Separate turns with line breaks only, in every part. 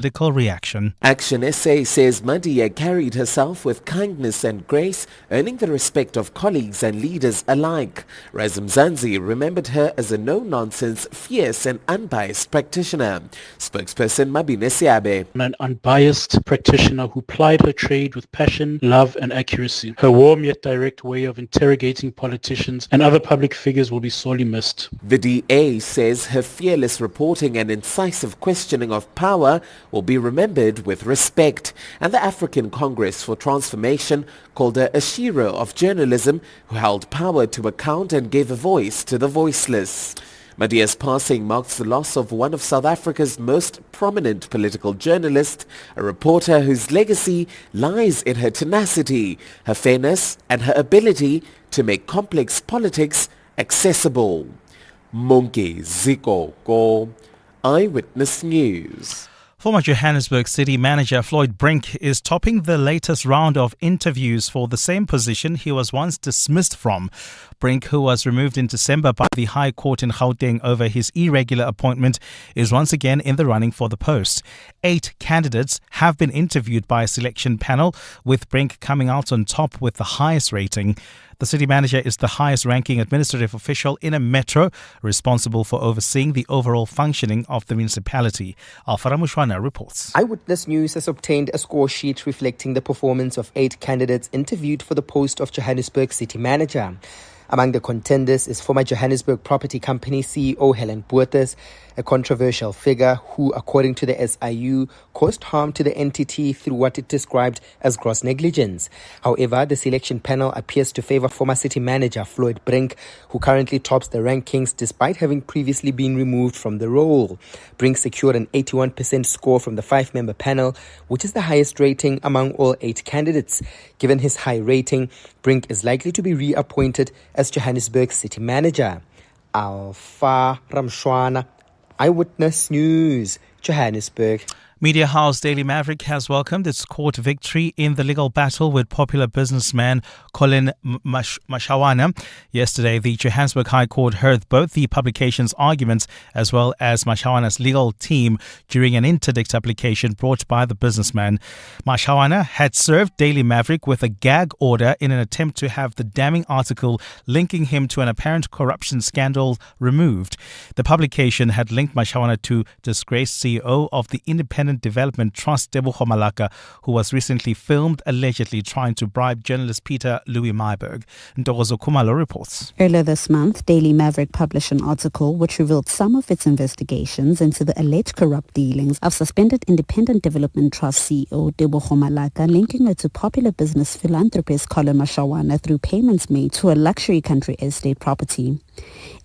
political reaction.
Action SA says Madia carried herself with kindness and grace, earning the respect of colleagues and leaders alike. Razim Zanzi remembered her as a no-nonsense, fierce and unbiased practitioner. Spokesperson Mabine Siabe.
An unbiased practitioner who plied her trade with passion, love and accuracy. Her warm yet direct way of interrogating politicians and other public figures will be sorely missed.
The DA says her fearless reporting and incisive questioning of power will be remembered with respect. And the African Congress for Transformation called her a hero of journalism who held power to account and gave a voice to the voiceless. Madia's passing marks the loss of one of South Africa's most prominent political journalists, a reporter whose legacy lies in her tenacity, her fairness and her ability to make complex politics accessible. Monke Ziko Go, Eyewitness News.
Former Johannesburg City Manager Floyd Brink is topping the latest round of interviews for the same position he was once dismissed from. Brink, who was removed in December by the High Court in Gauteng over his irregular appointment, is once again in the running for the post. 8 candidates have been interviewed by a selection panel, with Brink coming out on top with the highest rating. The city manager is the highest-ranking administrative official in a metro, responsible for overseeing the overall functioning of the municipality. Alfara Mushwana reports.
Eyewitness News has obtained a score sheet reflecting the performance of 8 candidates interviewed for the post of Johannesburg City Manager. Among the contenders is former Johannesburg Property Company CEO Helen Botha, a controversial figure who, according to the SIU, caused harm to the entity through what it described as gross negligence. However, the selection panel appears to favor former city manager Floyd Brink, who currently tops the rankings despite having previously been removed from the role. Brink secured an 81% score from the 5-member panel, which is the highest rating among all 8 candidates. Given his high rating, Brink is likely to be reappointed as Johannesburg city manager. Alfa Ramshwana, Eyewitness News, Johannesburg.
Media house Daily Maverick has welcomed its court victory in the legal battle with popular businessman Clement Manyathela. Yesterday, the Johannesburg High Court heard both the publication's arguments as well as Manyathela's legal team during an interdict application brought by the businessman. Manyathela had served Daily Maverick with a gag order in an attempt to have the damning article linking him to an apparent corruption scandal removed. The publication had linked Manyathela to disgraced CEO of the Independent Development Trust, Tebogo Malaka, who was recently filmed allegedly trying to bribe journalist Peter Louis Myberg. Ntokozo Khumalo reports.
Earlier this month, Daily Maverick published an article which revealed some of its investigations into the alleged corrupt dealings of suspended Independent Development Trust CEO Tebogo Malaka, linking her to popular business philanthropist Clement Manyathela through payments made to a luxury country estate property.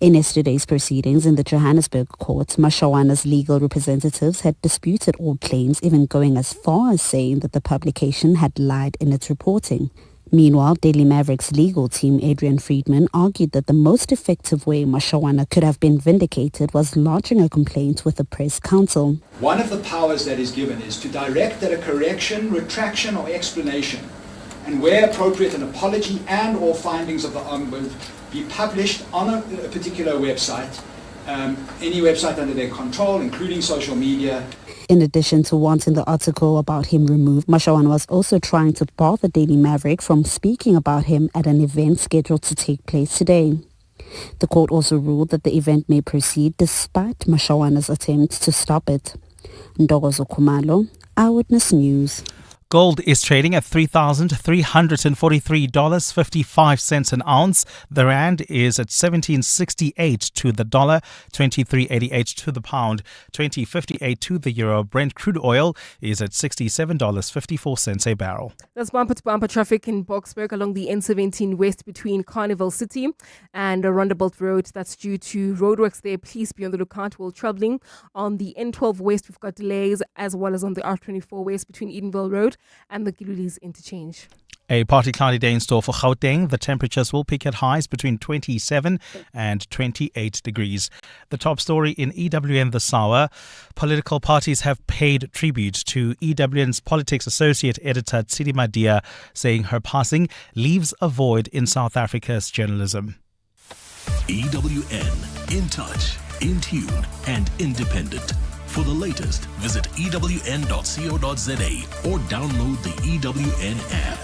In yesterday's proceedings in the Johannesburg court, Manyathela's legal representatives had disputed all claims, even going as far as saying that the publication had lied in its reporting. Meanwhile, Daily Maverick's legal team, Adrian Friedman, argued that the most effective way Manyathela could have been vindicated was lodging a complaint with the Press Council.
One of the powers that is given is to direct that a correction, retraction or explanation, and where appropriate an apology and or findings of the Ombudsman be published on a particular website, any website under their control, including social media.
In addition to wanting the article about him removed, Manyathela was also trying to bar the Daily Maverick from speaking about him at an event scheduled to take place today. The court also ruled that the event may proceed despite Manyathela's attempts to stop it. Ntokozo Khumalo, Eyewitness News.
Gold is trading at $3,343.55 an ounce. The rand is at 17.68 to the dollar, 23.88 to the pound, 20.58 to the euro. Brent crude oil is at $67.54 a barrel.
That's bumper-to-bumper traffic in Boksburg along the N17 west between Carnival City and Rondebolt Road. That's due to roadworks there. Please be on the lookout while traveling. On the N12 west, we've got delays, as well as on the R24 west between Edenville Road and the Gilulis interchange.
A partly cloudy day in store for Gauteng. The temperatures will peak at highs between 27 and 28 degrees. The top story in EWN this hour: political parties have paid tribute to EWN's politics associate editor Tidi Madia, saying her passing leaves a void in South Africa's journalism.
EWN, in touch, in tune and independent. For the latest, visit ewn.co.za or download the EWN app.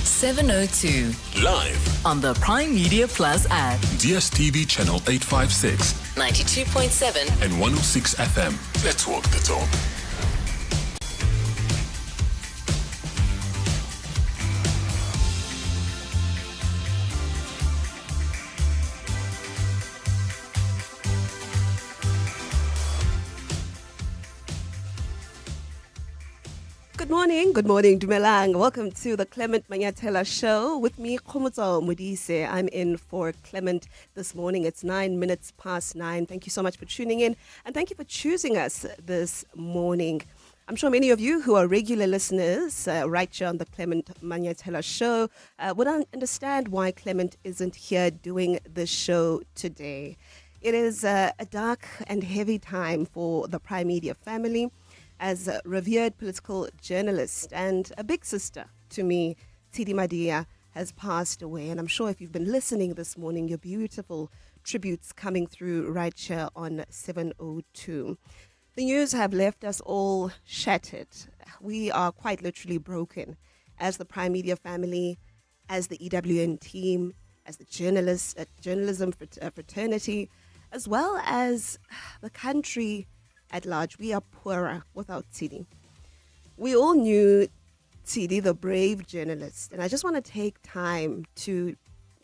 702
Live
on the Prime Media Plus app.
DSTV channel 856
92.7
and 106 FM. Let's walk the talk.
Good morning, Dumelang. Welcome to the Clement Manyathela Show. With me, Khomotso Modise. I'm in for Clement this morning. It's 9:09. Thank you so much for tuning in, and thank you for choosing us this morning. I'm sure many of you who are regular listeners right here on the Clement Manyathela Show would understand why Clement isn't here doing the show today. It is a dark and heavy time for the Prime Media family, as a revered political journalist and a big sister to me, Tidi Madia, has passed away. And I'm sure if you've been listening this morning, your beautiful tributes coming through right here on 702. The news have left us all shattered. We are quite literally broken as the Prime Media family, as the EWN team, as the journalism fraternity, as well as the country at large. We are poorer without Tidi. We all knew Tidi, the brave journalist, and I just want to take time to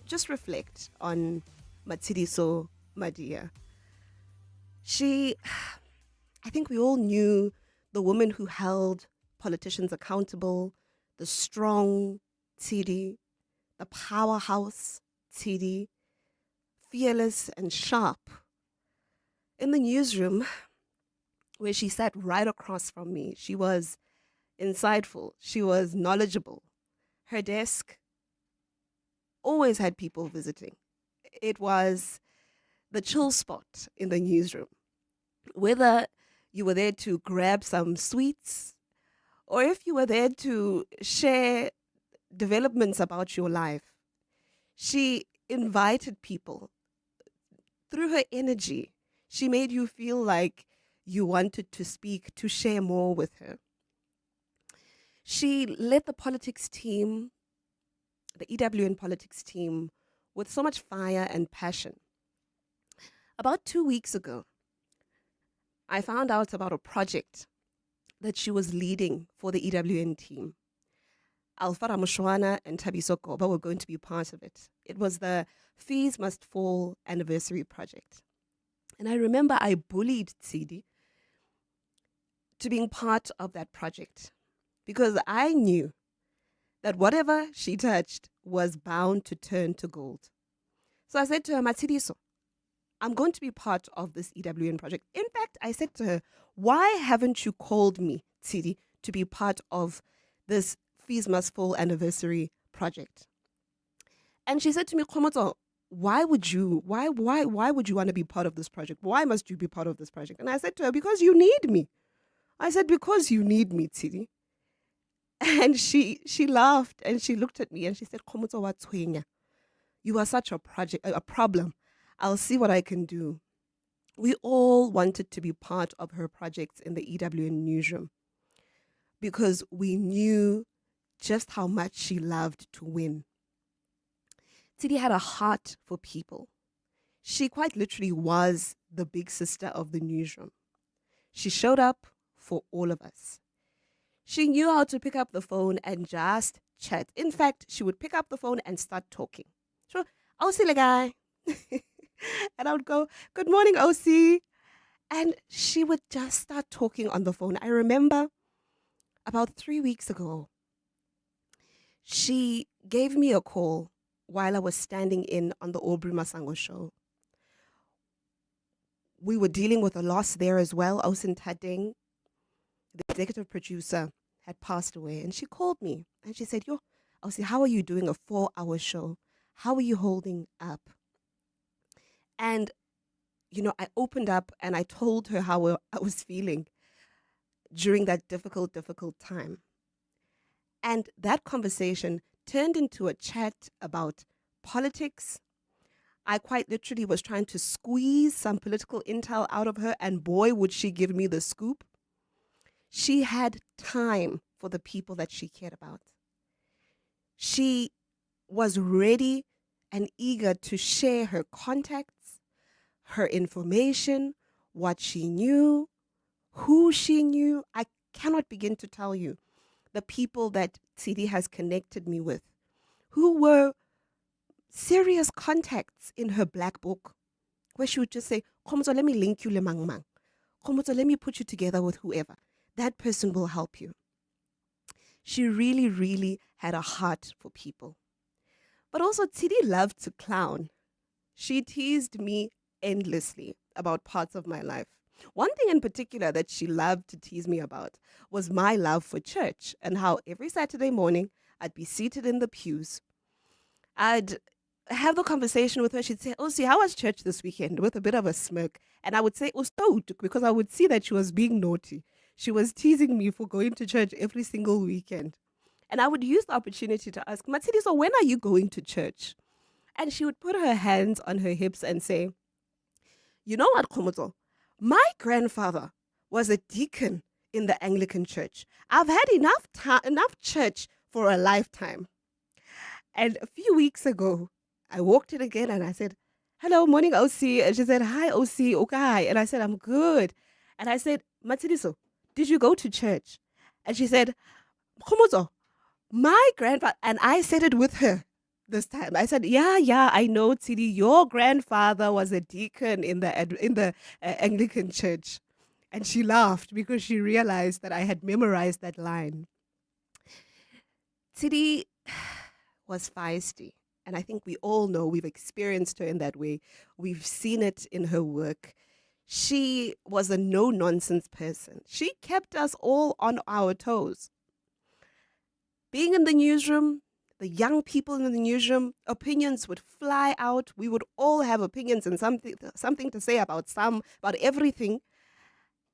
just reflect on Matsidiso Madia. I think we all knew the woman who held politicians accountable, the strong Tidi, the powerhouse Tidi, fearless and sharp. In the newsroom, where she sat right across from me, she was insightful, she was knowledgeable. Her desk always had people visiting. It was the chill spot in the newsroom. Whether you were there to grab some sweets, or if you were there to share developments about your life, she invited people. Through her energy, she made you feel like you wanted to speak, to share more with her. She led the politics team, the EWN politics team, with so much fire and passion. About 2 weeks ago, I found out about a project that she was leading for the EWN team. Alfara Mushwana and Tabiso Koba were going to be part of it. It was the Fees Must Fall anniversary project. And I remember I bullied Tidi to being part of that project, because I knew that whatever she touched was bound to turn to gold. So I said to her, Matsidiso, I'm going to be part of this EWN project. In fact, I said to her, why haven't you called me, Tidi, to be part of this Fees Must Fall anniversary project? And she said to me, Khomotso, why would you want to be part of this project? Why must you be part of this project? And I said to her, because you need me. I said, because you need me, Tidi. And she laughed and she looked at me and she said, Khomotso wa tshwenya. You are such a problem. I'll see what I can do. We all wanted to be part of her projects in the EWN newsroom because we knew just how much she loved to win. Tidi had a heart for people. She quite literally was the big sister of the newsroom. She showed up for all of us. She knew how to pick up the phone and just chat. In fact, she would pick up the phone and start talking. So, OC guy. And I would go, good morning, OC. And she would just start talking on the phone. I remember about 3 weeks ago, she gave me a call while I was standing in on the Aubrey Masango show. We were dealing with a loss there as well. Ausin Tadeng, the executive producer, had passed away. And she called me and she said, Ausi, how are you doing a 4-hour show? How are you holding up? And, I opened up and I told her how I was feeling during that difficult time. And that conversation turned into a chat about politics, I quite literally was trying to squeeze some political intel out of her, and boy, would she give me the scoop. She had time for the people that she cared about. She was ready and eager to share her contacts, her information, what she knew, who she knew. I cannot begin to tell you the people that Tidi has connected me with, who were serious contacts in her black book, where she would just say, Khomozo, let me link you le mang mang. Khomozo, let me put you together with whoever. That person will help you. She really, really had a heart for people. But also, Tidi loved to clown. She teased me endlessly about parts of my life. One thing in particular that she loved to tease me about was my love for church, and how every Saturday morning I'd be seated in the pews. I'd have the conversation with her. She'd say, "Oh, see, how was church this weekend?" with a bit of a smirk. And I would say, "Oh, so," because I would see that she was being naughty. She was teasing me for going to church every single weekend. And I would use the opportunity to ask, "Matsidi, so when are you going to church?" And she would put her hands on her hips and say, "You know what, Khomozo? My grandfather was a deacon in the Anglican church. I've had enough church for a lifetime." And a few weeks ago, I walked in again and I said, "Hello, morning, OC." And she said, "Hi, OC, okay." And I said, "I'm good." And I said, "Matsidi, did you go to church?" And she said, "Khomozo, my grandfather," and I said it with her this time. I said, yeah, I know, Tidi, your grandfather was a deacon in the Anglican church." And she laughed because she realized that I had memorized that line. Tidi was feisty. And I think we all know, we've experienced her in that way. We've seen it in her work. She was a no-nonsense person. She kept us all on our toes. Being in the newsroom, the young people in the newsroom, opinions would fly out. We would all have opinions and something to say about everything.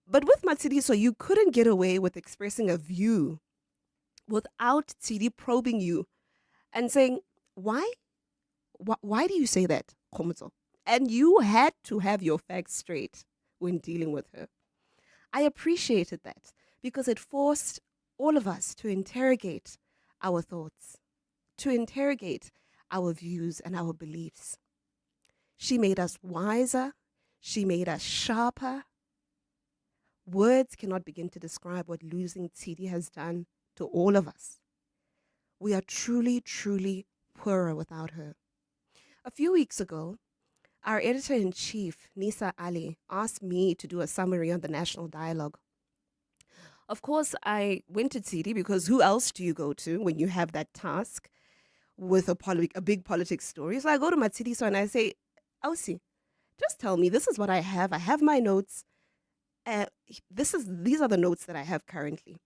But with Matsidi, you couldn't get away with expressing a view without Tidi probing you and saying, "Why? Why do you say that, Khomozo?" And you had to have your facts straight when dealing with her. I appreciated that because it forced all of us to interrogate our thoughts, to interrogate our views and our beliefs. She made us wiser. She made us sharper. Words cannot begin to describe what losing Tidi has done to all of us. We are truly, truly poorer without her. A few weeks ago, our editor-in-chief, Nisa Ali, asked me to do a summary on the national dialogue. Of course, I went to Tidi because who else do you go to when you have that task with a big politics story? So I go to Matsidi and I say, "Ausi, just tell me, this is what I have. I have my notes. These are the notes that I have currently.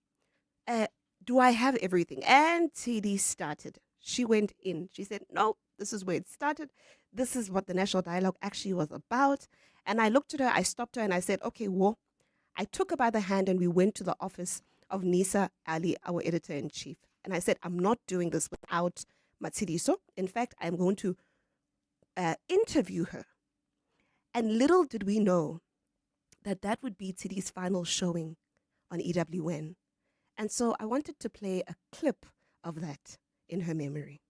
Do I have everything?" And Tidi started. She went in. She said, "No, this is where it started. This is what the national dialogue actually was about." And I looked at her, I stopped her, and I said, "Okay, well," I took her by the hand and we went to the office of Nisa Ali, our editor-in-chief. And I said, "I'm not doing this without Matsidi. So, in fact, I'm going to interview her." And little did we know that that would be Tidi's final showing on EWN. And so I wanted to play a clip of that in her memory.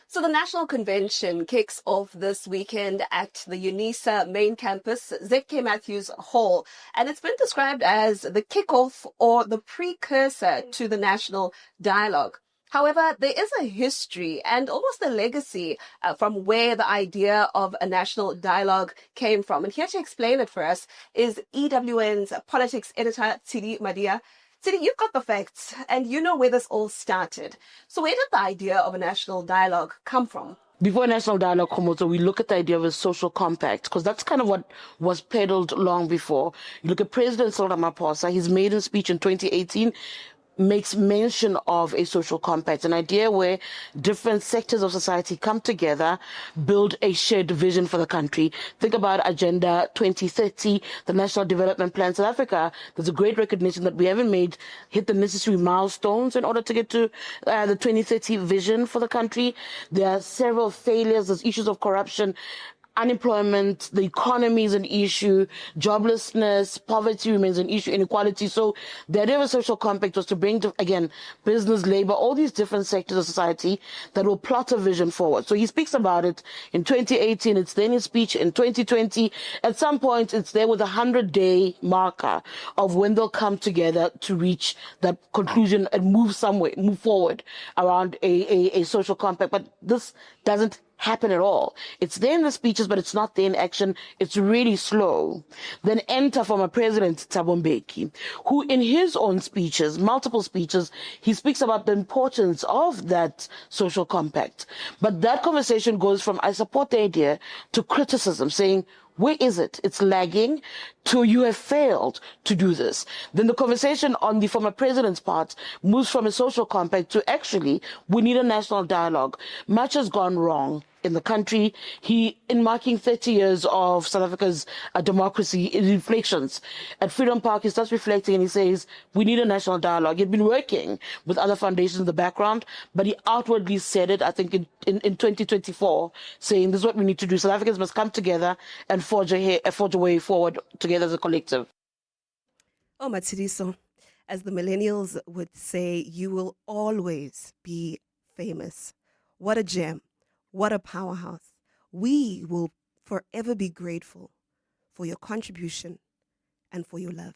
So the National Convention kicks off this weekend at the UNISA main campus, Z.K. Matthews Hall, and it's been described as the kickoff or the precursor to the National Dialogue. However, there is a history and almost a legacy from where the idea of a national dialogue came from. And here to explain it for us is EWN's politics editor, Tidi Madia. Tidi, you've got the facts and you know where this all started. So where did the idea of a national dialogue come from?
Before national dialogue, Khomozo, we look at the idea of a social compact, because that's kind of what was peddled long before. You look at President Cyril Ramaphosa, his maiden speech in 2018 makes mention of a social compact, an idea where different sectors of society come together, build a shared vision for the country. Think about Agenda 2030, the National Development Plan. South Africa, there's a great recognition that we haven't hit the necessary milestones in order to get to the 2030 vision for the country. There are several failures, there's issues of corruption. unemployment, the economy is an issue, joblessness, poverty remains an issue, inequality. So the idea of a social compact was to bring, again, business, labor, all these different sectors of society that will plot a vision forward. So he speaks about it in 2018. It's then his speech in 2020. At some point, it's there with a 100-day marker of when they'll come together to reach that conclusion and move forward around a social compact. But this doesn't happen at all. It's there in the speeches, but it's not there in action. It's really slow. Then enter former President Thabo Mbeki, who in his own speeches, multiple speeches, he speaks about the importance of that social compact. But that conversation goes from, I support the idea, to criticism, saying, where is it? It's lagging, to you have failed to do this. Then the conversation on the former president's part moves from a social compact to actually, we need a national dialogue. Much has gone wrong in the country. He, in marking 30 years of South Africa's democracy, in reflections at Freedom Park, he starts reflecting and he says, we need a national dialogue. He'd been working with other foundations in the background, but he outwardly said it, I think, in 2024, saying this is what we need to do. South Africans must come together and forge a way forward together as a collective.
Oh, Matsiriso, as the millennials would say, you will always be famous. What a gem. What a powerhouse. We will forever be grateful for your contribution and for your love.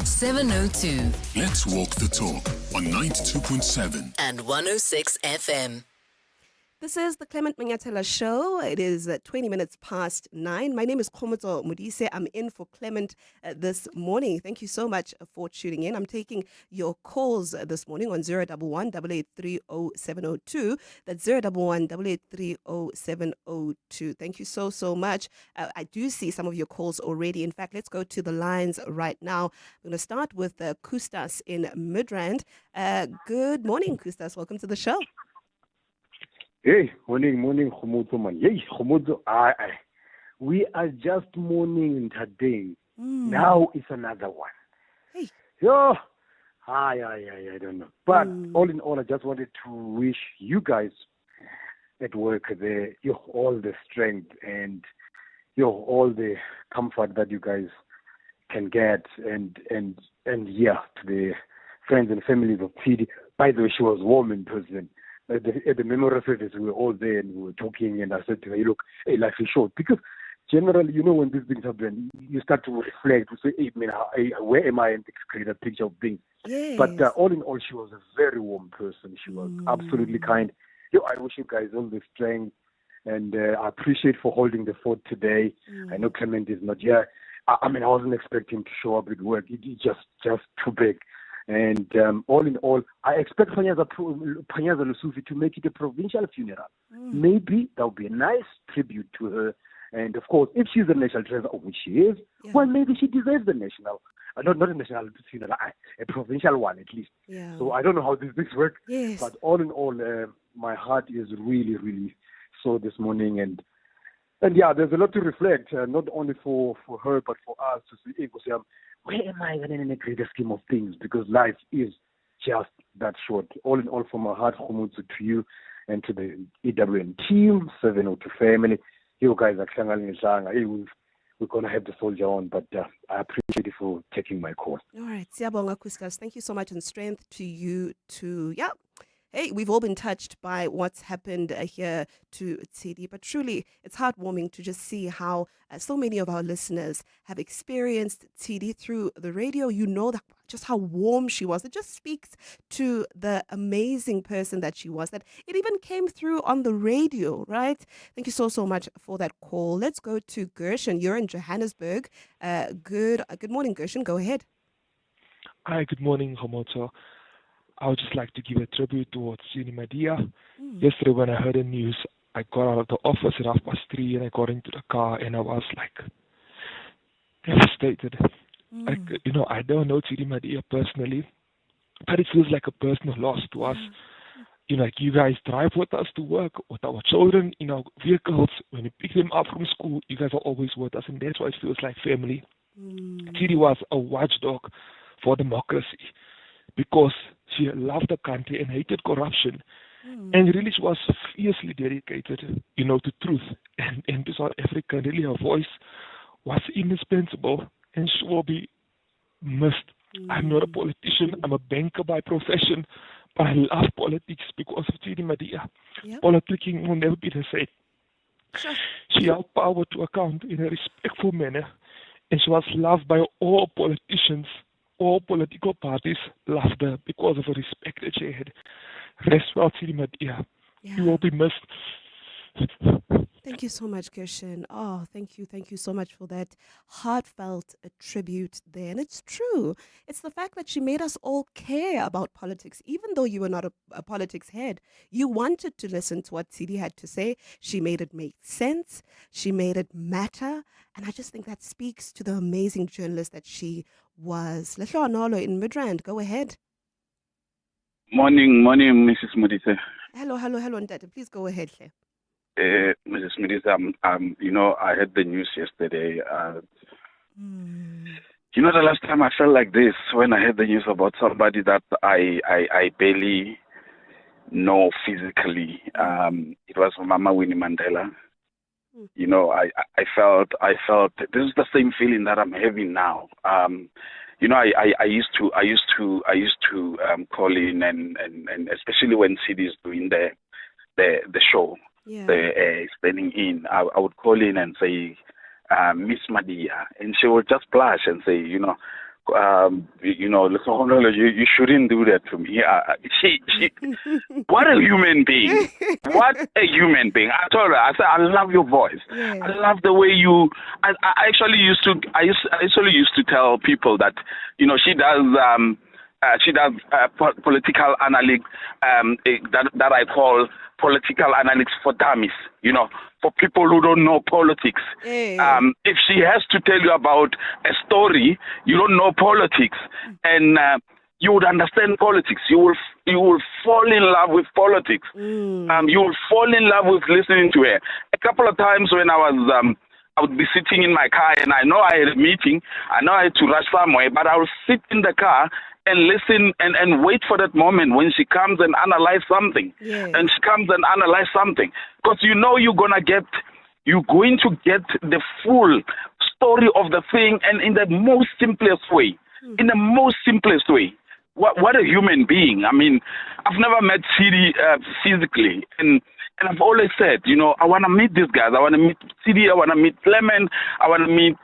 702.
Let's walk the talk on 92.7
and 106 FM.
This is the Clement Manyathela Show. It is 20 minutes past 9. My name is Khomoto Modise. I'm in for Clement this morning. Thank you so much for tuning in. I'm taking your calls this morning on 011 883 0702. That's 011 883 0702. Thank you so much. I do see some of your calls already. In fact, let's go to the lines right now. I'm going to start with Kustas in Midrand. Good morning, Kustas. Welcome to the show.
Hey, morning, Khomoto man. Hey, Khomoto, we are just mourning today. Now it's another one.
Hey.
I don't know. But all in all, I just wanted to wish you guys at work there, all the strength and all the comfort that you guys can get, and to the friends and families of Tidi. By the way, she was warm in person. At the memorial service, we were all there and we were talking, and I said to her, look, hey, life is short. Because generally, when these things happen, you start to reflect, to say, hey, man, where am I, and create a picture of things.
Yes.
But all in all, she was a very warm person. She was absolutely kind. I wish you guys all the strength, and I appreciate for holding the fort today. I know Clement is not here. I wasn't expecting to show up at work. It's just too big. And all in all, I expect Panyaza Lusufi to make it a provincial funeral. Maybe that would be a nice tribute to her. And of course, if she's a national treasure, which she is, well, maybe she deserves the national, not a national funeral, a provincial one at least.
Yeah.
So I don't know how these things work.
Yes.
But all in all, my heart is really, really sore this morning. And there's a lot to reflect, not only for her, but for us to see, where am I in the greater scheme of things? Because life is just that short. All in all, from my heart, Khomutsu, to you and to the EWN team, 702 family. You guys are we're going to have the soldier on, but I appreciate you for taking my call.
All right. Siyabonga, Kuskas. Thank you so much, and strength to you too. Yeah. Hey, we've all been touched by what's happened here to Tidi, but truly it's heartwarming to just see how so many of our listeners have experienced Tidi through the radio. You know just how warm she was. It just speaks to the amazing person that she was, that it even came through on the radio, right? Thank you so much for that call. Let's go to Gershon. You're in Johannesburg. Good morning, Gershon. Go ahead.
Hi, good morning, Khomoto. I would just like to give a tribute towards Madia. Yesterday when I heard the news, I got out of the office at 3:30 and I got into the car and I was devastated. I don't know Madia personally, but it feels like a personal loss to us. You guys drive with us to work, with our children in our vehicles. When we pick them up from school, you guys are always with us, and that's why it feels like family. Tidi was a watchdog for democracy, because she loved the country and hated corruption. And really she was fiercely dedicated, to truth and to South Africa. Really her voice was indispensable and she will be missed. I'm not a politician, I'm a banker by profession, but I love politics because of Tidi Madia. Politicking will never be the same. She held power to account in a respectful manner, and she was loved by all politicians. All political parties loved her because of the respect that she had. Rest well, Tidi Madia. You will be missed.
Thank you so much, Kirshen. Oh, thank you. Thank you so much for that heartfelt tribute there. And it's true. It's the fact that she made us all care about politics. Even though you were not a politics head, you wanted to listen to what Tidi had to say. She made it make sense. She made it matter. And I just think that speaks to the amazing journalist that she was. Lehlonolo in Midrand, go ahead.
Morning, Mrs. Modise.
Hello, Ndate. Please go ahead, Hle.
Mrs. Modise, I heard the news yesterday. The last time I felt like this when I heard the news about somebody that I barely know physically. It was Mama Winnie Mandela. I felt this is the same feeling that I'm having now. I used to call in and especially when Tidi is doing the show, standing in, I would call in and say, Miss Madia, and she would just blush and say, you shouldn't do that to me. What a human being! What a human being! I told her, I said, I love your voice. I love the way you. I actually used to tell people that she does political analytics that I call political analytics for dummies. For people who don't know politics. If she has to tell you about a story, you don't know politics, and you would understand politics. You will fall in love with politics. You will fall in love with listening to her. A couple of times when I would be sitting in my car and I know I had a meeting, I know I had to rush somewhere, but I will sit in the car and listen and wait for that moment when she comes and analyze something. And she comes and analyze something. Because you're going to get the full story of the thing and in the most simplest way. In the most simplest way. What a human being. I mean, I've never met Tidi physically. And I've always said, I want to meet these guys. I want to meet Tidi. I want to meet Clement. I want to meet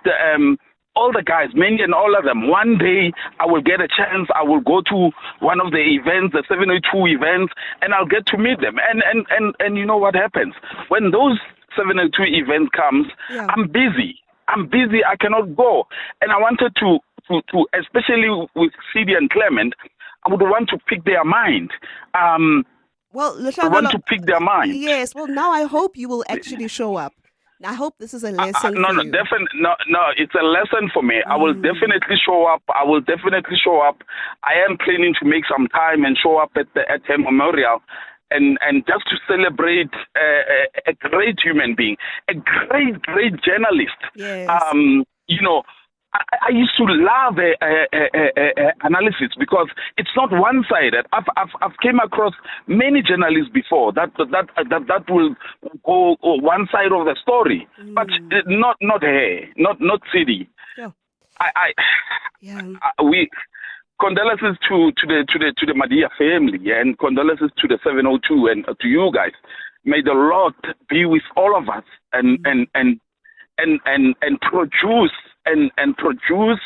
all the guys, many and all of them. One day I will get a chance. I will go to one of the events, the 702 events, and I'll get to meet them. And you know what happens? When those 702 events comes, I'm busy. I cannot go. And I wanted to especially with Tidi and Clement, I would want to pick their mind. I want to pick their mind.
Yes. Well, now I hope you will actually show up. I hope this is a lesson for you.
No, it's a lesson for me. I will definitely show up. I am planning to make some time and show up at her memorial and just to celebrate a great human being, a great journalist.
Yes.
I used to love analysis because it's not one-sided. I've came across many journalists before that will go one side of the story, but not her, not Tidi. We condolences to the Madia family and condolences to the 702 and to you guys. May the Lord be with all of us and produce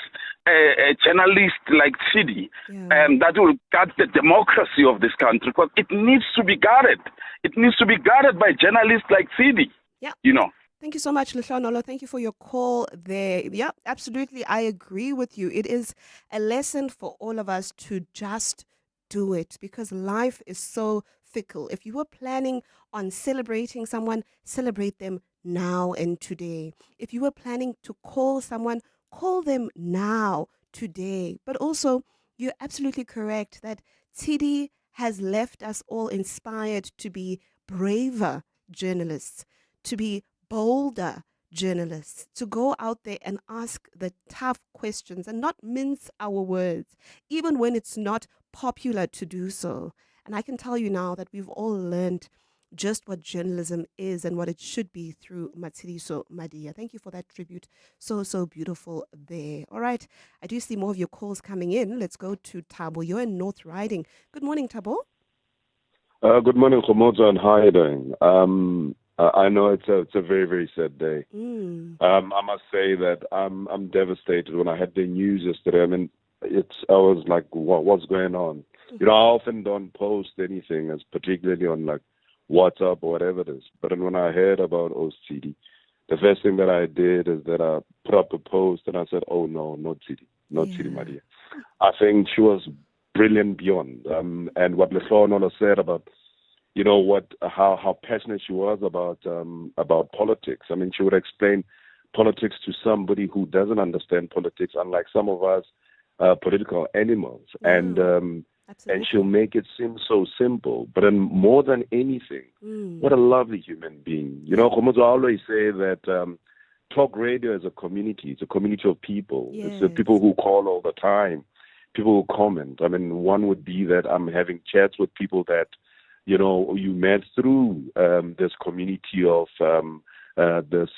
a journalist like Tidi that will guard the democracy of this country, because it needs to be guarded. It needs to be guarded by journalists like Tidi.
Thank you so much, Lehlonolo. Thank you for your call there. Yeah, absolutely. I agree with you. It is a lesson for all of us to just do it, because life is so fickle. If you were planning on celebrating someone, celebrate them now and today. If you were planning to call someone, call them now, today. But also, you're absolutely correct that Tidi has left us all inspired to be braver journalists, to be bolder journalists, to go out there and ask the tough questions and not mince our words, even when it's not popular to do so. And I can tell you now that we've all learned just what journalism is and what it should be through Madia. Thank you for that tribute. So beautiful there. All right. I do see more of your calls coming in. Let's go to Thabo. You're in North Riding. Good morning, Thabo.
Good morning, Khomoza, and how are you doing? I know it's a very, very sad day. I must say that I'm devastated when I had the news yesterday. I mean, I was like, what's going on? You know, I often don't post anything, as particularly on like WhatsApp or whatever it is. But then when I heard about Tidi, the first thing that I did is that I put up a post and I said, oh no, not Tidi, Tidi Madia. I think she was brilliant beyond. And what Lefonola said about, you know, how passionate she was about politics. I mean, she would explain politics to somebody who doesn't understand politics, unlike some of us political animals. And she'll make it seem so simple. But then more than anything, what a lovely human being. You know, Khomoza always say that talk radio is a community. It's a community of people. Yes. It's the people who call all the time, people who comment. I mean, one would be that I'm having chats with people that, you know, you met through this community of this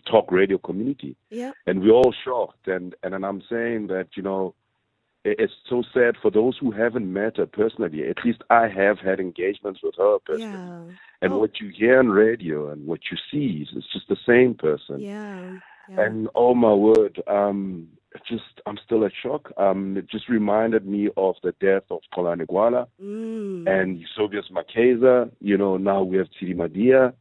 talk radio community. Yeah. And we're all shocked. And I'm saying that, you know, it's so sad for those who haven't met her personally. At least I have had engagements with her personally. Yeah. And what you hear on radio and what you see is just the same person. Yeah. And oh my word, I'm still at shock. It just reminded me of the death of Kolani Gwala and Sovius Makeza. You know, now we have Tidi Madia.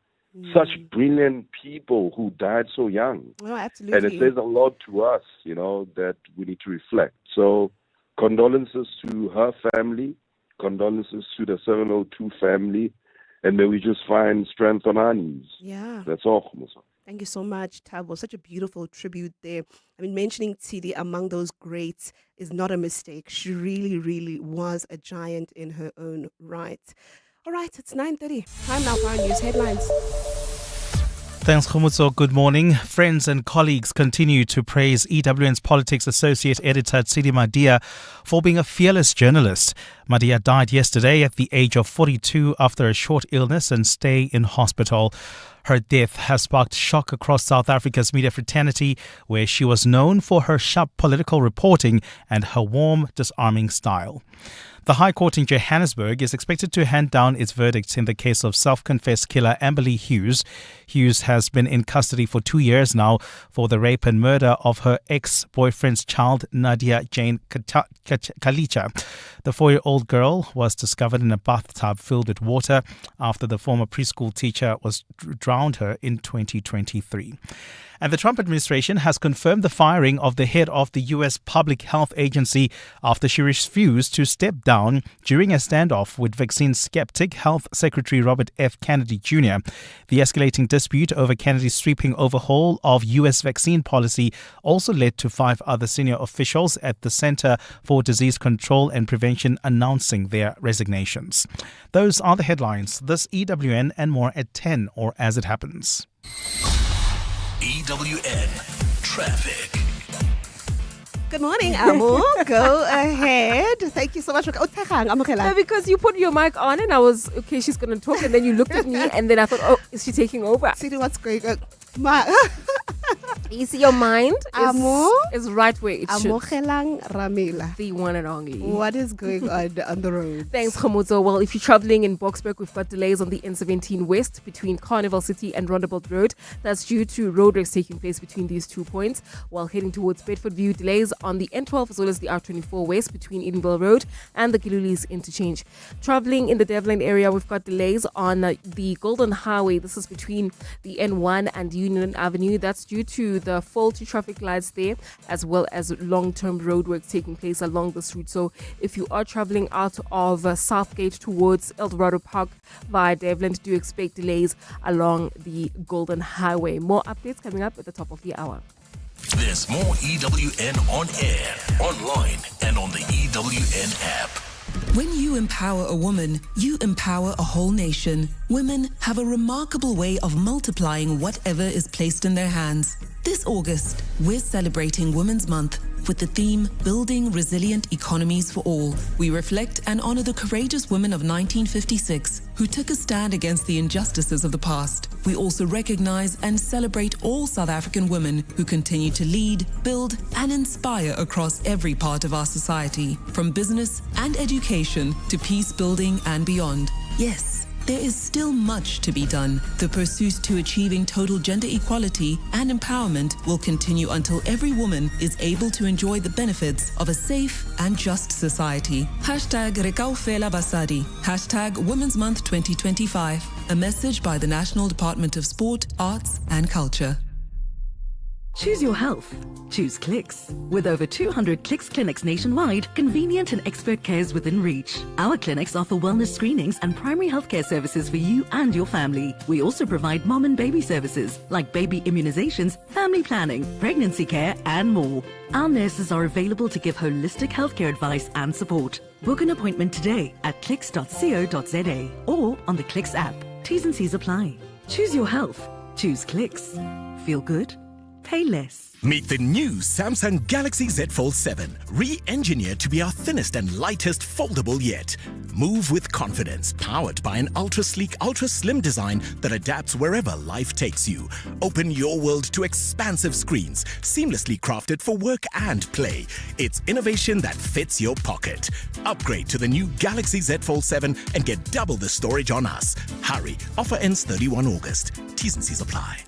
Such brilliant people who died so young. Oh, absolutely. And it says a lot to us, you know, that we need to reflect. So condolences to her family, condolences to the 702 family, and then we just find strength on our knees. Yeah. That's all, Khomoza.
Thank you so much, Thabo. Such a beautiful tribute there. I mean, mentioning Tidi among those greats is not a mistake. She really, really was a giant in her own right. All right, it's 9:30. Time now for our news headlines.
Thanks, Khomoza. Good morning. Friends and colleagues continue to praise EWN's Politics Associate Editor Tidi Madia for being a fearless journalist. Madia died yesterday at the age of 42 after a short illness and stay in hospital. Her death has sparked shock across South Africa's media fraternity, where she was known for her sharp political reporting and her warm, disarming style. The High Court in Johannesburg is expected to hand down its verdict in the case of self-confessed killer Amberly Hughes. Hughes has been in custody for 2 years now for the rape and murder of her ex-boyfriend's child, Nadia Jane Kalicha. The 4-year-old girl was discovered in a bathtub filled with water after the former preschool teacher drowned her in 2023. And the Trump administration has confirmed the firing of the head of the U.S. Public Health Agency after she refused to step down during a standoff with vaccine skeptic Health Secretary Robert F. Kennedy Jr. The escalating dispute over Kennedy's sweeping overhaul of U.S. vaccine policy also led to 5 other senior officials at the Center for Disease Control and Prevention announcing their resignations. Those are the headlines. This EWN and more at 10 or as it happens.
EWN Traffic.
Good morning, Amo. Go ahead. Thank you so much.
Because you put your mic on and I was, okay, she's going to talk, and then you looked at me and then I thought, oh, is she taking over?
See what's going on.
You see, your mind is right where it should.
Ramela.
The one and only.
What is going on the road?
Thanks, Khomoza. Well, if you're traveling in Boksburg, we've got delays on the N17 West between Carnival City and Roundabout Road. That's due to roadworks taking place between these 2 points. While heading towards Bedford View, delays on the N12 as well as the R24 West between Edenville Road and the Gilulis interchange. Traveling in the Devland area, we've got delays on the Golden Highway. This is between the N1 and Union Avenue. That's due to the faulty traffic lights there, as well as long-term roadwork taking place along this route. So if you are traveling out of Southgate towards Eldorado Park via Devland, do expect delays along the Golden Highway. More updates coming up at the top of the hour.
There's more EWN on air, online, and on the EWN app.
When you empower a woman, you empower a whole nation. Women have a remarkable way of multiplying whatever is placed in their hands. This August, we're celebrating Women's Month with the theme Building Resilient Economies for All. We reflect and honor the courageous women of 1956 who took a stand against the injustices of the past. We also recognize and celebrate all South African women who continue to lead, build, and inspire across every part of our society, from business and education to peace building and beyond. Yes, there is still much to be done. The pursuit to achieving total gender equality and empowerment will continue until every woman is able to enjoy the benefits of a safe and just society. #Rekaufela Basadi. #Women's Month 2025. A message by the National Department of Sport, Arts and Culture.
Choose your health. Choose Clicks. With over 200 Clicks clinics nationwide, convenient and expert care is within reach. Our clinics offer wellness screenings and primary healthcare services for you and your family. We also provide mom and baby services like baby immunizations, family planning, pregnancy care, and more. Our nurses are available to give holistic healthcare advice and support. Book an appointment today at clicks.co.za or on the Clicks app. T's and C's apply. Choose your health. Choose Clicks. Feel good? Pay less.
Meet the new Samsung Galaxy Z Fold 7, re-engineered to be our thinnest and lightest foldable yet. Move with confidence, powered by an ultra-sleek, ultra-slim design that adapts wherever life takes you. Open your world to expansive screens, seamlessly crafted for work and play. It's innovation that fits your pocket. Upgrade to the new Galaxy Z Fold 7 and get double the storage on us. Hurry, offer ends 31 August. T's and C's apply.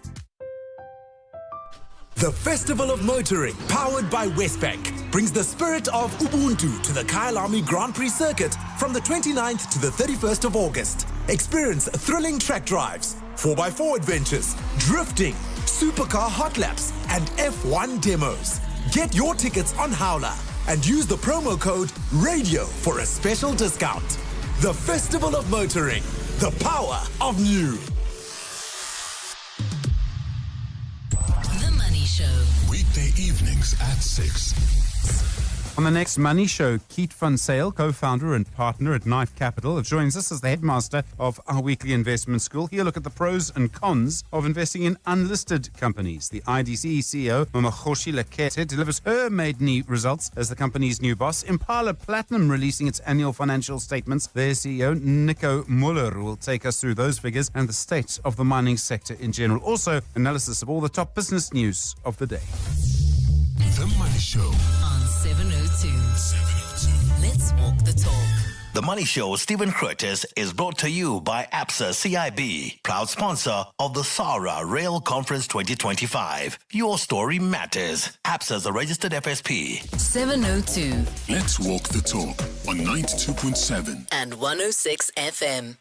The Festival of Motoring, powered by Westbank, brings the spirit of Ubuntu to the Kyalami Grand Prix circuit from the 29th to the 31st of August. Experience thrilling track drives, 4x4 adventures, drifting, supercar hot laps, and F1 demos. Get your tickets on Howler and use the promo code RADIO for a special discount. The Festival of Motoring, the power of new.
Weekday evenings at 6.
On the next Money Show, Keith Van Sale, co-founder and partner at Knife Capital, joins us as the headmaster of our weekly investment school. He'll look at the pros and cons of investing in unlisted companies. The IDC CEO, Mamakhoshi Lekete, delivers her maiden results as the company's new boss. Impala Platinum releasing its annual financial statements. Their CEO, Nico Muller, will take us through those figures and the state of the mining sector in general. Also, analysis of all the top business news of the day.
The Money Show
on 702. Let's walk the talk.
The Money Show, Stephen Curtis, is brought to you by APSA CIB, proud sponsor of the SARA Rail Conference 2025. Your story matters. APSA is a registered FSP.
702.
Let's walk the talk on 92.7
and 106 FM.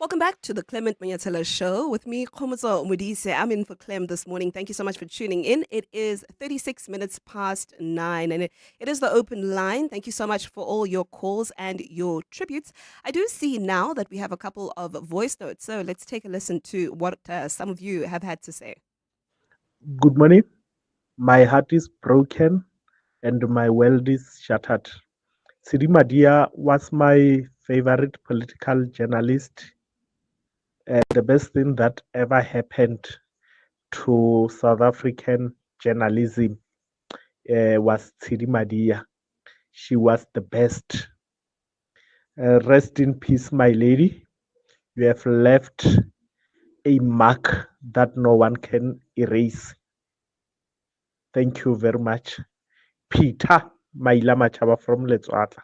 Welcome back to the Clement Manyathela Show with me, Khomozo Mudise. I'm in for Clem this morning. Thank you so much for tuning in. It is 36 minutes past 9 and it is the open line. Thank you so much for all your calls and your tributes. I do see now that we have a couple of voice notes, so let's take a listen to what some of you have had to say.
Good morning. My heart is broken and my world is shattered. Tidi Madia was my favorite political journalist. The best thing that ever happened to South African journalism was Tidi Madia. She was the best. Rest in peace, my lady. You have left a mark that no one can erase. Thank you very much. Peter Maila Machaba from Letswata.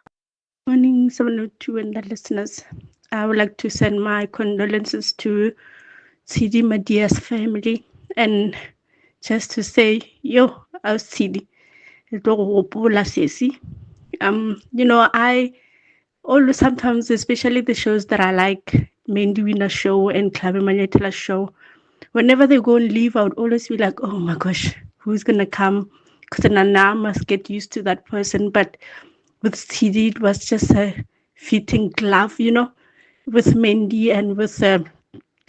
Morning, 702 and the listeners. I would like to send my condolences to Tidi Madia's family and just to say, I was Tidi. I always sometimes, especially the shows that I like, Mandy Winner Show and Clement Manyathela Show, whenever they go and leave, I would always be like, oh my gosh, who's going to come? Because I must get used to that person. But with Tidi, it was just a fitting glove, with Mandy and with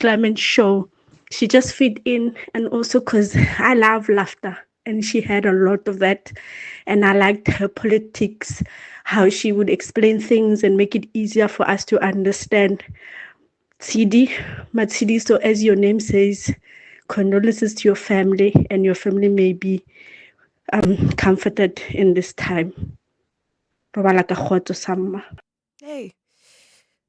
Clement Show. She just fit in, and also because I love laughter, and she had a lot of that. And I liked her politics, how she would explain things and make it easier for us to understand. Tidi, so as your name says, condolences to your family, and your family may be comforted in this time.
Hey,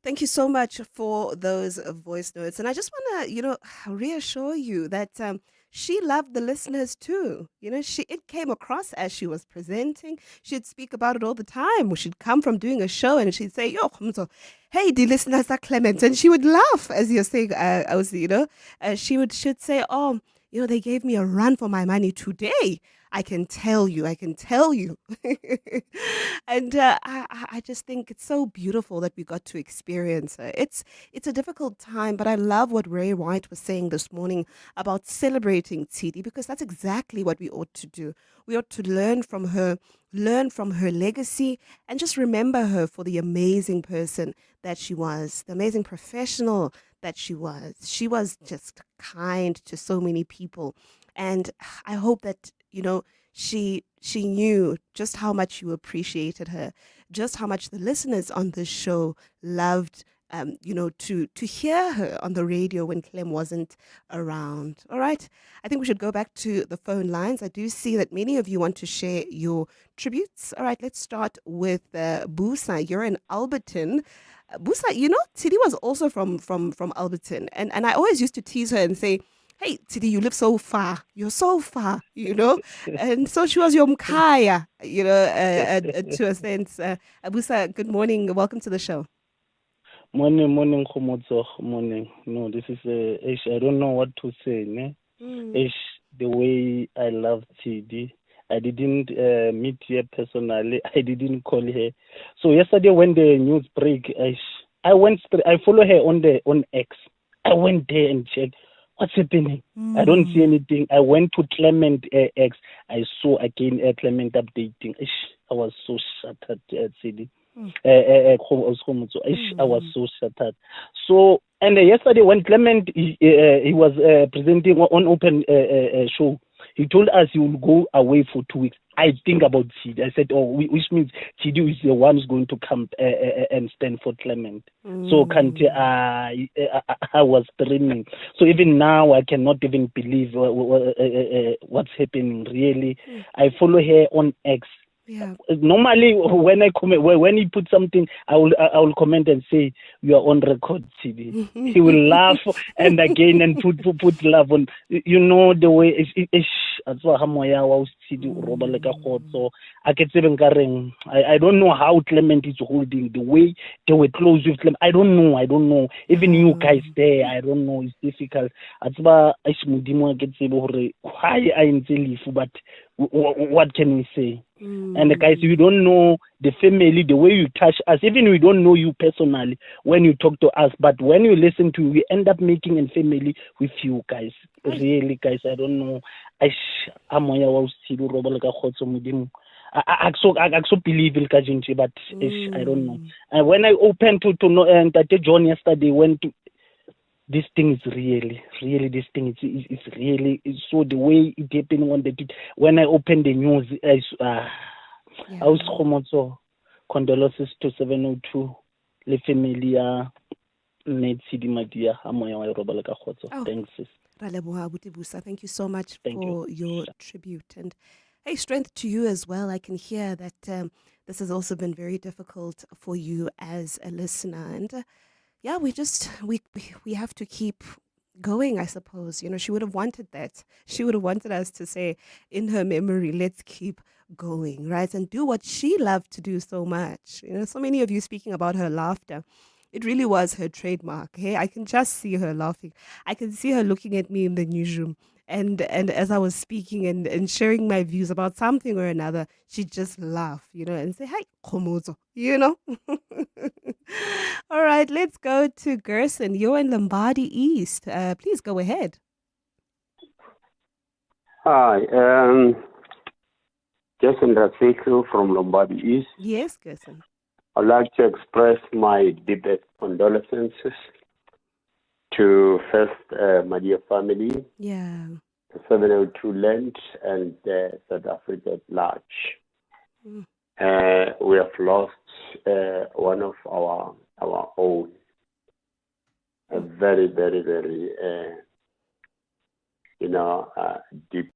thank you so much for those voice notes. And I just want to, reassure you that she loved the listeners too. It came across as she was presenting. She'd speak about it all the time. She'd come from doing a show and she'd say, "Yo, Khumzo, hey, the listeners are Clement," and she would laugh as you're saying. She'd say, "Oh, they gave me a run for my money today. I can tell you. And I just think it's so beautiful that we got to experience her. It's a difficult time, but I love what Ray White was saying this morning about celebrating Tidi, because that's exactly what we ought to do. We ought to learn from her legacy, and just remember her for the amazing person that she was, the amazing professional that she was. She was just kind to so many people. And I hope that, she knew just how much you appreciated her, just how much the listeners on this show loved, to hear her on the radio when Clem wasn't around. All right. I think we should go back to the phone lines. I do see that many of you want to share your tributes. All right. Let's start with Busa. You're in Alberton. Busa, Tidi was also from Alberton. And I always used to tease her and say, "Hey, Tidi, you live so far. You're so far, And so she was your mkaya, to a sense. Abusa, good morning. Welcome to the show.
Morning, Khomotso. Morning. No, this is I don't know what to say. Ne? The way I love Tidi. I didn't meet her personally. I didn't call her. So yesterday when the news break, I went. I follow her on X. I went there and checked. What's happening? I don't see anything. I went to Clement X. I saw again Clement updating. I was so shattered at Tidi. I was so shattered. So, and yesterday when Clement he was presenting on open show, he told us he will go away for 2 weeks. I think about Tidi. I said, which means Tidi is the one who's going to come and stand for Clement. So I was dreaming. So even now, I cannot even believe what's happening. Really, I follow her on X.
Yeah.
Normally, when I comment, when he put something, I will comment and say, "You are on record, Tidi." He will laugh and again and put love on. The way I don't know how Clement is holding the way they were close with Clement. I don't know. Even you guys there, I don't know. It's difficult. Why but what can we say? And guys, we don't know the family, the way you touch us. Even we don't know you personally when you talk to us, but when you listen to, we end up making a family with you guys. Really, guys, I don't know. I so believe it, but I don't know. And when I opened to know, and that John yesterday went to. This thing is really, this thing is really, so the way it happened when I opened the news, I was so condolences to 702, the family, Tidi Madia, thanks.
Thank you so much for your tribute. And hey, strength to you as well. I can hear that this has also been very difficult for you as a listener. And yeah, we have to keep going, I suppose. She would have wanted that. She would have wanted us to say in her memory, let's keep going, right? And do what she loved to do so much. So many of you speaking about her laughter. It really was her trademark. Hey, I can just see her laughing. I can see her looking at me in the newsroom. And as I was speaking and sharing my views about something or another, she'd just laugh, and say, "Hi, Khomozo," All right, let's go to Gerson. You're in Lombardy East. Please go ahead.
Hi, Gerson Rasiku from Lombardy East.
Yes, Gerson.
I'd like to express my deepest condolences to first Madia family,
yeah,
the 702 land, and South Africa at large. We have lost one of our own. A very, very, very, deep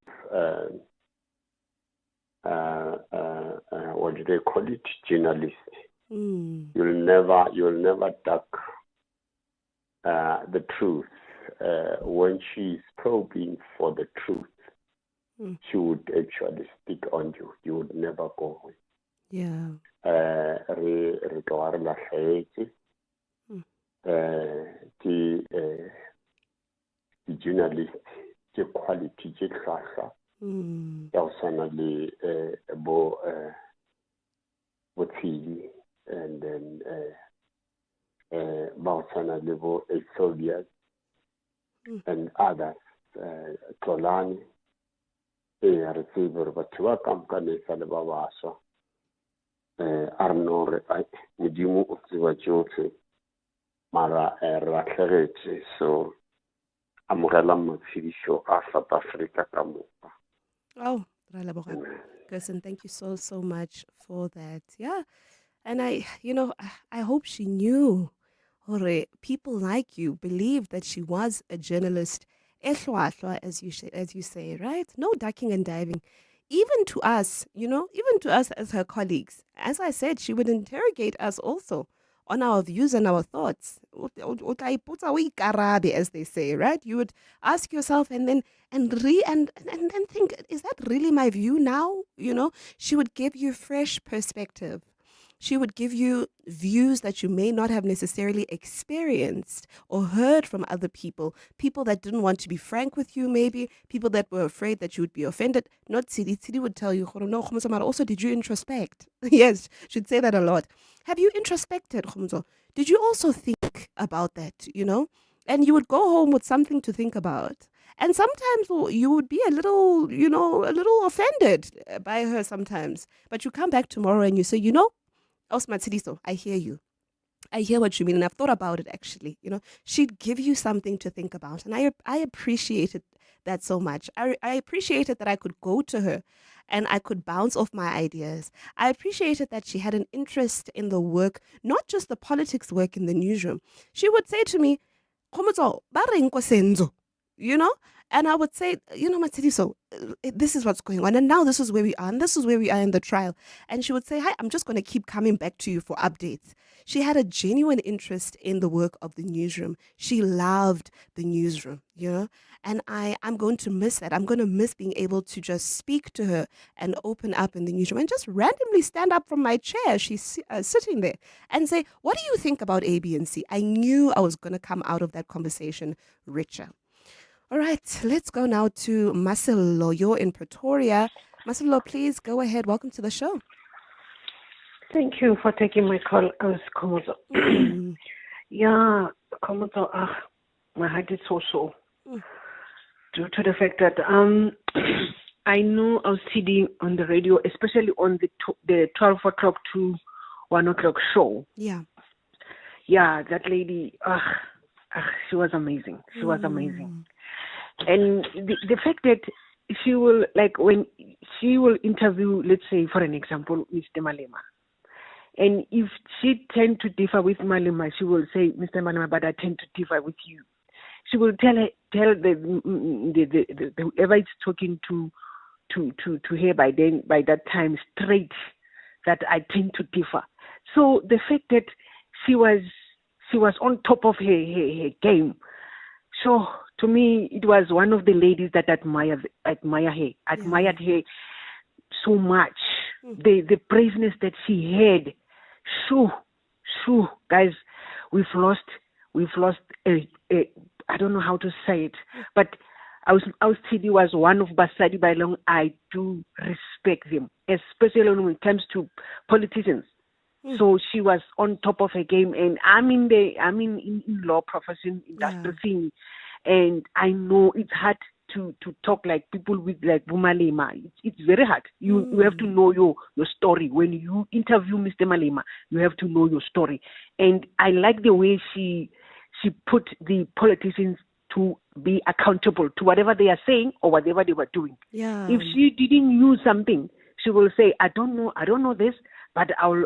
what do they call it? Journalist.
Mm.
You'll never duck the truth. When she's probing for the truth, she would actually stick on you. You would never go away.
Yeah.
Re tloga re lahlehetse ke journalist ke quality ke hlahla ya go sana le bo Tidi, and then ba go sana le bo Soviet and others, Tolani. Re tsebe gore batho ba kamkanesa le ba baswa a re no re modimo o tseba tsotlhe mara re latlhegetse, so amogela matshedišo a South Africa ka moka.
Oh, Gerson, thank you so much for that. Yeah. And I hope she knew, or people like you believed that she was a journalist, as you say, right? No ducking and diving. Even to us, even to us as her colleagues. As I said, she would interrogate us also on our views and our thoughts. As they say, right? You would ask yourself and then think, is that really my view now? She would give you fresh perspective. She would give you views that you may not have necessarily experienced or heard from other people that didn't want to be frank with you, maybe people that were afraid that you would be offended. Not Tidi. Tidi would tell you, no, also, did you introspect? Yes, she'd say that a lot. Have you introspected, Khumzo? Did you also think about that, And you would go home with something to think about. And sometimes you would be a little offended by her sometimes. But you come back tomorrow and you say, I hear you. I hear what you mean, and I've thought about it actually. She'd give you something to think about, and I appreciated that so much. I appreciated that I could go to her, and I could bounce off my ideas. I appreciated that she had an interest in the work, not just the politics work in the newsroom. She would say to me, and I would say, Matidi, this is what's going on. And now this is where we are. And this is where we are in the trial. And she would say, hi, I'm just going to keep coming back to you for updates. She had a genuine interest in the work of the newsroom. She loved the newsroom, And I'm going to miss that. I'm going to miss being able to just speak to her and open up in the newsroom and just randomly stand up from my chair. She's sitting there and say, what do you think about A, B, and C? I knew I was going to come out of that conversation richer. All right, let's go now to Marcelo. You're in Pretoria. Marcelo, please go ahead. Welcome to the show.
Thank you for taking my call, Komodo. Yeah, Komodo, my heart is so sore due to the fact that I know I was Tidi on the radio, especially on the 12 o'clock to 1 o'clock show.
Yeah.
Yeah, that lady, she was amazing. She was amazing. And the fact that she will, when she will interview, let's say, for an example, Mr. Malema. And if she tend to differ with Malema, she will say, Mr. Malema, but I tend to differ with you. She will tell the whoever is talking to her by that time straight that I tend to differ. So the fact that she was on top of her game. So to me, it was one of the ladies that admired her so much. The braveness that she had. Shoo, guys, we've lost I don't know how to say it, but Tidi was one of Basadi Bailong. I do respect them, especially when it comes to politicians. So she was on top of her game, and I'm in law profession, industrial thing, and I know it's hard to talk like people with like Malema. It's very hard. You have to know your story. When you interview Mr. Malema, you have to know your story. And I like the way she put the politicians to be accountable to whatever they are saying or whatever they were doing.
Yeah.
If she didn't use something, she will say, I don't know this, but I'll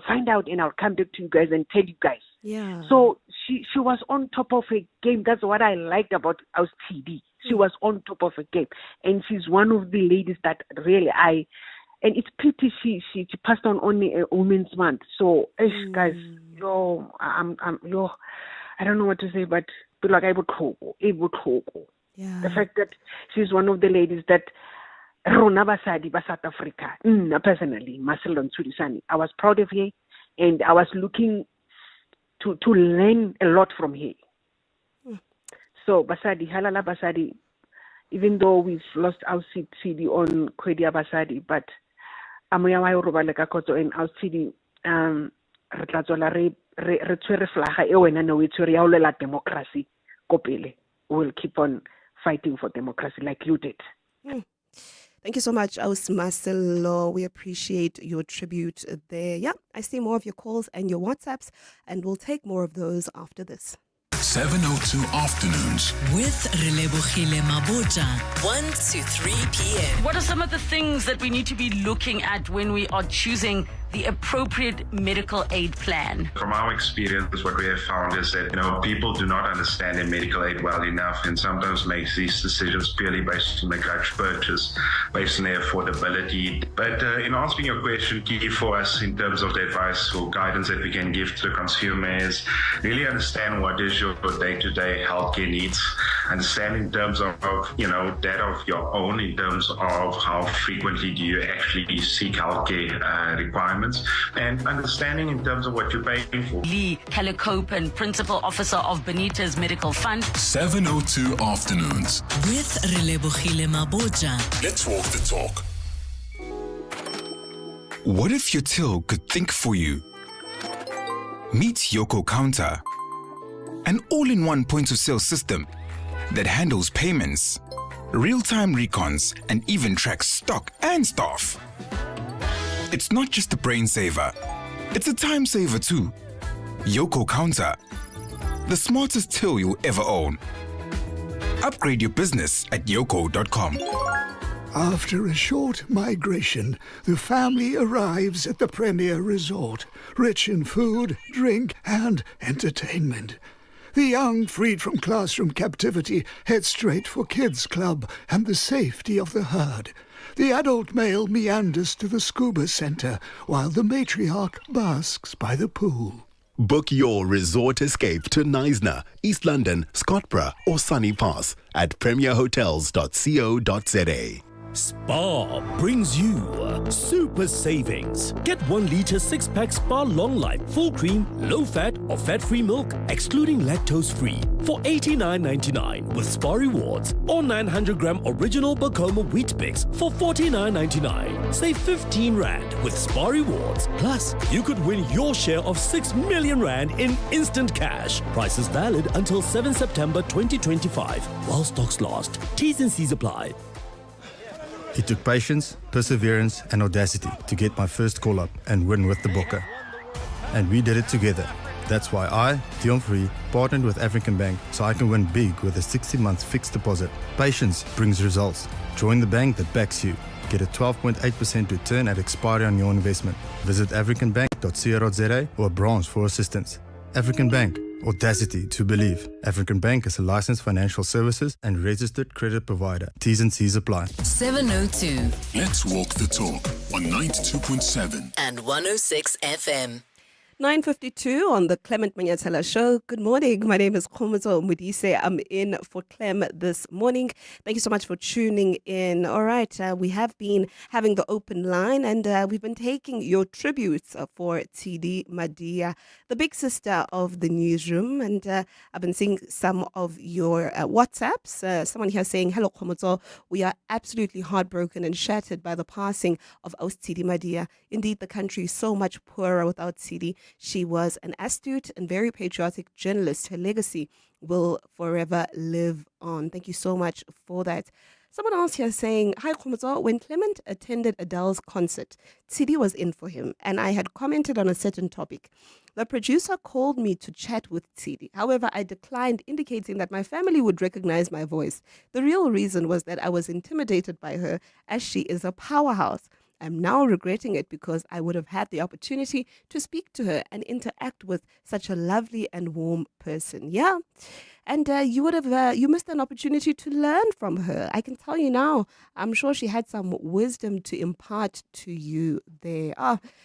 find out and I'll come back to you guys and tell you guys.
Yeah.
So she was on top of her game. That's what I liked about our Tidi. She was on top of her game, and she's one of the ladies that really I And it's pity she passed on only a Women's Month. So, guys, I don't know what to say, but like able to.
Yeah.
The fact that she's one of the ladies that Rona Basadi ba South Africa. Personally, Marcelo Ntsulisani, I was proud of her, and I was looking to learn a lot from her. So Basadi, Halala Basadi, even though we've lost our CD on Kwedia Basadi, but Amoya wa Yoruba le ka khotso and our CD re tla tswela re tshwere flaga e wena no e tshwere ya olela democracy ko pele. We'll keep on fighting for democracy like you did.
Thank you so much, Aus Marcelo. We appreciate your tribute there. Yeah, I see more of your calls and your WhatsApps, and we'll take more of those after this.
702 Afternoons.
With Relebogile Maboja, 1 to 3 p.m.
What are some of the things that we need to be looking at when we are choosing the appropriate medical aid plan?
From our experience, what we have found is that, people do not understand their medical aid well enough and sometimes makes these decisions purely based on the crutch purchase, based on their affordability. But in answering your question, key for us in terms of the advice or guidance that we can give to the consumer is really understand what is your day-to-day healthcare needs, understand in terms of that of your own, in terms of how frequently do you actually seek healthcare requirements, and understanding in terms of what you're paying for.
Lee Calicope, Principal Officer of Benita's Medical Fund.
702 Afternoons.
With Relebogile Maboja.
Let's walk the talk.
What if your till could think for you? Meet Yoko Counter, an all-in-one point-of-sale system that handles payments, real-time recons, and even tracks stock and staff. It's not just a brain saver, it's a time saver too. Yoko Counter, the smartest till you'll ever own. Upgrade your business at yoko.com.
After a short migration, the family arrives at the premier resort, rich in food, drink, and entertainment. The young, freed from classroom captivity, head straight for Kids Club and the safety of the herd. The adult male meanders to the scuba center, while the matriarch basks by the pool.
Book your resort escape to Neisner, East London, Scottborough, or Sunny Pass at premierhotels.co.za.
Spar brings you super savings. Get 1 litre 6-pack Spar Long Life, full cream, low fat or fat-free milk, excluding lactose-free, for $89.99 with Spar Rewards, or 900-gram original Bacoma Wheat Bix for $49.99. Save 15 Rand with Spar Rewards. Plus, you could win your share of 6 million Rand in instant cash. Prices valid until 7 September 2025, while stocks last. T's and C's apply.
It took patience, perseverance, and audacity to get my first call-up and win with the Booker. And we did it together. That's why I, Dion Free, partnered with African Bank so I can win big with a 60-month fixed deposit. Patience brings results. Join the bank that backs you. Get a 12.8% return at expiry on your investment. Visit africanbank.co.za or a branch for assistance. African Bank. Audacity to believe. African Bank is a licensed financial services and registered credit provider. T's and C's apply.
702.
Let's walk the talk on 92.7
and 106 FM.
9:52 on the Clement Manyathela Show. Good morning. My name is Khomozo Mudise. I'm in for Clem this morning. Thank you so much for tuning in. All right, we have been having the open line, and we've been taking your tributes for Tidi, Madia, the big sister of the newsroom. And I've been seeing some of your WhatsApps. Someone here saying, "Hello, Khomozo. We are absolutely heartbroken and shattered by the passing of Tidi Madia. Indeed, the country is so much poorer without Tidi. She was an astute and very patriotic journalist. Her legacy will forever live on." Thank you so much for that. Someone else here saying, "Hi, Khomozo. When Clement attended Adele's concert, Tidi was in for him, and I had commented on a certain topic. The producer called me to chat with Tidi. However, I declined, indicating that my family would recognize my voice. The real reason was that I was intimidated by her, as she is a powerhouse. I'm now regretting it because I would have had the opportunity to speak to her and interact with such a lovely and warm person. Yeah. And you would have you missed an opportunity to learn from her. I can tell you now, I'm sure she had some wisdom to impart to you there.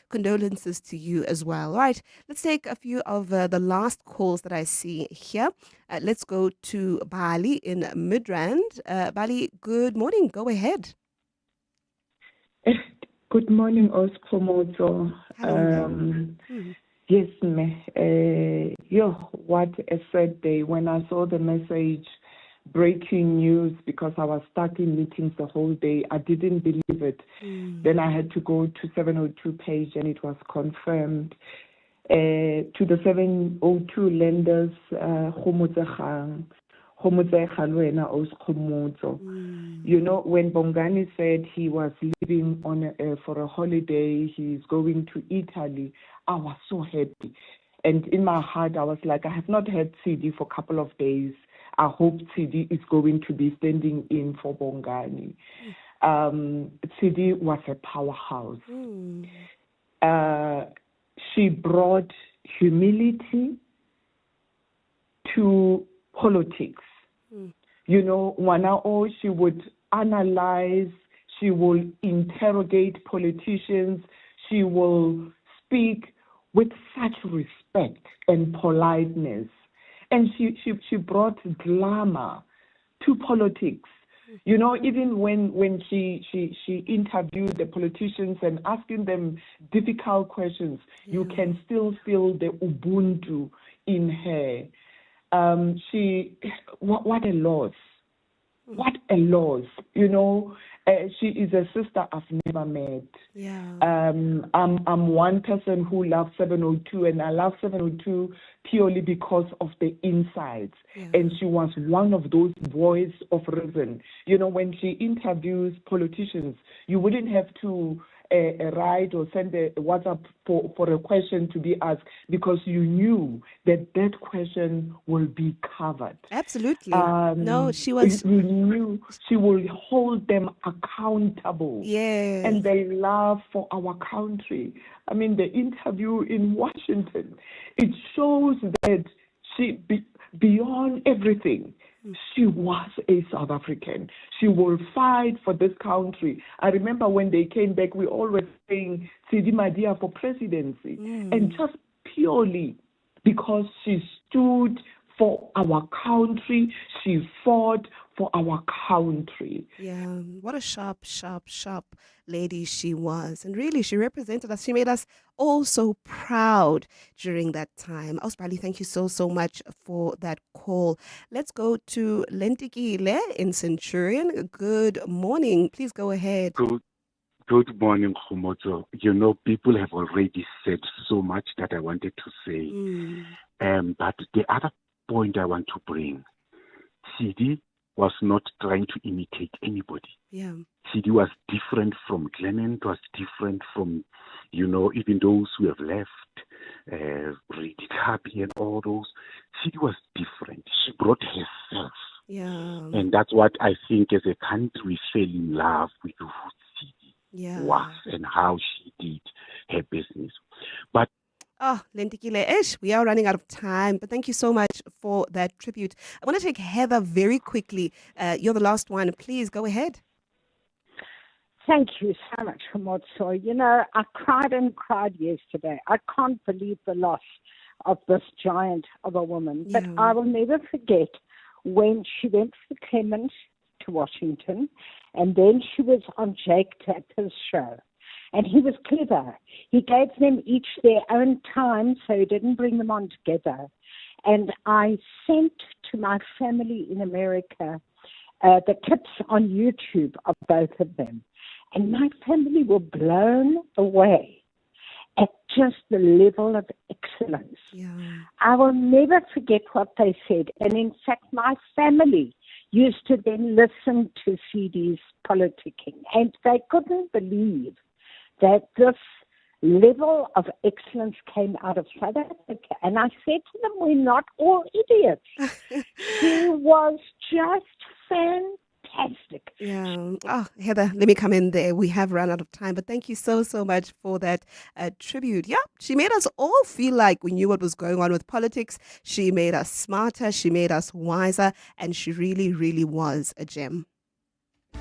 Condolences to you as well. All right, let's take a few of the last calls that I see here. Let's go to Bali in Midrand. Bali, good morning. Go ahead.
Good morning, Oscomozo. Yes, what a sad day. When I saw the message, breaking news, because I was stuck in meetings the whole day, I didn't believe it. Then I had to go to 702 page and it was confirmed. To the 702 lenders, you know, when Bongani said he was leaving for a holiday, he's going to Italy, I was so happy. And in my heart, I was like, I have not had Tidi for a couple of days. I hope Tidi is going to be standing in for Bongani. Tidi was a powerhouse. She brought humility to politics. You know, she would analyze, she will interrogate politicians, she will speak with such respect and politeness. And she brought glamour to politics. You know, even when she interviewed the politicians and asking them difficult questions, you can still feel the Ubuntu in her. What a loss. What a loss. You know, she is a sister I've never met. I'm one person who loves 702, and I love 702 purely because of the insights. And she was one of those voice of reason. You know, when she interviews politicians, you wouldn't have to write or send a WhatsApp for a question to be asked, because you knew that question will be covered.
Absolutely. No, she was.
You knew she will hold them accountable.
Yes.
And their love for our country. I mean, the interview in Washington, it shows that she, beyond everything, she was a South African. She will fight for this country. I remember when they came back, we always saying Tidi Madia for presidency. And just purely because she stood for our country, she fought for our country.
Yeah, what a sharp lady she was. And really, she represented us. She made us all so proud during that time. Osbali, thank you so much for that call. Let's go to Lentikile in Centurion. Good morning. Please go ahead.
Good morning, Khumoto. You know, people have already said so much that I wanted to say. But the other point I want to bring, Tidi was not trying to imitate anybody.
Yeah.
Tidi was different from Clement, was different from, you know, even those who have left, Reed Happy and all those. Tidi was different. She brought herself.
Yeah.
And that's what I think as a country we fell in love with who Tidi was and how she did her business. But
Lentikile, we are running out of time, but thank you so much for that tribute. I want to take Heather very quickly. You're the last one. Please go ahead.
Thank you so much, Hamotso. You know, I cried and cried yesterday. I can't believe the loss of this giant of a woman. But I will never forget when she went for Clement to Washington, and then she was on Jake Tapper's show. And he was clever. He gave them each their own time, so he didn't bring them on together. And I sent to my family in America the clips on YouTube of both of them. And my family were blown away at just the level of excellence. I will never forget what they said. And in fact, my family used to then listen to CD's politicking. And they couldn't believe that this level of excellence came out of South Africa. And I said to them, we're not all idiots. She was just fantastic. fantastic.
Yeah. Oh, Heather, let me come in there. We have run out of time, but thank you so much for that tribute. Yeah, she made us all feel like we knew what was going on with politics. She made us smarter. She made us wiser. And she really, really was a gem.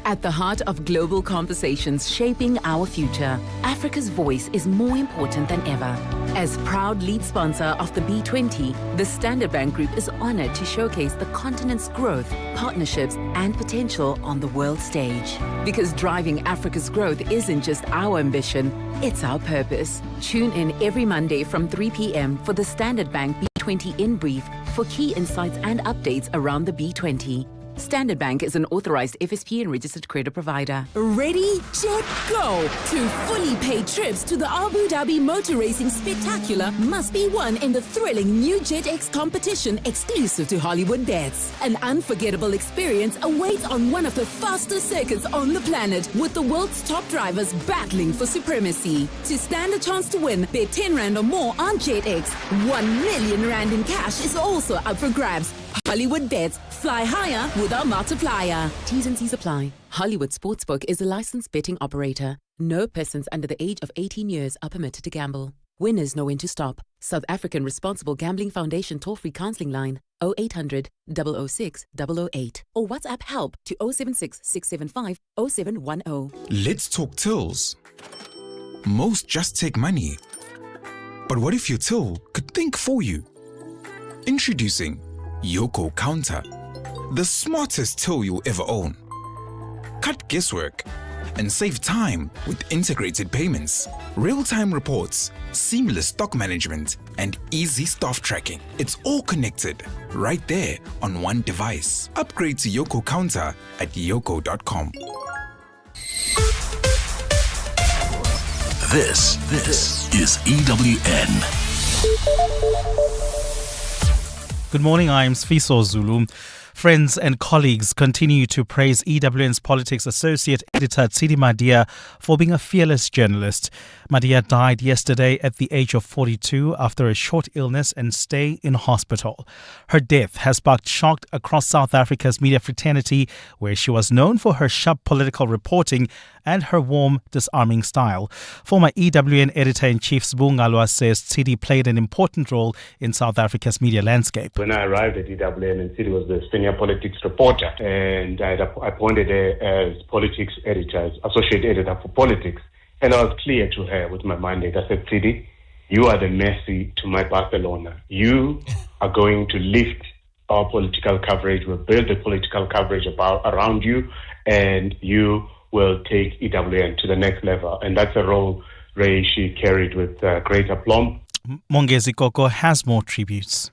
At the heart of global conversations shaping our future, Africa's voice is more important than ever. As proud lead sponsor of the B20, the Standard Bank Group is honored to showcase the continent's growth, partnerships, and potential on the world stage. Because driving Africa's growth isn't just our ambition, it's our purpose. Tune in every Monday from 3 p.m. for the Standard Bank B20 in brief for key insights and updates around the B20. Standard Bank is an authorized FSP and registered credit provider.
Ready, jet, go! 2 fully paid trips to the Abu Dhabi Motor Racing Spectacular must be won in the thrilling new JetX competition exclusive to Hollywood Bets. An unforgettable experience awaits on one of the fastest circuits on the planet, with the world's top drivers battling for supremacy. To stand a chance to win, bet 10 Rand or more on JetX. 1 million Rand in cash is also up for grabs. Hollywood Bets. Fly higher with our multiplier.
T's and C's apply. Hollywood Sportsbook is a licensed betting operator. No persons under the age of 18 years are permitted to gamble. Winners know when to stop. South African Responsible Gambling Foundation toll-free counseling line 0800 006 008 or WhatsApp help to 076 675 0710.
Let's talk tills. Most just take money. But what if your till could think for you? Introducing Yoko Counter, the smartest till you'll ever own. Cut guesswork and save time with integrated payments, real-time reports, seamless stock management, and easy staff tracking. It's all connected right there on one device. Upgrade to Yoko Counter at yoko.com.
This is EWN.
Good morning, I'm Sfiso Zulu. Friends and colleagues continue to praise EWN's Politics Associate Editor Tidi Madia for being a fearless journalist. Madia died yesterday at the age of 42 after a short illness and stay in hospital. Her death has sparked shock across South Africa's media fraternity, where she was known for her sharp political reporting and her warm, disarming style. Former EWN Editor-in-Chief Sibungalwa says Tidi played an important role in South Africa's media landscape.
When I arrived at EWN, and Tidi was the senior politics reporter, and I appointed her as politics editor, as associate editor for politics. And I was clear to her with my mandate. I said, Tidi, you are the Messi to my Barcelona. You are going to lift our political coverage. We'll build the political coverage around you, and you will take EWN to the next level. And that's a role Ray she carried with great aplomb.
Mongezi Koko has more tributes.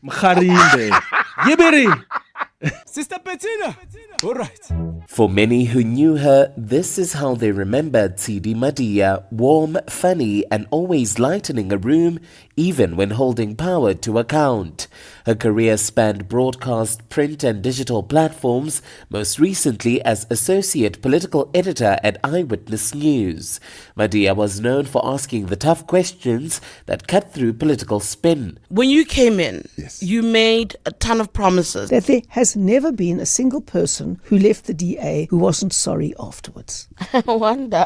Sister Bettina. All right.
For many who knew her, this is how they remembered Tidi Madia, warm, funny, and always lightening a room, even when holding power to account. Her career spanned broadcast, print, and digital platforms, most recently as associate political editor at Eyewitness News. Madia was known for asking the tough questions that cut through political spin.
When you came in, you made a ton of promises.
That there has never been a single person who left the DA who wasn't sorry afterwards.
I wonder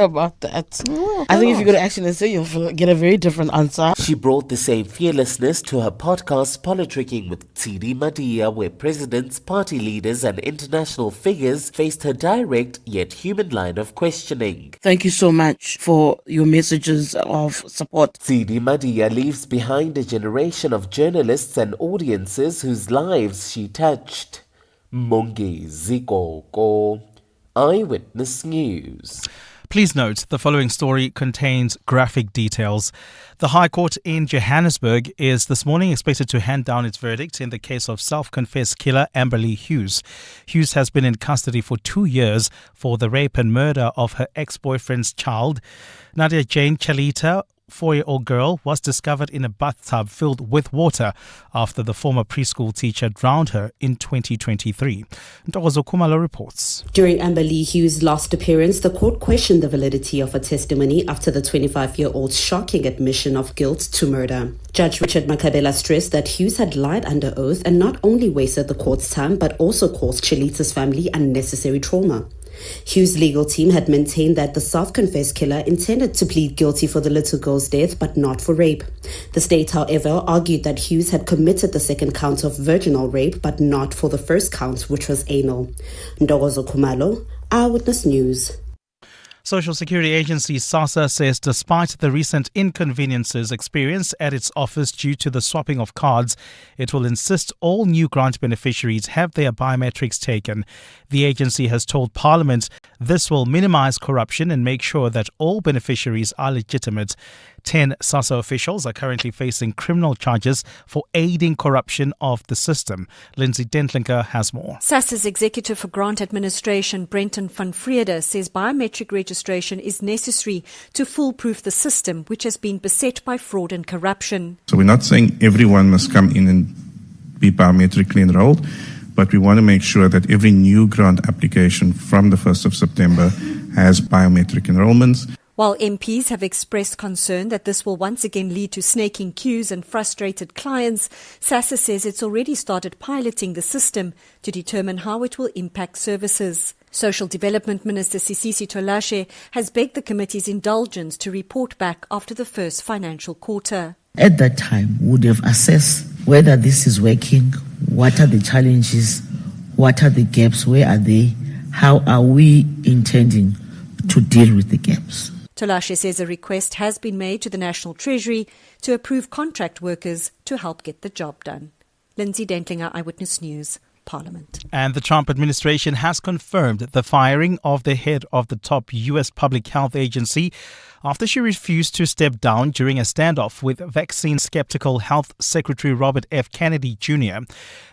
about that. I think if you go to Action and say, you'll get a very different answer.
She brought the same fearlessness to her podcast, Politricking with Tidi Madia, where presidents, party leaders, and international figures faced her direct yet human line of questioning.
Thank you so much for your messages of support.
Tidi Madia leaves behind a generation of journalists and audiences whose lives she touched. Mongezi Koko, Eyewitness News.
Please note, the following story contains graphic details. The High Court in Johannesburg is this morning expected to hand down its verdict in the case of self-confessed killer Amberly Hughes. Hughes has been in custody for 2 years for the rape and murder of her ex-boyfriend's child. Nadia Jane Chalita 4-year-old girl was discovered in a bathtub filled with water after the former preschool teacher drowned her in 2023. Ntokozo Khumalo reports.
During Amber Lee Hughes' last appearance, the court questioned the validity of her testimony after the 25-year-old's shocking admission of guilt to murder. Judge Richard Makabela stressed that Hughes had lied under oath and not only wasted the court's time but also caused Chelita's family unnecessary trauma. Hughes' legal team had maintained that the self-confessed killer intended to plead guilty for the little girl's death but not for rape. The state, however, argued that Hughes had committed the second count of virginal rape but not for the first count, which was anal. Ntokozo Khumalo, Eyewitness News.
Social Security Agency SASSA says despite the recent inconveniences experienced at its office due to the swapping of cards, it will insist all new grant beneficiaries have their biometrics taken. The agency has told Parliament this will minimize corruption and make sure that all beneficiaries are legitimate. 10 SASSA officials are currently facing criminal charges for aiding corruption of the system. Lindsay Dentlinker has more.
SASSA's Executive for Grant Administration, Brenton van Vrede, says biometric registration is necessary to foolproof the system, which has been beset by fraud and corruption.
So we're not saying everyone must come in and be biometrically enrolled, but we want to make sure that every new grant application from the 1st of September has biometric enrollments.
While MPs have expressed concern that this will once again lead to snaking queues and frustrated clients, SASSA says it's already started piloting the system to determine how it will impact services. Social Development Minister Sisisi Tolashe has begged the committee's indulgence to report back after the first financial quarter.
At that time, we would have assessed whether this is working, what are the challenges, what are the gaps, where are they, how are we intending to deal with the gaps.
Tolashe says a request has been made to the National Treasury to approve contract workers to help get the job done. Lindsay Dentlinger, Eyewitness News, Parliament.
And the Trump administration has confirmed the firing of the head of the top U.S. public health agency after she refused to step down during a standoff with vaccine-skeptical Health Secretary Robert F. Kennedy Jr.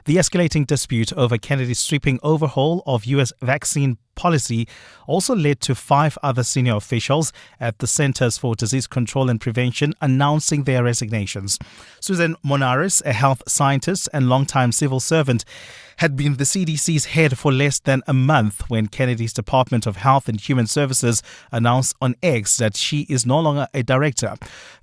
The escalating dispute over Kennedy's sweeping overhaul of U.S. vaccine policy also led to 5 other senior officials at the Centers for Disease Control and Prevention announcing their resignations. Susan Monaris, a health scientist and longtime civil servant, had been the CDC's head for less than a month when Kennedy's Department of Health and Human Services announced on X that she is no longer a director.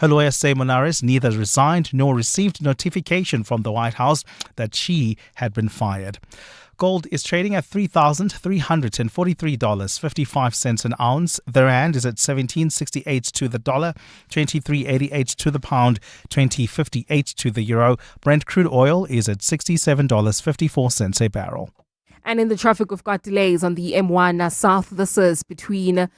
Her lawyers say Monaris neither resigned nor received notification from the White House that she had been fired. Gold is trading at $3,343.55 an ounce. The rand is at 17.68 to the dollar, 23.88 to the pound, 20.58 to the euro. Brent crude oil is at $67.54 a barrel.
And in the traffic, we've got delays on the M1 south. This is between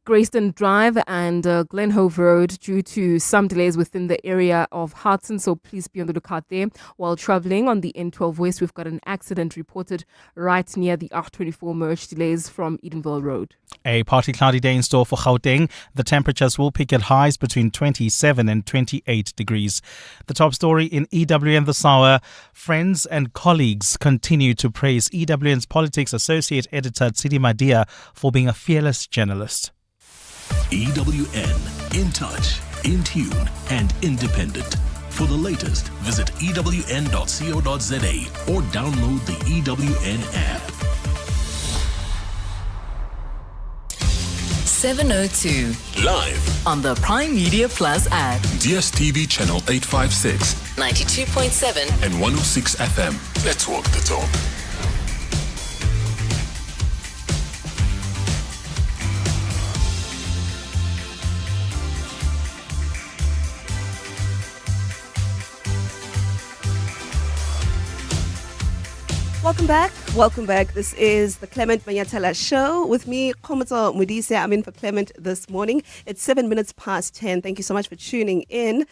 Greyston Drive and Glenhove Road due to some delays within the area of Hudson, so please be on the lookout there. While travelling on the N12 West, we've got an accident reported right near the R24 merge, delays from Edenville Road.
A partly cloudy day in store for Gauteng. The temperatures will peak at highs between 27 and 28 degrees. The top story in EWN this hour: friends and colleagues continue to praise EWN's Politics Associate Editor Tidi Madia for being a fearless journalist.
EWN, in touch, in tune, and independent. For the latest, visit ewn.co.za or download the EWN app.
7:02
Live
on the Prime Media Plus app.
DSTV channel 856,
92.7
and 106 FM. Let's walk the talk.
Welcome back. This is the Clement Manyathela Show with me, Komoto Mudise. I'm in for Clement this morning. It's 7 minutes past 10. Thank you so much for tuning in.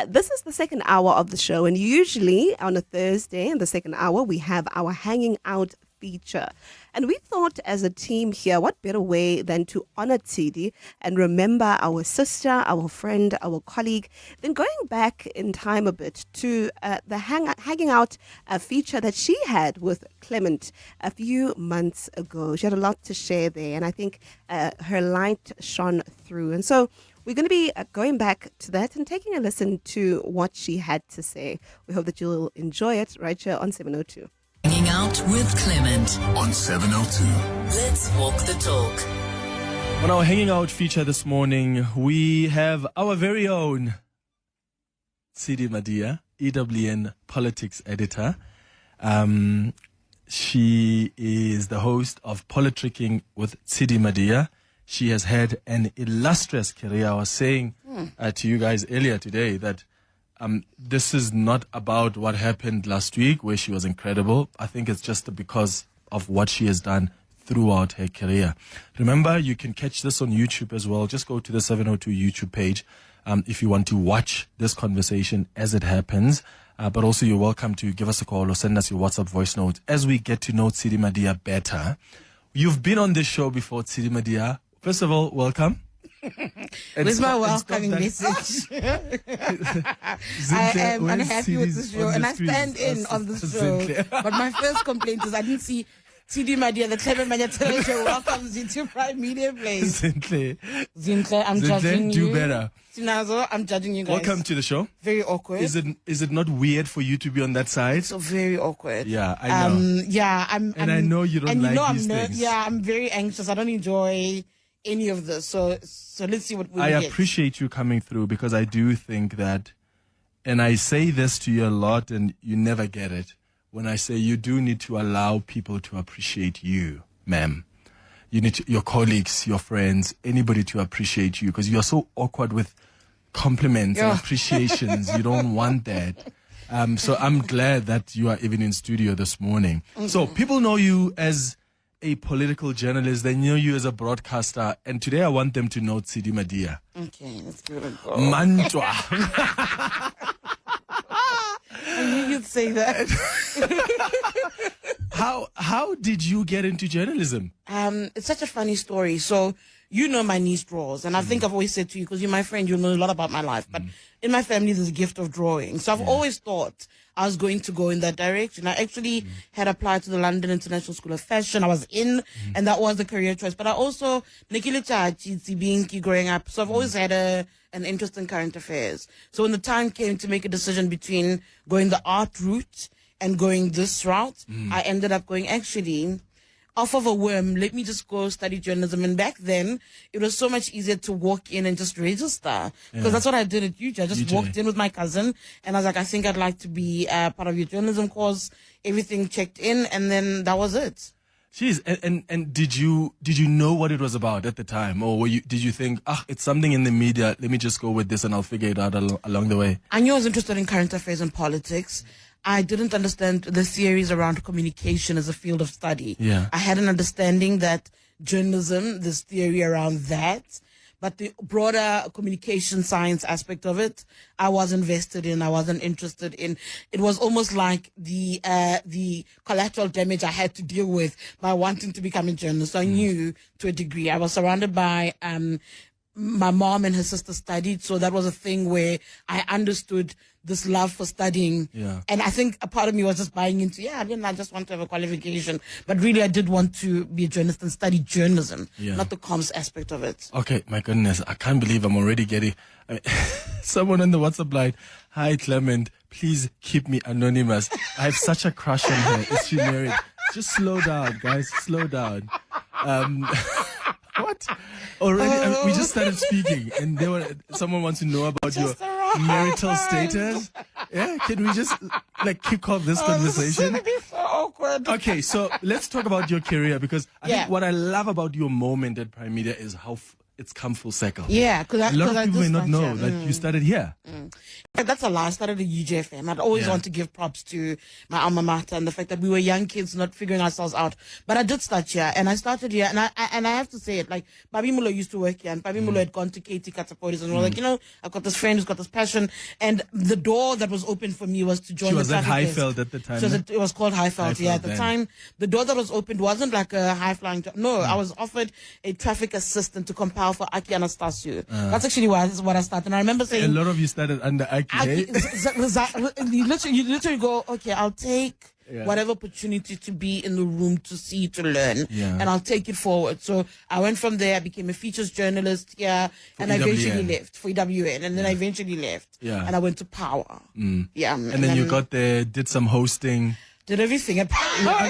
This is the second hour of the show, and usually on a Thursday in the second hour, we have our Hanging Out feature. And we thought as a team here, what better way than to honor Tidi and remember our sister, our friend, our colleague, then going back in time a bit to the hanging out feature that she had with Clement a few months ago. She had a lot to share there, and I think her light shone through. And so We're going to be going back to that and taking a listen to what she had to say. We hope that you'll enjoy it right here on 702.
Hanging out with Clement
on 702.
Let's walk the talk.
On our Hanging Out feature this morning, we have our very own Tidi Madia, EWN politics editor. She is the host of Politricking with Tidi Madia. She has had an illustrious career. I was saying to you guys earlier today that this is not about what happened last week where she was incredible. I think it's just because of what she has done throughout her career. Remember, you can catch this on YouTube as well. Just go to the 702 YouTube page if you want to watch this conversation as it happens. But also you're welcome to give us a call or send us your WhatsApp voice note as we get to know Tidi Madia better. You've been on this show before, Tidi Madia. First of all, welcome.
Where's my welcoming message? I am unhappy with the show and I stand in on the show. But my first complaint is I didn't see Tidi Madia, the Clement Manyathela Show welcomes you to Prime Media Place. Zintle, I'm judging you.
Do better.
Sinazo, I'm judging you guys.
Welcome to the show.
Very awkward.
Is it not weird for you to be on that side?
So very awkward.
Yeah, I know. I know you don't like these things.
Yeah, I'm very anxious. I don't enjoy any of this. So let's see what we
I
get.
appreciate you coming through because I do think that, and I say this to you a lot and you never get it, when I say you do need to allow people to appreciate you, ma'am. You need your colleagues, your friends, anybody to appreciate you because you're so awkward with compliments and appreciations. You don't want that. So I'm glad that you are even in studio this morning. Mm-hmm. So people know you as a political journalist. They know you as a broadcaster. And today I want them to know Tidi Madia.
Okay, let's give it a go.
Mantua.
I knew you'd say that.
How did you get into journalism?
It's such a funny story. So, you know my niece draws, and I think I've always said to you, because you're my friend, you know a lot about my life, but in my family there's a gift of drawing. So I've always thought I was going to go in that direction. I actually had applied to the London International School of Fashion. I was in, and that was the career choice. But I also, growing up, so I've always had an interest in current affairs. So when the time came to make a decision between going the art route and going this route, I ended up going, actually, off of a whim, let me just go study journalism. And back then, it was so much easier to walk in and just register. Because that's what I did at UJ. I just walked in with my cousin, and I was like, I think I'd like to be part of your journalism course. Everything checked in, and then that was it.
Jeez, and did you know what it was about at the time, or did you think, it's something in the media, let me just go with this and I'll figure it out along the way?
I knew I was interested in current affairs and politics. I didn't understand the theories around communication as a field of study.
Yeah.
I had an understanding that journalism, this theory around that, but the broader communication science aspect of it, I was invested in, I wasn't interested in. It was almost like the collateral damage I had to deal with by wanting to become a journalist. I knew to a degree. I was surrounded by, my mom and her sister studied, so that was a thing where I understood this love for studying.
Yeah.
And I think a part of me was just buying into, I just want to have a qualification. But really, I did want to be a journalist and study journalism, not the comms aspect of it.
Okay, my goodness, I can't believe I'm already getting... someone on the WhatsApp line, hi Clement, please keep me anonymous. I have such a crush on her. Is she married? Just slow down, guys, slow down. What? Already, we just started speaking, and someone wants to know about your marital status. Yeah, can we just kick off this conversation?
This is gonna be so awkward.
Okay, so let's talk about your career, because I think what I love about your moment at Prime Media is how it's come full circle.
Yeah, because
a lot of people may not know that you started here.
That's a lie. I started at UJFM. I'd always want to give props to my alma mater and the fact that we were young kids not figuring ourselves out. But I did start here, and I started here, and I have to say it, like, Babi Mulo used to work here, and Babi Mulo had gone to KT Katapodis, and we're like, I've got this friend who's got this passion, and the door that was open for me was to join the traffic desk.
She was at Highveld at the time.
It was called Highveld, at the time. The door that was opened wasn't like a high-flying job. No, I was offered a traffic assistant to compile for Aki Anastasiou. That's actually what I started. And I remember saying...
A lot of you started under Aki.
You literally go, okay, I'll take whatever opportunity to be in the room, to see, to learn,
Yeah.
and I'll take it forward. So I went from there, I became a features journalist here, and I eventually left for EWN, and then I eventually left, and I went to Power. Yeah.
And then you got there, did some hosting.
Did everything.
I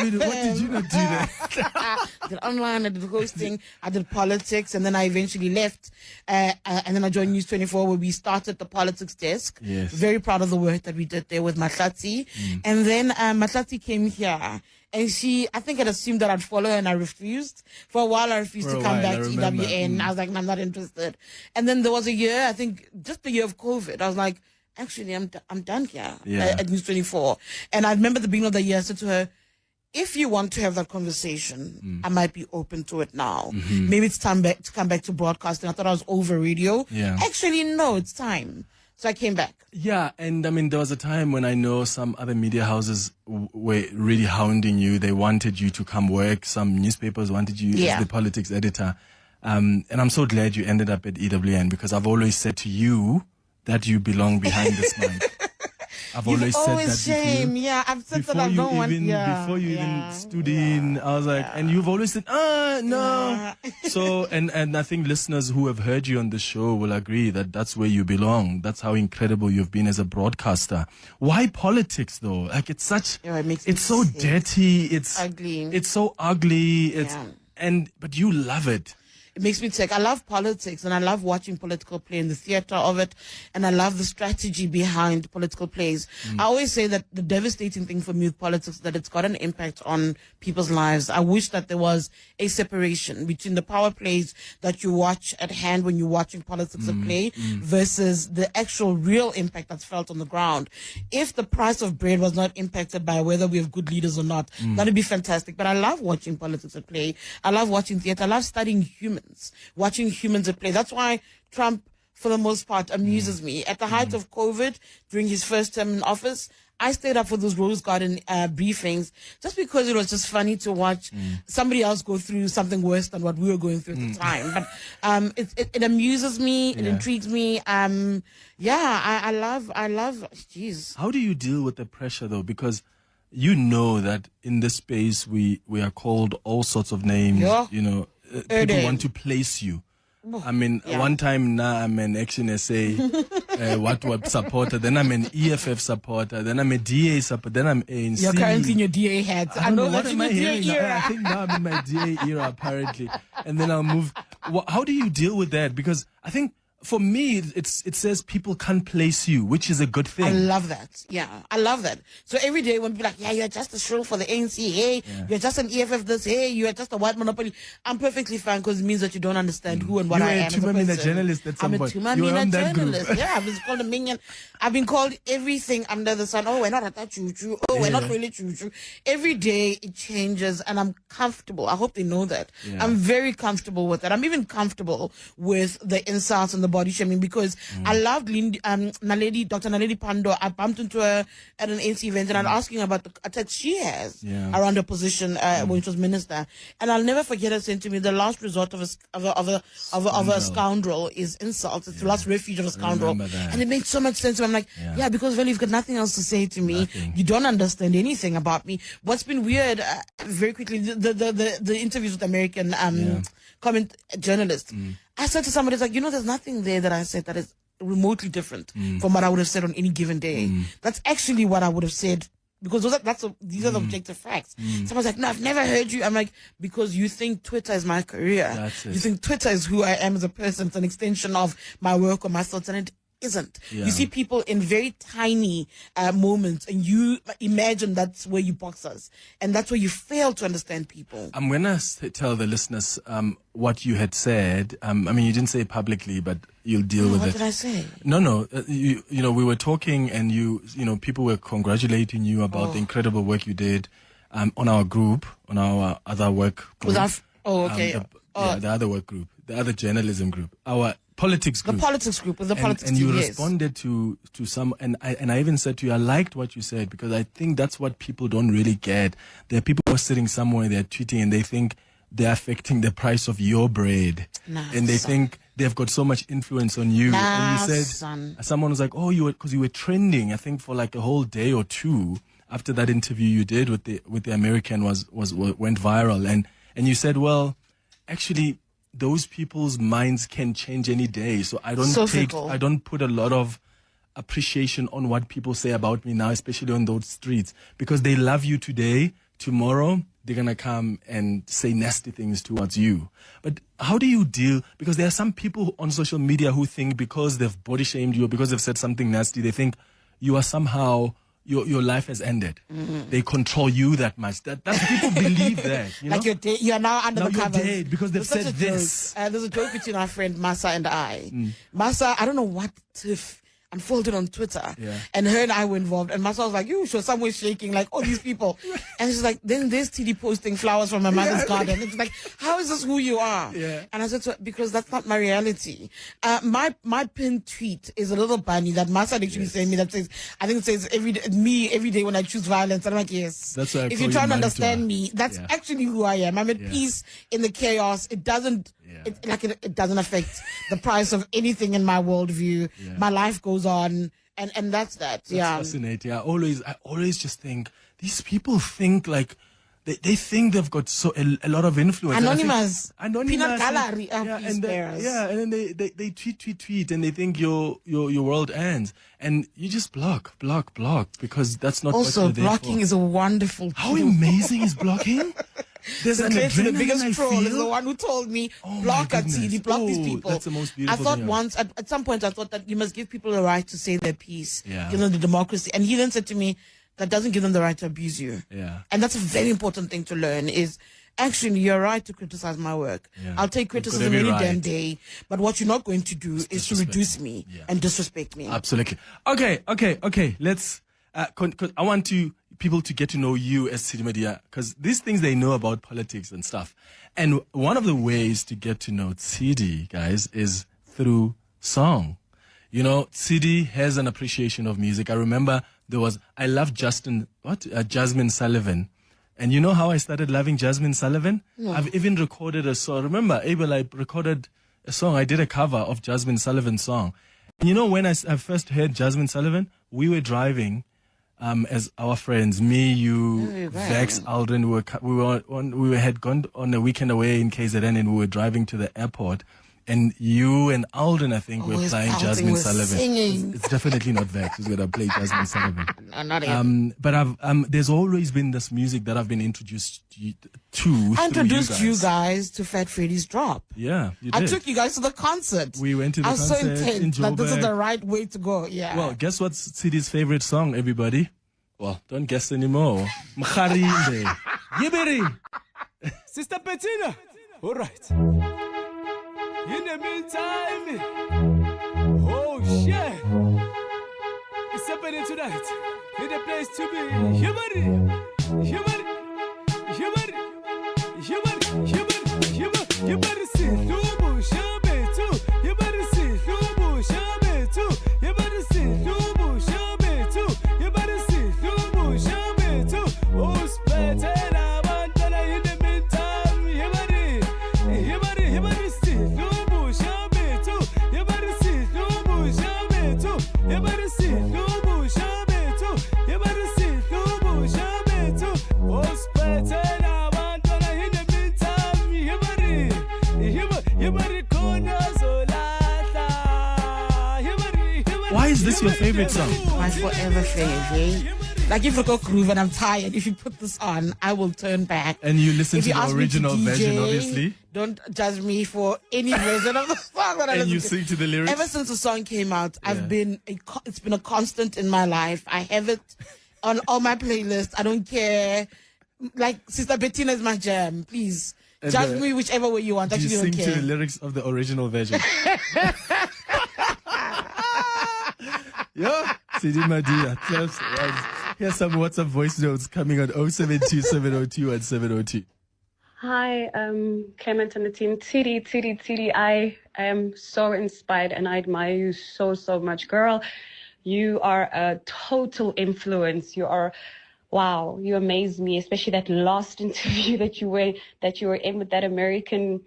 mean, what did you not do there?
I did online, I did hosting, I did politics, and then I eventually left. And then I joined News 24, where we started the politics desk.
Yes.
Very proud of the work that we did there with Matlati. And then Matlati came here. And she, I think, had assumed that I'd follow her, and I refused. For a while, I refused to come back to EWN. I was like, no, I'm not interested. And then there was a year, I think, just the year of COVID. I was like, actually, I'm done here at News 24. And I remember the beginning of the year, I said to her, if you want to have that conversation, I might be open to it now. Maybe it's time to come back to broadcasting. I thought I was over radio.
Yeah.
Actually, no, it's time. So I came back.
Yeah, and I mean, there was a time when I know some other media houses were really hounding you. They wanted you to come work. Some newspapers wanted you as the politics editor. And I'm so glad you ended up at EWN, because I've always said to you that you belong behind this mic. I've always said that
shame. Yeah, I've said that I don't want.
Before you even stood in, I was like, and you've always said, no. So, and I think listeners who have heard you on the show will agree that that's where you belong. That's how incredible you've been as a broadcaster. Why politics though? Like, it's such, it's so dirty. It's
ugly.
It's so ugly. But you love it.
It makes me sick. I love politics, and I love watching political play and the theater of it, and I love the strategy behind political plays. I always say that the devastating thing for me with politics is that it's got an impact on people's lives. I wish that there was a separation between the power plays that you watch at hand when you're watching politics at play versus the actual real impact that's felt on the ground. If the price of bread was not impacted by whether we have good leaders or not, that'd be fantastic. But I love watching politics at play. I love watching theater. I love studying humans, watching humans at play. That's why Trump, for the most part, amuses me. At the height of COVID, during his first term in office, I stayed up for those Rose Garden briefings just because it was just funny to watch somebody else go through something worse than what we were going through at the time. But it amuses me. It intrigues me. I love, jeez.
How do you deal with the pressure though? Because you know that in this space we are called all sorts of names. You know, people want to place you. I mean, one time now I'm an Action SA what supporter, then I'm an EFF supporter, then I'm a DA supporter, then I'm ANC.
You're currently in your DA hat. I know
what
that
am I
you're in
hearing
your DA
now?
era.
I think now I'm in my DA era apparently, and then I'll move. How do you deal with that? Because I think for me, it says people can't place you, which is a good thing.
I love that. Yeah, I love that. So every day when people are like, yeah, you're just a shrill for the ANC, hey, you're just an EFF this, hey, you're just a white monopoly, I'm perfectly fine because it means that you don't understand who and what I am as a person.
You're a journalist at some point.
I'm a Tumamina journalist. Yeah, I've been called a minion. I've been called everything under the sun. Oh, we're not at that choo-choo. Oh, we're not really choo-choo. Every day it changes and I'm comfortable. I hope they know that. Yeah. I'm very comfortable with that. I'm even comfortable with the insults and the body shaming because I loved Dr. Naledi Pando. I bumped into her at an ANC event and I was asking her about the attacks she has around her position when she was minister. And I'll never forget her saying to me, the last resort of a scoundrel is insult. It's the last refuge of a scoundrel. And it made so much sense to me. I'm like, because really you've got nothing else to say to me. You don't understand anything about me. What's been weird, very quickly, the interviews with American comment journalists. I said to somebody, like, there's nothing there that I said that is remotely different from what I would have said on any given day. That's actually what I would have said because these are the objective facts. Someone's like, no, I've never heard you. I'm like, because you think Twitter is my career. You think Twitter is who I am as a person. It's an extension of my work or my thoughts, and it isn't. You see people in very tiny moments and you imagine that's where you box us, and that's where you fail to understand people.
I'm going to tell the listeners what you had said. I mean, you didn't say it publicly, but you'll deal with it.
What did I say?
No. You know, we were talking and people were congratulating you about the incredible work you did on our group, on our other work group.
The
other work group, the other journalism group, our politics group.
The politics group with the politics
and
team,
you responded to some, and I even said to you, I liked what you said because I think that's what people don't really get. There are people who are sitting somewhere, they're tweeting, and they think they're affecting the price of your bread, and they think they've got so much influence on you. And you said, someone was like, because you were trending, I think for like a whole day or two. after that interview you did with the American went viral, and you said, well, actually, those people's minds can change any day. So I don't put a lot of appreciation on what people say about me now, especially on those streets, because they love you today. Tomorrow, they're going to come and say nasty things towards you. But how do you deal? Because there are some people on social media who think because they've body shamed you or because they've said something nasty, they think you are somehow, your life has ended. Mm-hmm. They control you that much. That's people believe that. You
like
know?
you're now under the covers.
You're dead because they've said this.
There's a joke between our friend Masa and I. Masa, I don't know what unfolded on Twitter, and her and I were involved, and Masa was like, you sure someone's shaking like all these people. And she's like, then there's Tidi posting flowers from my mother's garden. It's like, how is this who you are? And I said, so, because that's not my reality. My pinned tweet is a little bunny that Masa actually sent me that says, I think it says every day when I choose violence. And I'm like, yes.
That's why
if you try to understand me, that's actually who I am. I'm at peace in the chaos. It doesn't it doesn't affect the price of anything in my worldview. My life goes on, and that's that.
That's fascinating. I always just think these people think like they think they've got a lot of influence.
Anonymous,
peanut
gallery,
and then they tweet, and they think your world ends, and you just block because that's not
also
what you're there
blocking
for.
is a wonderful.
How amazing is blocking? There's
the biggest troll is the one who told me, block at Tidi, block these people.
That's the most beautiful
I thought
thing
once, at some point, I thought that you must give people a right to say their piece,
Yeah.
the democracy. And he then said to me, that doesn't give them the right to abuse you.
Yeah.
And that's a very important thing to learn is, actually, you're right to criticize my work.
Yeah.
I'll take criticism any damn day. But what you're not going to do is to reduce me and disrespect me.
Absolutely. Okay. Let's. I want people to get to know you as Tidi Madia, because these things they know about politics and stuff. And one of the ways to get to know Tidi, guys, is through song. You know, Tidi has an appreciation of music. I remember I love Jasmine Sullivan. And you know how I started loving Jasmine Sullivan?
No.
I've even recorded a song. Remember, Abel, I recorded a song. I did a cover of Jasmine Sullivan's song. And you know, when I first heard Jasmine Sullivan, we were driving as our friends, me, you, Vex, Aldrin, we had gone on a weekend away in KZN, and we were driving to the airport. And you and Alden, I think, were playing Jasmine Sullivan.
Singing.
It's definitely not Vex who's going to play Jasmine Sullivan.
No, not even.
But there's always been this music that I've been introduced to.
I introduced you guys to Fat Freddy's Drop.
Yeah, you did.
I took you guys to the concert.
We went to the concert.
I was so intent
in
that this is
Joburg.
the right way to go. Yeah.
Well, guess what's Tidi's favorite song, everybody? Well, don't guess anymore. Mkharinde. Yibiri.
Sister Bettina. All right. In the meantime, oh shit, it's happening tonight. In the place to be, human. You better see, Lubu Shabe too. You better see, Lubu Shabe too. You better see, Lubu Shabe too. You better see, Lubu Shabe too. Who's better? In the meantime, you better see, Lubu Shabe too. You better see, Lubu Shabe too. You better see, Lubu Shabe too. You better see, Lubu Shabe too. Who's better?
Why is this your favorite song?
My forever favorite. Like if I go groove and I'm tired, if you put this on, I will turn back.
And you listen
If
to
you
the
ask me to
original
DJ,
version, obviously.
Don't judge me for any version of the song that I
And
listen
you
to.
sing to the lyrics?
Ever since the song came out, it's been a constant in my life. I have it on all my playlists. I don't care. Like Sister Bettina is my jam. Please
And
judge me whichever way you want.
Do you
Actually,
sing
don't
to
care.
the lyrics of the original version? Yo, Tidi Madia. Here's some WhatsApp voice notes coming on 072 702 and 702.
Hi, Clement and the team. Tidi, I am so inspired and I admire you so much. Girl, you are a total influence. Wow, you amaze me, especially that last interview that you were in with that American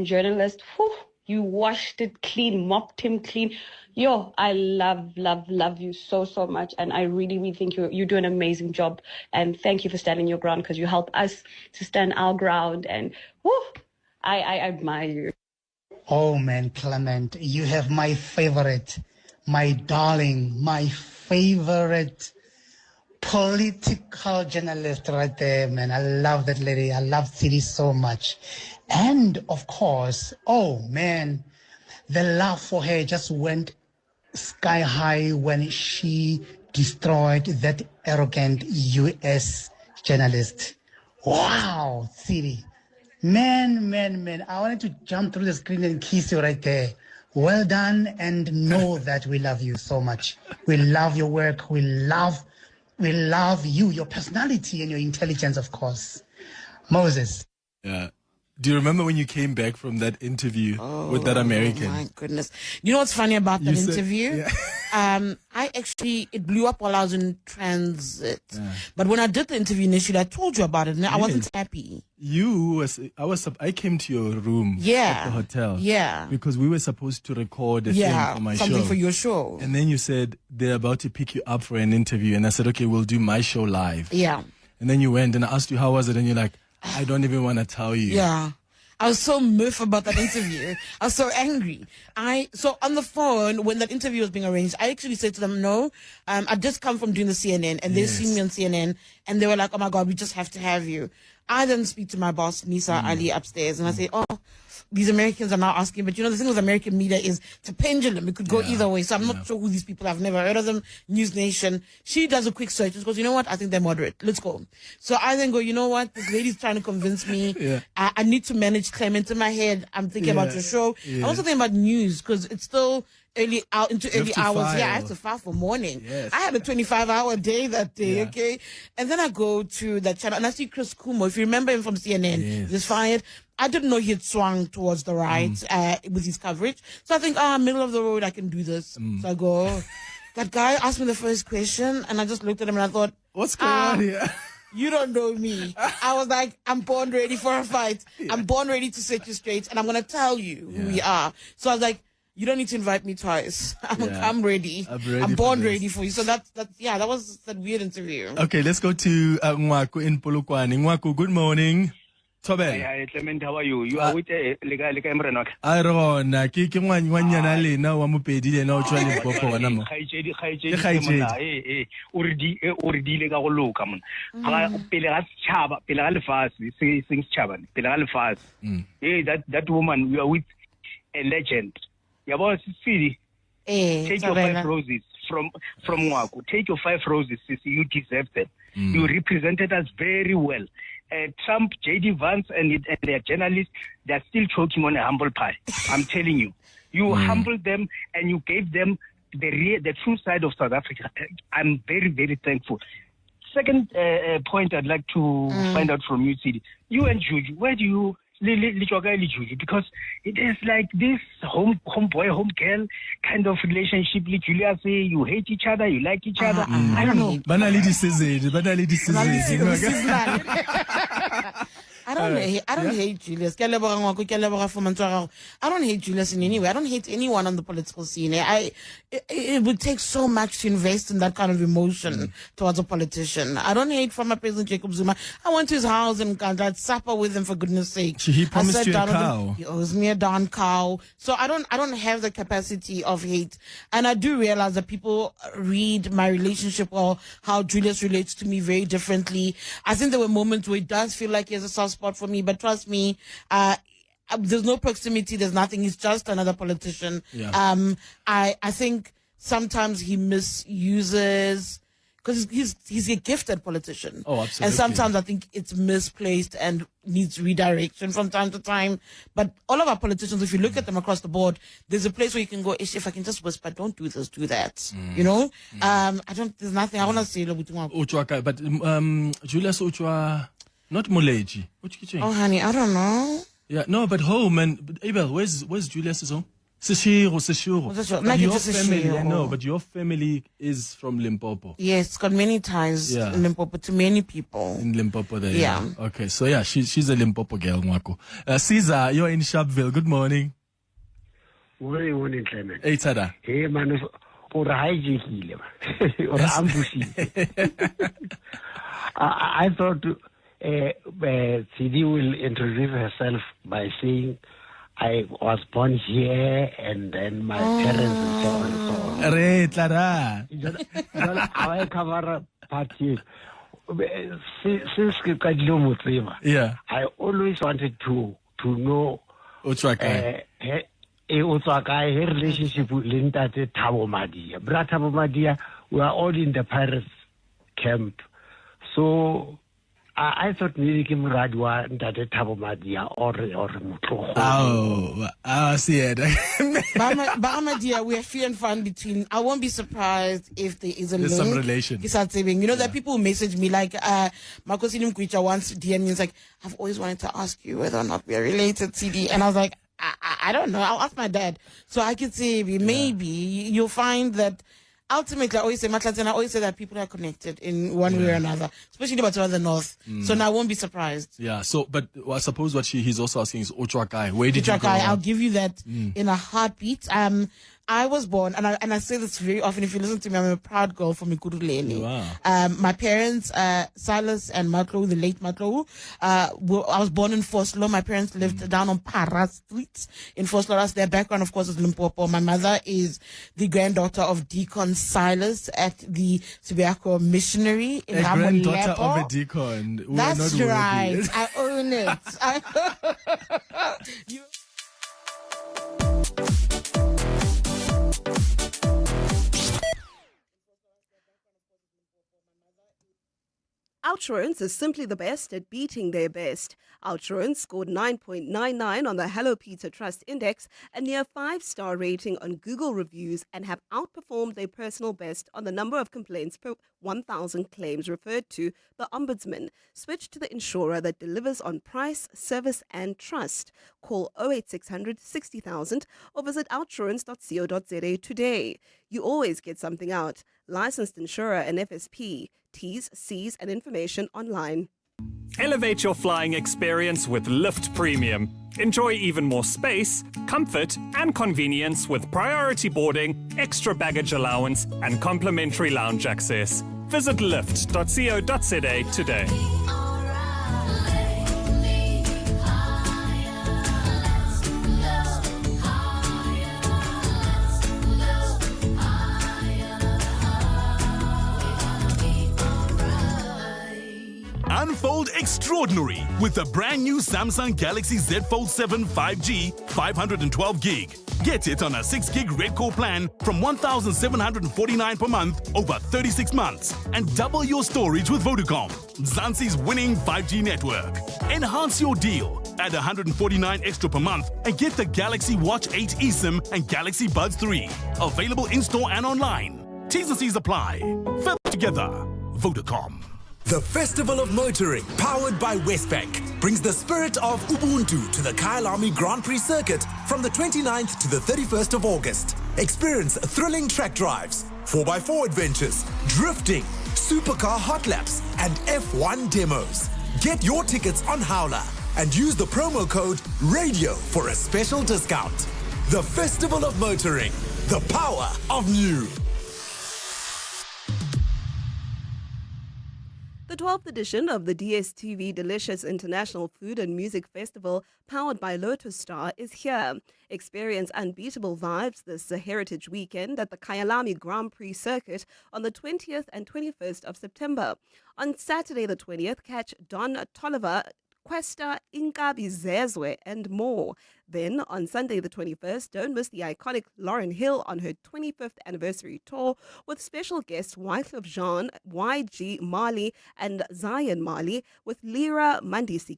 journalist. Whew, You washed it clean, mopped him clean. Yo, I love you so much. And I really think you do an amazing job. And thank you for standing your ground, because you help us to stand our ground. And I admire you.
Oh man, Clement, you have my favorite, my darling, my favorite political journalist right there, man. I love that lady. I love Tidi so much. And of course, oh man, the love for her just went sky high when she destroyed that arrogant US journalist. Wow, Tidi. Man. I wanted to jump through the screen and kiss you right there. Well done, and know that we love you so much. We love your work. We love you, your personality and your intelligence, of course. Moses.
Yeah. Do you remember when you came back from that interview with that American?
Oh my goodness. You know what's funny about that interview? It blew up while I was in transit. Yeah. But when I did the interview initially, I told you about it and I wasn't happy.
I came to your room at the hotel.
Yeah.
Because we were supposed to record a thing for my show.
Something for your show.
And then you said they're about to pick you up for an interview. And I said, okay, we'll do my show live.
Yeah.
And then you went and I asked you, how was it? And you're like, I don't even want to tell you.
Yeah. I was so miffed about that interview. I was so angry. So on the phone, when that interview was being arranged, I actually said to them, no, I just come from doing the CNN, and they've seen me on CNN, and they were like, oh my God, we just have to have you. I then speak to my boss, Nisa Ali, upstairs, and I say, these Americans are now asking, but you know, the thing with American media is it's a pendulum. It could go either way. So I'm not sure who these people are. I've never heard of them. News Nation. She does a quick search and goes, you know what? I think they're moderate. Let's go. So I then go, you know what? This lady's trying to convince me. I need to manage Clement in my head. I'm thinking about your show. I'm also thinking about news because it's still early hours.
File.
Yeah, I have to file for morning. Yes. I had a 25-hour day that day, okay? And then I go to that channel and I see Chris Kumo. If you remember him from CNN, just fired. I didn't know he had swung towards the right with his coverage. So I think, middle of the road, I can do this. So I go, that guy asked me the first question and I just looked at him and I thought,
what's going on here?
You don't know me. I was like, I'm born ready for a fight. I'm born ready to set you straight and I'm going to tell you who we are. So I was like, you don't need to invite me twice. I'm ready. I'm born ready for you. So that was that weird interview.
Okay, let's go to Nwaku in Polokwane. Nwaku, good morning.
Hi, Clement, how are you? You are with Lega Emranok.
Arona, ki ngwanyana lena wa mopedi lena o tswa le popo gona mo.
Urdi le ka go loka mon. Ga pele ga tshaba, pele ga lefase, se seng tshaba, pele ga lefase. Hey, that woman, we are with a legend. Yabo Sidi. Take your 5 roses from Nwaku. Take your 5 roses, you deserve them. You represented us very well. Trump, J.D. Vance, and their journalists, they're still choking on a humble pie. I'm telling you. You humbled them and you gave them the true side of South Africa. I'm very, very thankful. Second point I'd like to find out from you, Tidi. You and Juju, where do you... because it is like this homeboy, home girl kind of relationship. Julia say you hate each other, you like each other. I don't know.
I don't hate Julius. I don't hate Julius in any way. I don't hate anyone on the political scene. It would take so much to invest in that kind of emotion towards a politician. I don't hate former President Jacob Zuma. I went to his house and had supper with him, for goodness sake.
He promised you a cow.
He owes me a darn cow. So I don't have the capacity of hate. And I do realize that people read my relationship or how Julius relates to me very differently. I think there were moments where it does feel like he has a soft spot for me, but trust me, there's no proximity, there's nothing. He's just another politician. I think sometimes he misuses, because he's a gifted politician.
Oh, absolutely.
And sometimes I think it's misplaced and needs redirection from time to time. But all of our politicians, if you look at them across the board, there's a place where you can go, if I can just whisper, don't do this, do that. You know? There's nothing I want to say.
But Julius Uchwa, not Moleji.
Oh, honey, I don't know.
Yeah, no, but home and Abel, where's Julius's home? Seshiro.
Like
your family, I know, but your family is from Limpopo.
Yes, it's got many ties in Limpopo to many people.
In Limpopo there. Yeah. Okay, so she's a Limpopo girl, Nwako. Caesar, you're in Sharpeville. Good morning.
Morning, Clement.
Hey, Tada.
Hey, man, or hijackile, or ambushing. I thought Tidi will introduce herself by saying, I was born here, and then my parents and so on and so on.
Re, Clara.
I cover party. Since
yeah,
I always wanted to know her relationship with Linda Thabo Madia. Brother Thabo Madia, we are all in the Paris camp. So I thought maybe Radwa Ndate Thabo Madia or Mutlo.
Oh, I see it.
Madia, we are free and fun between. I won't be surprised if there is a
There's
link.
some relation.
You start saving. You know that people message me like, Makosinim Kwicha once DM me. It's like, I've always wanted to ask you whether or not we are related, Tidi. And I was like, I don't know. I'll ask my dad. So I could say maybe you'll find that. Ultimately, I always say that people are connected in one way or another, especially about the north. So now I won't be surprised.
Yeah. So, but I suppose what he's also asking is Ochwakai. Where did you go?
I'll give you that in a heartbeat. I was born, and I say this very often. If you listen to me, I'm a proud girl from Ikuruleni.
Wow.
My parents, Silas and Matlo, the late Matlo, I was born in Foslo. My parents lived down on Para Street in Foslo. Their background, of course, is Limpopo. My mother is the granddaughter of Deacon Silas at the Subiaco Missionary in Hamulepo.
Granddaughter of a deacon.
That's right. I own it.
Outsurance is simply the best at beating their best. Outsurance scored 9.99 on the Hello Pizza Trust Index, a near 5-star rating on Google reviews, and have outperformed their personal best on the number of complaints per 1,000 claims referred to the Ombudsman. Switch to the insurer that delivers on price, service, and trust. Call 08600 60,000 or visit outsurance.co.za today. You always get something out. Licensed insurer and FSP. T's, C's, and information online.
Elevate your flying experience with Lift Premium. Enjoy even more space, comfort, and convenience with priority boarding, extra baggage allowance, and complimentary lounge access. Visit lift.co.za today.
Unfold extraordinary with the brand new Samsung Galaxy Z Fold 7 5G 512 gig. Get it on a 6 gig Red Core plan from 1,749 per month over 36 months and double your storage with Vodacom, Zanzi's winning 5G network. Enhance your deal. Add 149 extra per month and get the Galaxy Watch 8 eSIM and Galaxy Buds 3. Available in-store and online. T's and C's apply. Further together. Vodacom.
The Festival of Motoring, powered by Westbank, brings the spirit of Ubuntu to the Kyalami Grand Prix circuit from the 29th to the 31st of August. Experience thrilling track drives, 4x4 adventures, drifting, supercar hot laps, and F1 demos. Get your tickets on Howler and use the promo code RADIO for a special discount. The Festival of Motoring, the power of new.
The 12th edition of the DSTV Delicious International Food and Music Festival, powered by Lotus Star, is here. Experience unbeatable vibes this heritage weekend at the Kyalami Grand Prix circuit on the 20th and 21st of September. On Saturday the 20th, catch Don Tolliver, Questa, Inkabi Zezwe, and more. Then, on Sunday the 21st, don't miss the iconic Lauryn Hill on her 25th anniversary tour with special guests Wyclef Jean, YG Mali, and Zion Mali, with Lira Mandisi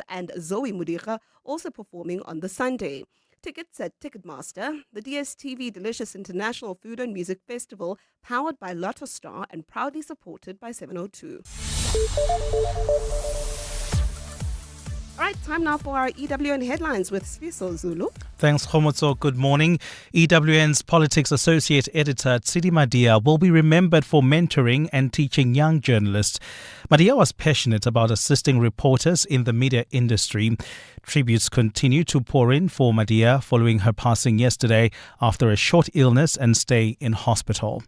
and Zoe Mudira also performing on the Sunday. Tickets at Ticketmaster. The DSTV Delicious International Food and Music Festival, powered by Lotto Star and proudly supported by 702. All right, time now for our EWN headlines with Sfiso Zulu.
Thanks, Khomotso. Good morning. EWN's Politics Associate Editor Tidi Madia will be remembered for mentoring and teaching young journalists. Madia was passionate about assisting reporters in the media industry. Tributes continue to pour in for Madia following her passing yesterday after a short illness and stay in hospital.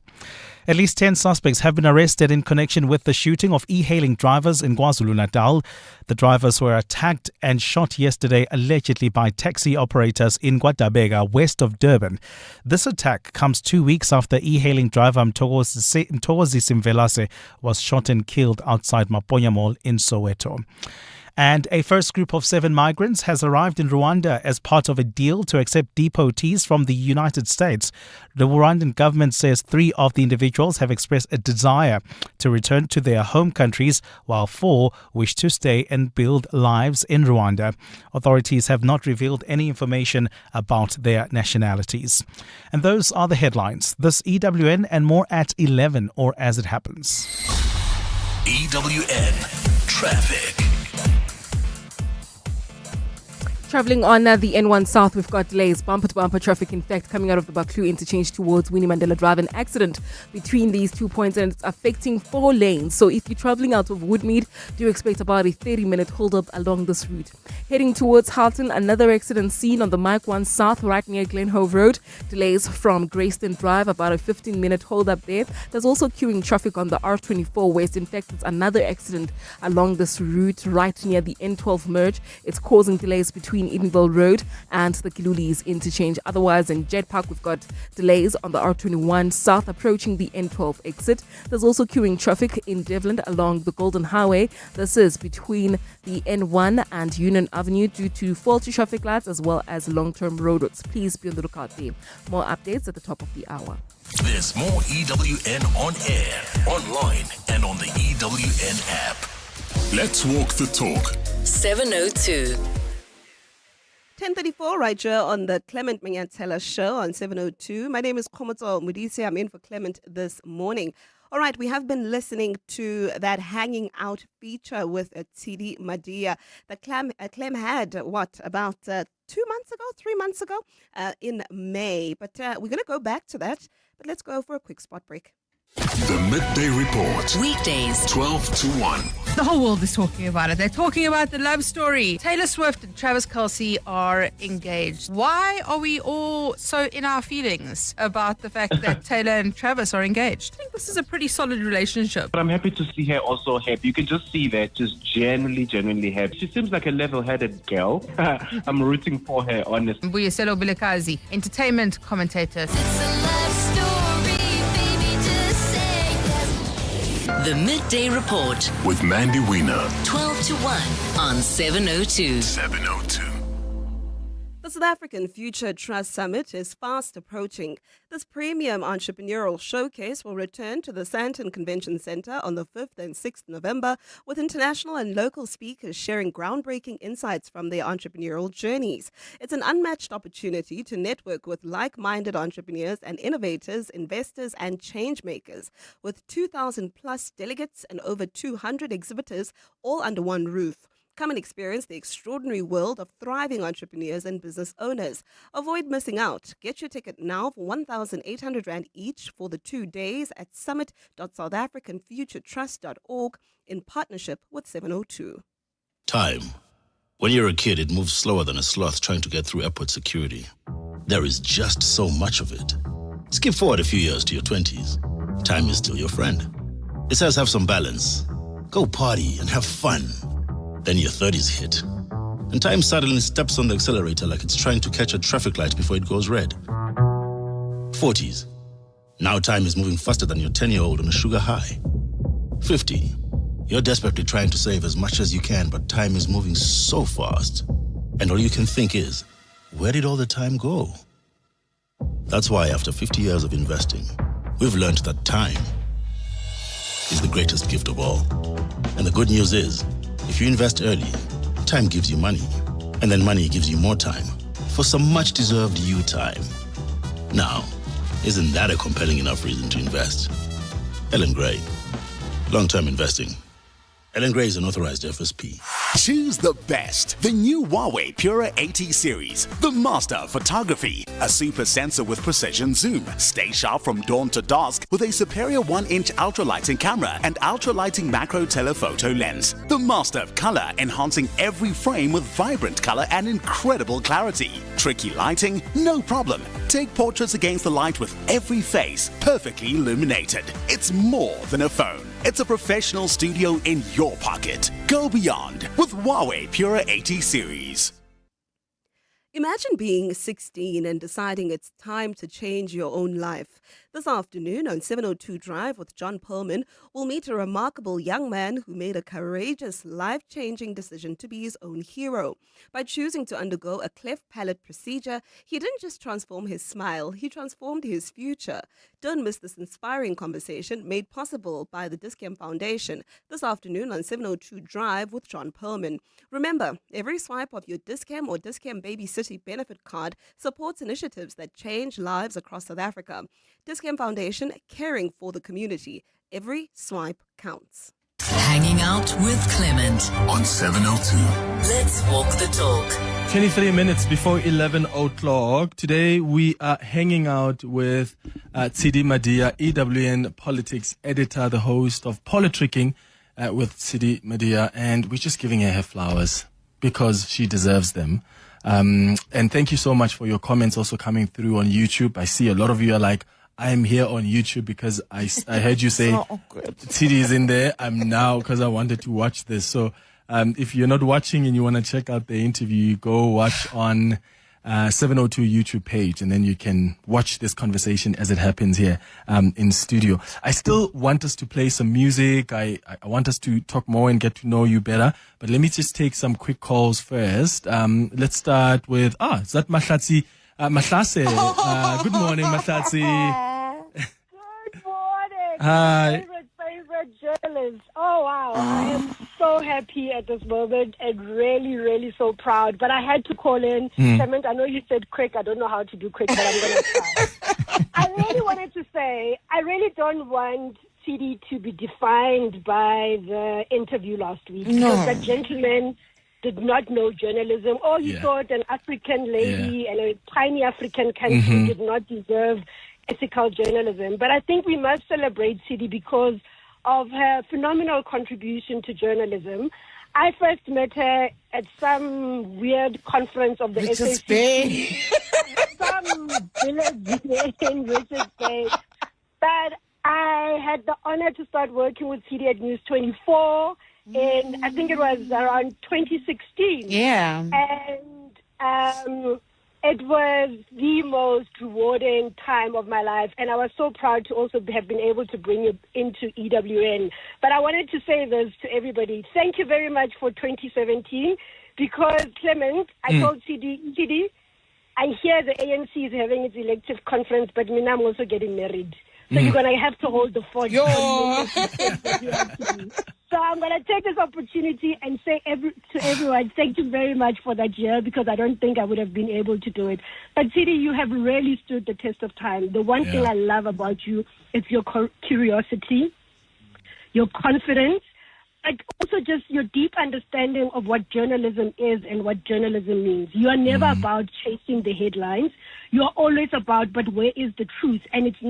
At least 10 suspects have been arrested in connection with the shooting of e-hailing drivers in KwaZulu-Natal. The drivers were attacked and shot yesterday allegedly by taxi operators in Gwadabega, west of Durban. This attack comes 2 weeks after e-hailing driver Mtokozi Simvelase was shot and killed outside Maponya Mall in Soweto. And a first group of 7 migrants has arrived in Rwanda as part of a deal to accept deportees from the United States. The Rwandan government says 3 of the individuals have expressed a desire to return to their home countries, while 4 wish to stay and build lives in Rwanda. Authorities have not revealed any information about their nationalities. And those are the headlines. This EWN and more at 11 or as it happens.
EWN Traffic.
Travelling on the N1 South, we've got delays, bumper-to-bumper traffic, in fact, coming out of the Baklu interchange towards Winnie Mandela Drive. An accident between these 2 points, and it's affecting 4 lanes. So if you're travelling out of Woodmead, do expect about a 30-minute hold-up along this route. Heading towards Halton, another accident seen on the Mike 1 South, right near Glenhove Road. Delays from Grayston Drive, about a 15-minute hold-up there. There's also queuing traffic on the R24 West. In fact, it's another accident along this route, right near the N12 merge. It's causing delays between Edenville Road and the Kilulis interchange. Otherwise, in Jet Park, we've got delays on the R21 South approaching the N12 exit. There's also queuing traffic in Devland along the Golden Highway. This is between the N1 and Union Avenue due to faulty traffic lights as well as long-term roadworks. Please be on the lookout there. More updates at the top of the hour.
There's more EWN on air, online, and on the EWN app. Let's walk the talk.
702.
10:34 right here on the Clement Manyathela Show on 702. My name is Khomotso Mudisi. I'm in for Clement this morning. All right, we have been listening to that hanging out feature with Tidi Madia. The Clem had, about 2 months ago, 3 months ago, in May. But we're going to go back to that. But let's go for a quick spot break.
The Midday Report.
Weekdays,
12 to 1.
The whole world is talking about it. They're talking about the love story. Taylor Swift and Travis Kelce are engaged. Why are we all so in our feelings about the fact that Taylor and Travis are engaged? I think this is a pretty solid relationship.
But I'm happy to see her also happy. You can just see that, just genuinely happy. She seems like a level-headed girl. I'm rooting for her, honestly.
Mbuyiselo Bilekazi, entertainment commentator.
The Midday Report
with Mandy Wiener.
12 to 1 on 702.
702.
The South African Future Trust Summit is fast approaching. This premium entrepreneurial showcase will return to the Sandton Convention Centre on the 5th and 6th November, with international and local speakers sharing groundbreaking insights from their entrepreneurial journeys. It's an unmatched opportunity to network with like-minded entrepreneurs and innovators, investors and change makers, with 2,000 plus delegates and over 200 exhibitors all under one roof. Come and experience the extraordinary world of thriving entrepreneurs and business owners. Avoid missing out. Get your ticket now for 1,800 Rand each for the 2 days at summit.southafricanfuturetrust.org in partnership with 702.
Time. When you're a kid, it moves slower than a sloth trying to get through airport security. There is just so much of it. Skip forward a few years to your 20s. Time is still your friend. It says have some balance. Go party and have fun. Then your 30s hit. And time suddenly steps on the accelerator like it's trying to catch a traffic light before it goes red. 40s. Now time is moving faster than your 10-year-old on a sugar high. 50. You're desperately trying to save as much as you can, but time is moving so fast. And all you can think is, where did all the time go? That's why after 50 years of investing, we've learned that time is the greatest gift of all. And the good news is, if you invest early, time gives you money, and then money gives you more time for some much-deserved you time. Now, isn't that a compelling enough reason to invest? Ellen Gray, long-term investing. Ellen Gray is an authorized FSP.
Choose the best. The new Huawei Pura 80 series. The master of photography. A super sensor with precision zoom. Stay sharp from dawn to dusk with a superior 1-inch ultralighting camera and ultralighting macro telephoto lens. The master of color, enhancing every frame with vibrant color and incredible clarity. Tricky lighting? No problem. Take portraits against the light with every face perfectly illuminated. It's more than a phone. It's a professional studio in your pocket. Go beyond with Huawei Pura 80 series.
Imagine being 16 and deciding it's time to change your own life. This afternoon on 702 Drive with John Perlman, we'll meet a remarkable young man who made a courageous, life-changing decision to be his own hero. By choosing to undergo a cleft palate procedure, he didn't just transform his smile, he transformed his future. Don't miss this inspiring conversation made possible by the Dis-Chem Foundation this afternoon on 702 Drive with John Perlman. Remember, every swipe of your Dis-Chem or Dis-Chem Baby City benefit card supports initiatives that change lives across South Africa. Dis-Chem Foundation, caring for the community. Every swipe counts.
Hanging out with Clement
on 702.
Let's walk the talk.
23 minutes before 11 o'clock. Today we are hanging out with Tidi Madia, EWN Politics Editor, the host of Politricking with Tidi Madia, and we're just giving her flowers because she deserves them. And thank you so much for your comments also coming through on YouTube. I see a lot of you are like, I am here on YouTube because I heard you say Tidi is in there. I'm now because I wanted to watch this. So if you're not watching and you want to check out the interview, go watch on 702 YouTube page, and then you can watch this conversation as it happens here in studio. I still want us to play some music. I want us to talk more and get to know you better. But let me just take some quick calls first. Let's start with, is that Mahlatsi? Mahlase. Good morning, Mahlatsi.
Good morning.
Hi.
Favorite journalist. Oh, wow. I am so happy at this moment and really, really so proud. But I had to call in. Clement, I know you said quick. I don't know how to do quick, but I'm going to try. I really wanted to say, I really don't want Tidi to be defined by the interview last week.
No.
Because that gentleman did not know journalism, or he thought an African lady and a tiny African country did not deserve ethical journalism. But I think we must celebrate Tidi because of her phenomenal contribution to journalism. I first met her at some weird conference of the SAC. Some village in Richards Bay. But I had the honor to start working with Tidi at News 24. And I think it was around 2016.
Yeah.
And it was the most rewarding time of my life. And I was so proud to also have been able to bring it into EWN. But I wanted to say this to everybody. Thank you very much for 2017. Because, Clement, I told Tidi, I hear the ANC is having its elective conference, but I'm also getting married. So you're going to have to hold the fort. So I'm going to take this opportunity and say to everyone, thank you very much for that year, because I don't think I would have been able to do it. But Tidi, you have really stood the test of time. The one thing I love about you is your curiosity, your confidence, but also just your deep understanding of what journalism is and what journalism means. You are never about chasing the headlines. You are always about, but where is the truth? And it's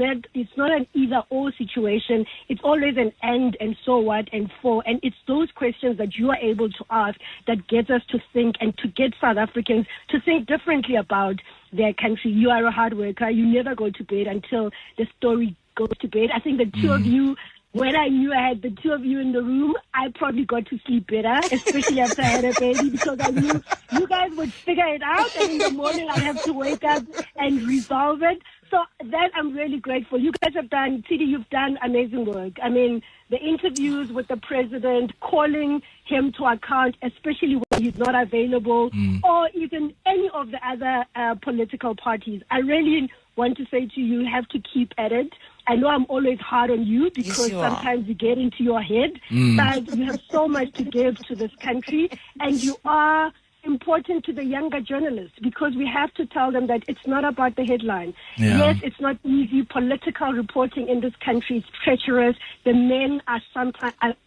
not an either-or situation. It's always an and so what, and for. And it's those questions that you are able to ask that gets us to think and to get South Africans to think differently about their country. You are a hard worker. You never go to bed until the story goes to bed. I think the two of you, when I knew I had the two of you in the room, I probably got to sleep better, especially after I had a baby, because I knew you guys would figure it out, and in the morning I'd have to wake up and resolve it. So that I'm really grateful. You guys have done, Tidi, you've done amazing work. I mean, the interviews with the president, calling him to account, especially when he's not available, or even any of the other political parties. I really want to say to you, you have to keep at it. I know I'm always hard on you because sometimes you get into your head, but you have so much to give to this country, and you are important to the younger journalists, because we have to tell them that it's not about the headline.
Yeah.
Yes, it's not easy. Political reporting in this country is treacherous. The men are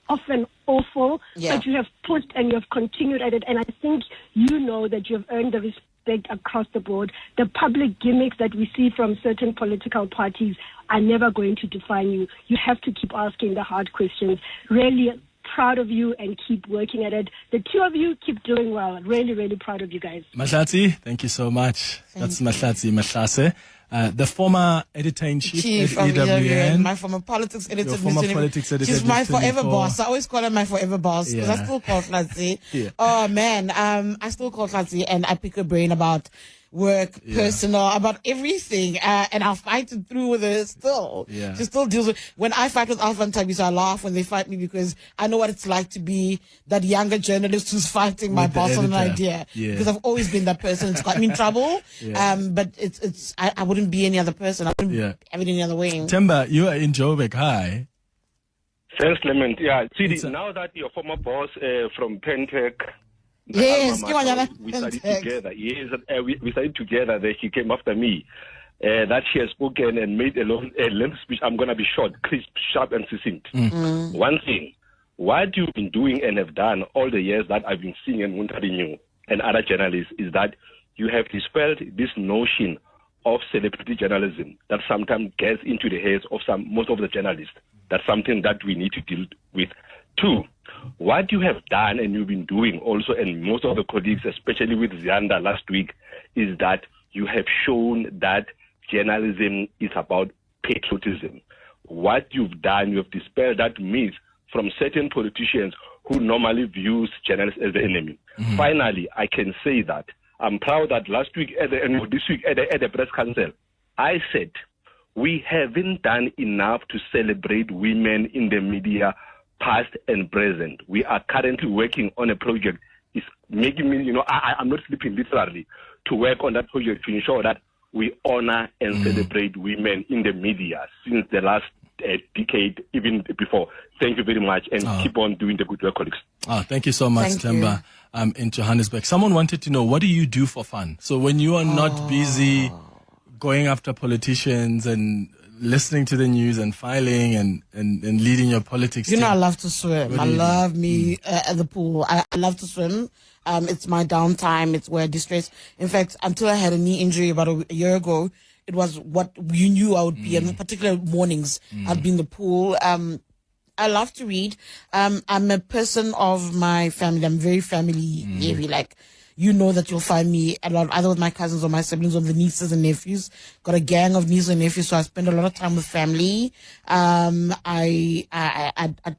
often awful, but you have pushed and you have continued at it. And I think you know that you have earned the respect across the board. The public gimmicks that we see from certain political parties are never going to define you. You have to keep asking the hard questions. Really proud of you and keep working at it. The two of you keep doing well. Really, really proud of you guys.
Mahlatsi, thank you so much. That's Mahlatsi Mahlase, the former editor-in-chief at EWN.
My former politics editor.
Your former politics editor.
She's my forever boss. I always call her my forever boss because I still call Mahlatsi. Oh man, I still call Mahlatsi and I pick her brain about work, personal, about everything, and I'll fight it through with her still. She still deals with, when I fight with Alpha and Tabiso, I laugh when they fight me because I know what it's like to be that younger journalist who's fighting my boss on an idea. Because I've always been that person. It's got me in trouble. But I wouldn't be any other person. I wouldn't have it any other way.
Temba, you are in Joburg. Hi.
Thanks, Clement. Yeah, Tidi, now that your former boss from Pentec,
yes,
we studied together. Yes, we studied together. That she came after me. That she has spoken and made a lengthy speech. I'm gonna be short, crisp, sharp, and succinct. One thing, what you've been doing and have done all the years that I've been seeing in Muntarinyu and other journalists is that you have dispelled this notion of celebrity journalism that sometimes gets into the heads of most of the journalists. That's something that we need to deal with. Two, what you have done and you've been doing also, and most of the colleagues, especially with Zianda last week, is that you have shown that journalism is about patriotism. What you've done, you have dispelled that myth from certain politicians who normally views journalists as the enemy. Finally, I can say that I'm proud that last week and this week at the press council, I said we haven't done enough to celebrate women in the media, past and present. We are currently working on a project. It's making me, I'm not sleeping literally, to work on that project to ensure that we honor and celebrate women in the media since the last decade, even before. Thank you very much, and keep on doing the good work, colleagues.
Thank you so much, Temba. In Johannesburg. Someone wanted to know, what do you do for fun? So when you are not busy going after politicians and listening to the news and filing and leading your politics
I love to swim. I love at the pool. I love to swim. It's my downtime. It's where I distress. In fact, until I had a knee injury about a year ago, it was what you knew I would be. And particular mornings, I'd be in the pool. I love to read. I'm a person of my family. I'm very family heavy. Like, you know that you'll find me a lot, either with my cousins or my siblings or the nieces and nephews. Got a gang of nieces and nephews, so I spend a lot of time with family. I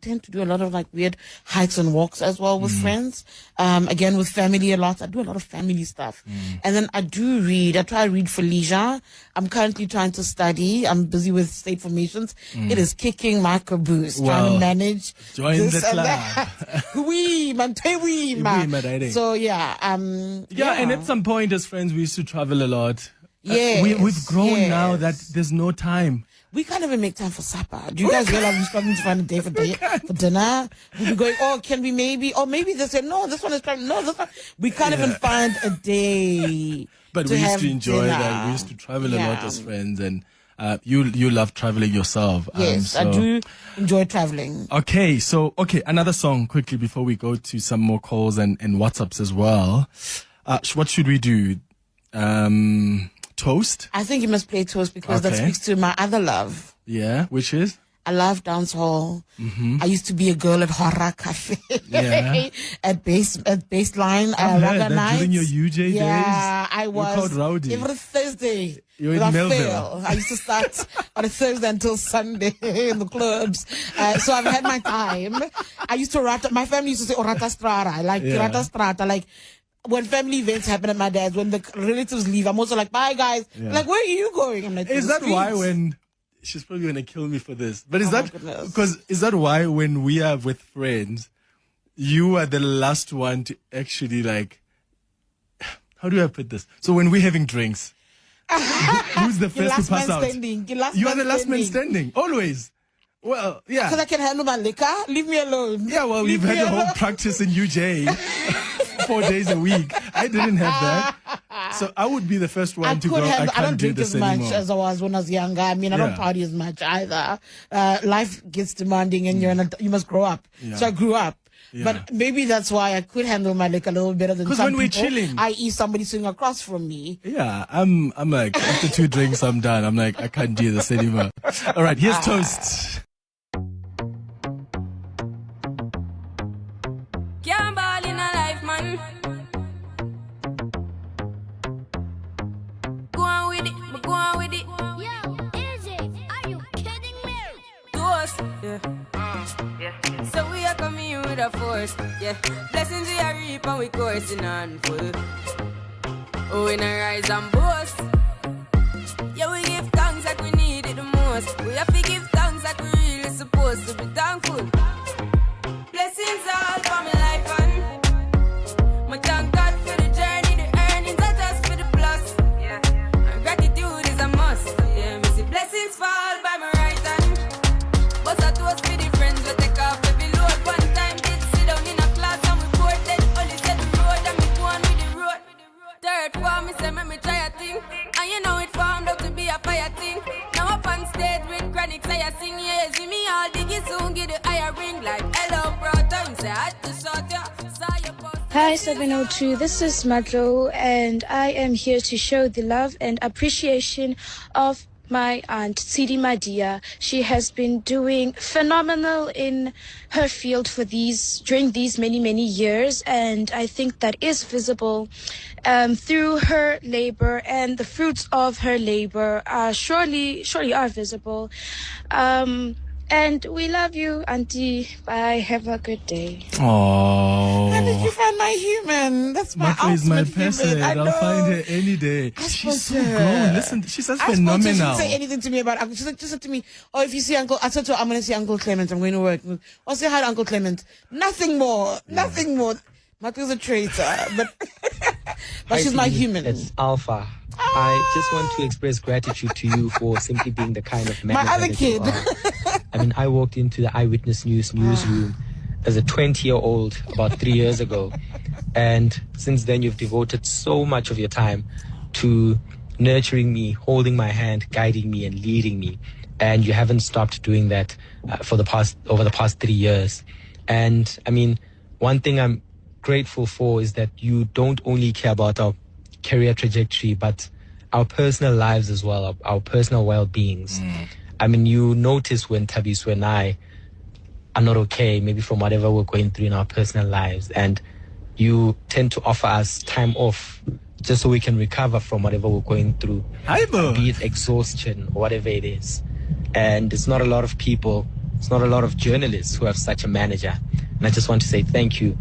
tend to do a lot of like weird hikes and walks as well with friends. Again, with family a lot. I do a lot of family stuff. And then I do read. I try to read for leisure. I'm currently trying to study. I'm busy with state formations. It is kicking my caboose, trying to manage
join
this
the
and
club.
that. Oui, man. So yeah,
and at some point as friends we used to travel a lot.
Yes,
we've grown now that there's no time.
We can't even make time for supper. Do you guys realize we're struggling to find a day for dinner? We'll be going, can we maybe, or maybe they say, no, this one is trying, no, this one. We can't even find a day.
But we used to enjoy that. We used to travel a lot as friends, and you love traveling yourself.
Yes, I do enjoy traveling.
Okay, another song quickly before we go to some more calls and WhatsApps as well. What should we do? Toast?
I think you must play Toast because that speaks to my other love.
Yeah, which is?
I love dancehall. I used to be a girl at Horror Cafe at Baseline Raga Nights.
During your UJ days?
Yeah, I was.
You're called Rowdy.
Every Thursday.
You're in Melville.
I used to start on a Thursday until Sunday in the clubs. So I've had my time. I used to my family used to say Orata Strata. I like Orata Strata. Like, when family events happen at my dad's, when the relatives leave, I'm also like, bye guys. Like, where are you going? I'm like,
is that why when she's probably going to kill me for this, but is that why when we are with friends, you are the last one to actually, like, how do I put this? So when we're having drinks, who's the first to pass out? You are the last man standing, always. Well, yeah.
Because I can handle my liquor. Leave me alone.
Yeah, well, we've had a whole practice in UJ. 4 days a week. I didn't have that. So I would be the first one to go, I
don't drink as much
anymore.
as I was when I was younger. I mean, I don't party as much either. Life gets demanding and you must grow up.
Yeah.
So I grew up.
Yeah.
But maybe that's why I could handle my liquor a little better than some
Because when we're
people,
chilling,
i.e. somebody sitting across from me.
Yeah, I'm like, after 2 drinks, I'm done. I'm like, I can't do this anymore. All right, here's Toast.
Can't ball in a life, man. Go on with it, but go on with it. Yo, easy. Are you kidding me? Toast, yeah. So we are coming with a force, yeah. Blessings we are reap and we coursing on full. Oh, we not rise and boast. Yeah, we give thanks like we need it the most. We have to give thanks like we really supposed to be thankful. Blessings all for my life and my thank God for the journey, the earnings are just for the plus. Yeah, and gratitude is a must. Yeah, me see blessings fall by my right hand. But I toast for the friends we take off every load. One time did sit down in a class and we poured that only said the road and me go on with the road. Third form, me say me try a thing, and you know it formed out to be a fire thing. Now up on stage with chronic, say I sing, yeah, see me all diggy soon, get the higher ring like hello, brother. You say I had to short ya, saw your post.
Hi 702, this is Madro, and I am here to show the love and appreciation of my aunt Tidi Madia. She has been doing phenomenal in her field during these many years, and I think that is visible through her labor, and the fruits of her labor are surely are visible. And we love you, Auntie. Bye. Have a good day.
Oh.
How did you find my human? That's my
Matlo is my
ultimate
person.
human.
I'll find her any day. She's so grown. Listen, she's
I
phenomenal.
She didn't say anything to me about Uncle. She said to me, "Oh, if you see Uncle," I said to her, "I'm going to see Uncle Clement. I'm going to work. I'll say hi to Uncle Clement. Nothing more. Nothing more." Matlo's a traitor, but she's my human.
It's Alpha. I just want to express gratitude to you for simply being the kind of man.
My other kid.
I mean, I walked into the Eyewitness News newsroom as a 20-year-old about 3 years ago. And since then, you've devoted so much of your time to nurturing me, holding my hand, guiding me, and leading me. And you haven't stopped doing that over the past 3 years. And I mean, one thing I'm grateful for is that you don't only care about our career trajectory, but our personal lives as well, our personal well-beings. I mean, you notice when Tabiso and I are not okay, maybe from whatever we're going through in our personal lives, and you tend to offer us time off just so we can recover from whatever we're going through, be it exhaustion or whatever it is. And it's not a lot of people, it's not a lot of journalists who have such a manager. And I just want to say thank you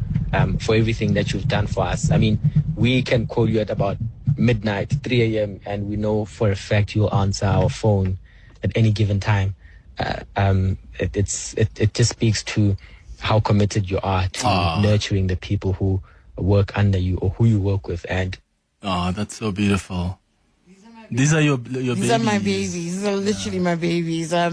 for everything that you've done for us. I mean, we can call you at about midnight, 3 a.m., and we know for a fact you'll answer our phone at any given time. It just speaks to how committed you are to nurturing the people who work under you or who you work with. And
that's so beautiful. These are your babies.
These are my babies. These are literally my babies. I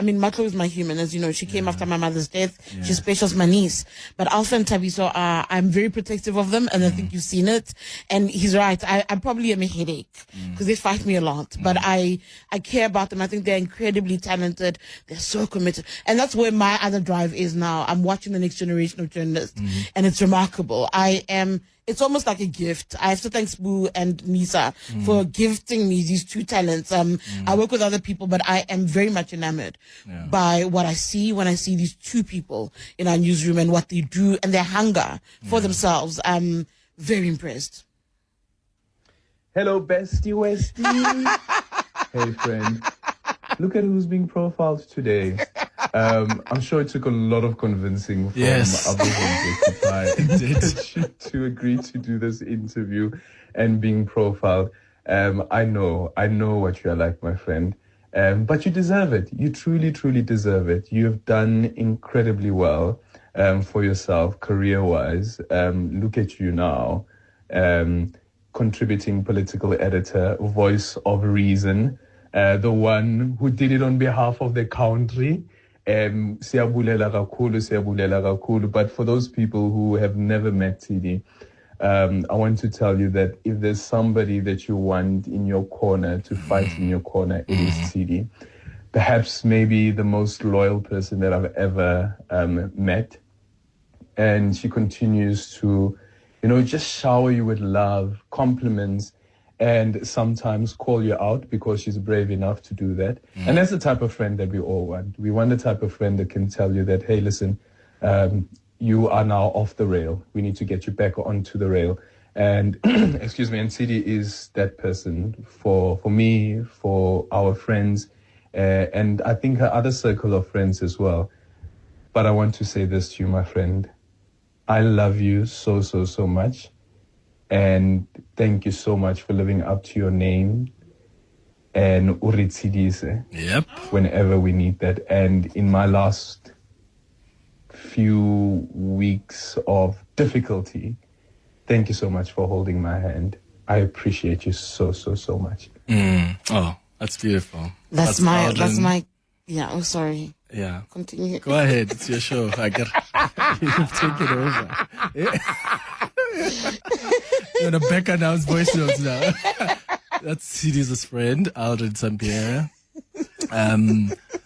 mean, Matlo is my human, as you know. She came after my mother's death.
Yeah.
She's special as my niece. But Alpha and Tabiso I'm very protective of them, and I think you've seen it. And he's right. I probably am a headache because they fight me a lot. But I care about them. I think they're incredibly talented. They're so committed. And that's where my other drive is now. I'm watching the next generation of journalists, and it's remarkable. It's almost like a gift. I have to thank Spoo and Nisa for gifting me these two talents. I work with other people, but I am very much enamored by what I see when I see these two people in our newsroom and what they do and their hunger for themselves. I'm very impressed.
Hello, bestie Westie. Hey, friend. Look at who's being profiled today. I'm sure it took a lot of convincing from to agree to do this interview and being profiled. I know what you're like, my friend. But you deserve it. You truly, truly deserve it. You have done incredibly well for yourself, career-wise. Look at you now. Contributing political editor, voice of reason, the one who did it on behalf of the country. Siyabulela kakhulu. But for those people who have never met Tidi, I want to tell you that if there's somebody that you want in your corner, to fight in your corner, it is Tidi. Perhaps maybe the most loyal person that I've ever met. And she continues to, just shower you with love, compliments, and sometimes call you out because she's brave enough to do that. And that's the type of friend that we all want. We want the type of friend that can tell you that, hey, listen, you are now off the rail. We need to get you back onto the rail. And, excuse me, and Tidi is that person for me, for our friends, and I think her other circle of friends as well. But I want to say this to you, my friend. I love you so, so, so much. And thank you so much for living up to your name. And uritsidise.
Yep.
Whenever we need that. And in my last few weeks of difficulty, thank you so much for holding my hand. I appreciate you so, so, so much.
Oh, that's beautiful.
That's my, yeah, I'm sorry.
Yeah.
Continue.
Go ahead. It's your show. You've taken over. You're the back announced voice notes now. That's Tidi's friend, Aldrin Sampier.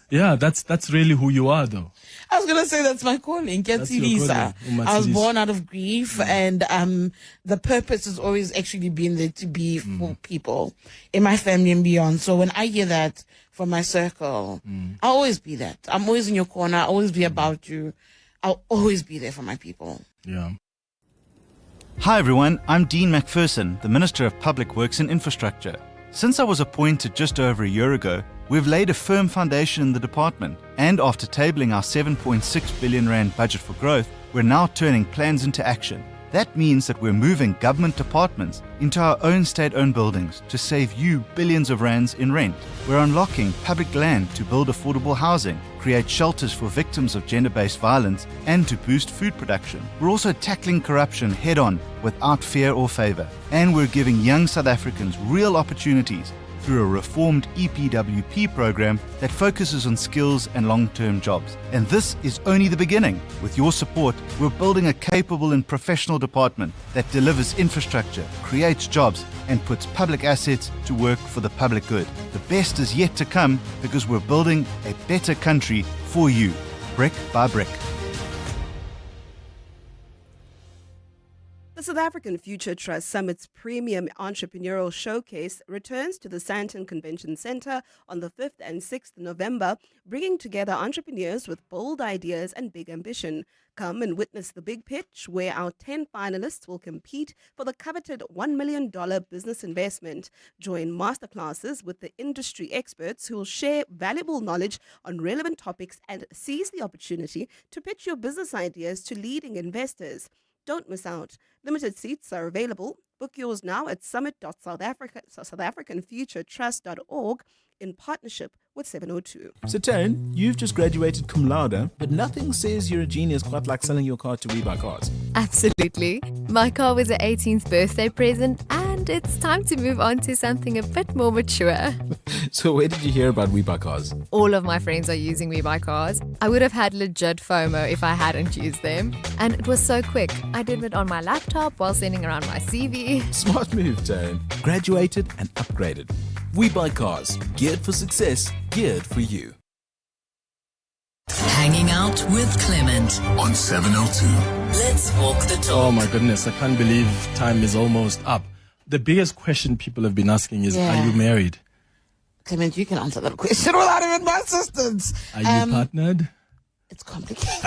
Yeah, that's really who you are, though.
I was gonna say that's my calling.
That's your calling.
I was born out of grief, and the purpose has always actually been there to be for people in my family and beyond. So when I hear that from my circle, I'll always be that. I'm always in your corner. I'll always be about you. I'll always be there for my people.
Yeah.
Hi everyone, I'm Dean McPherson, the Minister of Public Works and Infrastructure. Since I was appointed just over a year ago, we've laid a firm foundation in the department, and after tabling our 7.6 billion rand budget for growth, we're now turning plans into action. That means that we're moving government departments into our own state-owned buildings to save you billions of rands in rent. We're unlocking public land to build affordable housing, create shelters for victims of gender-based violence, and to boost food production. We're also tackling corruption head-on without fear or favor. And we're giving young South Africans real opportunities through a reformed EPWP program that focuses on skills and long-term jobs. And this is only the beginning. With your support, we're building a capable and professional department that delivers infrastructure, creates jobs, and puts public assets to work for the public good. The best is yet to come because we're building a better country for you, brick by brick.
The South African Future Trust Summit's premium entrepreneurial showcase returns to the Sandton Convention Centre on the 5th and 6th November, bringing together entrepreneurs with bold ideas and big ambition. Come and witness the big pitch, where our 10 finalists will compete for the coveted $1 million business investment. Join masterclasses with the industry experts who will share valuable knowledge on relevant topics and seize the opportunity to pitch your business ideas to leading investors. Don't miss out. Limited seats are available. Book yours now at summit.southafricanfuturetrust.org in partnership with 702.
So, Taryn, you've just graduated cum laude, but nothing says you're a genius quite like selling your car to We Buy Cars.
Absolutely. My car was an 18th birthday present, and it's time to move on to something a bit more mature.
So where did you hear about We Buy Cars?
All of my friends are using We Buy Cars. I would have had legit FOMO if I hadn't used them. And it was so quick. I did it on my laptop while sending around my CV.
Smart move, Taryn. Graduated and upgraded. We Buy Cars. Geared for success. Geared for you.
Hanging out with Clement
on 702.
Let's walk the talk.
Oh my goodness, I can't believe time is almost up. The biggest question people have been asking is, are you married?
Clement, you can answer that question without even my assistance.
Are you partnered?
It's complicated.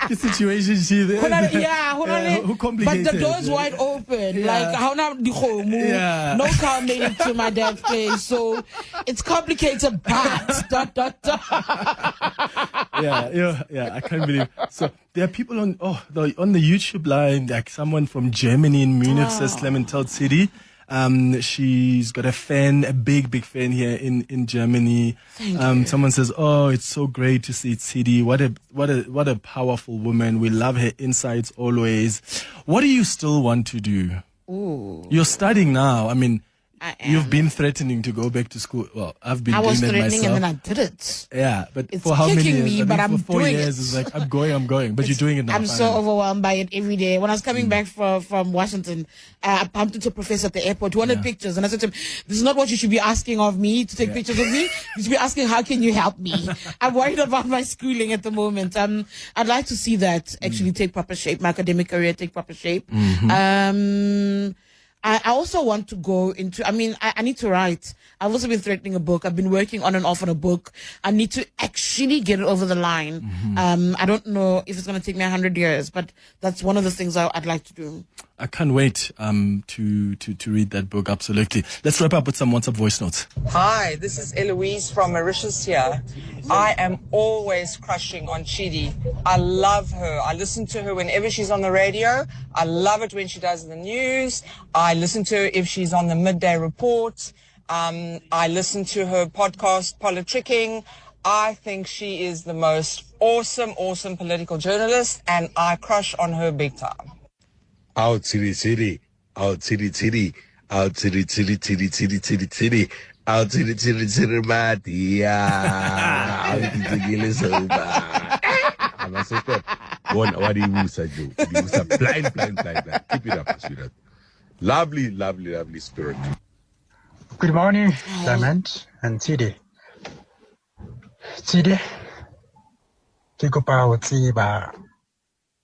The situation she there. Who complicated?
But the door's wide open.
Yeah.
Like, how now the whole move?
Yeah.
No car made it to my dad's place. So it's complicated, but
Yeah, I can't believe. So there are people on the YouTube line, like someone from Germany in Munich says Clement Tidi. She's got a big fan here in Germany.
Thank you.
Someone says, "Oh, it's so great to see Tidi. What a powerful woman. We love her insights always." What do you still want to do?
Ooh.
You're studying now. I mean, You've been threatening to go back to school. Well, I've been
I was
doing that
threatening
myself.
and then I did it.
Yeah, but
It's
for how many
kicking
years?
me,
I
but
think
I'm
for 4
doing
years,
it.
it's like, I'm going. But you're doing it now.
I'm so
finally.
overwhelmed by it every day. When I was coming back from Washington, I bumped into a professor at the airport who wanted pictures. And I said to him, this is not what you should be asking of me, to take pictures of me. You should be asking, how can you help me? I'm worried about my schooling at the moment. I'd like to see that actually take proper shape, my academic career take proper shape. I also want to go into, I need to write. I've also been threatening a book. I've been working on and off on a book. I need to actually get it over the line. I don't know if it's going to take me 100 years, but that's one of the things I'd like to do.
I can't wait to read that book. Absolutely. Let's wrap up with some WhatsApp voice notes.
Hi, this is Eloise from Mauritius here. I am always crushing on Tidi. I love her. I listen to her whenever she's on the radio. I love it when she does the news. I listen to her if she's on the midday report. I listen to her podcast, Politricking. I think she is the most awesome political journalist, and I crush on her big time.
Out Tidi, out Tidi, out Tidi, out Tidi, Madia, out Tidi, soba. I'm a super. What do you say, Joe? Blind. Keep it up, sweetheart. Lovely spirit.
Good morning, Clement and Tidi. Tidi,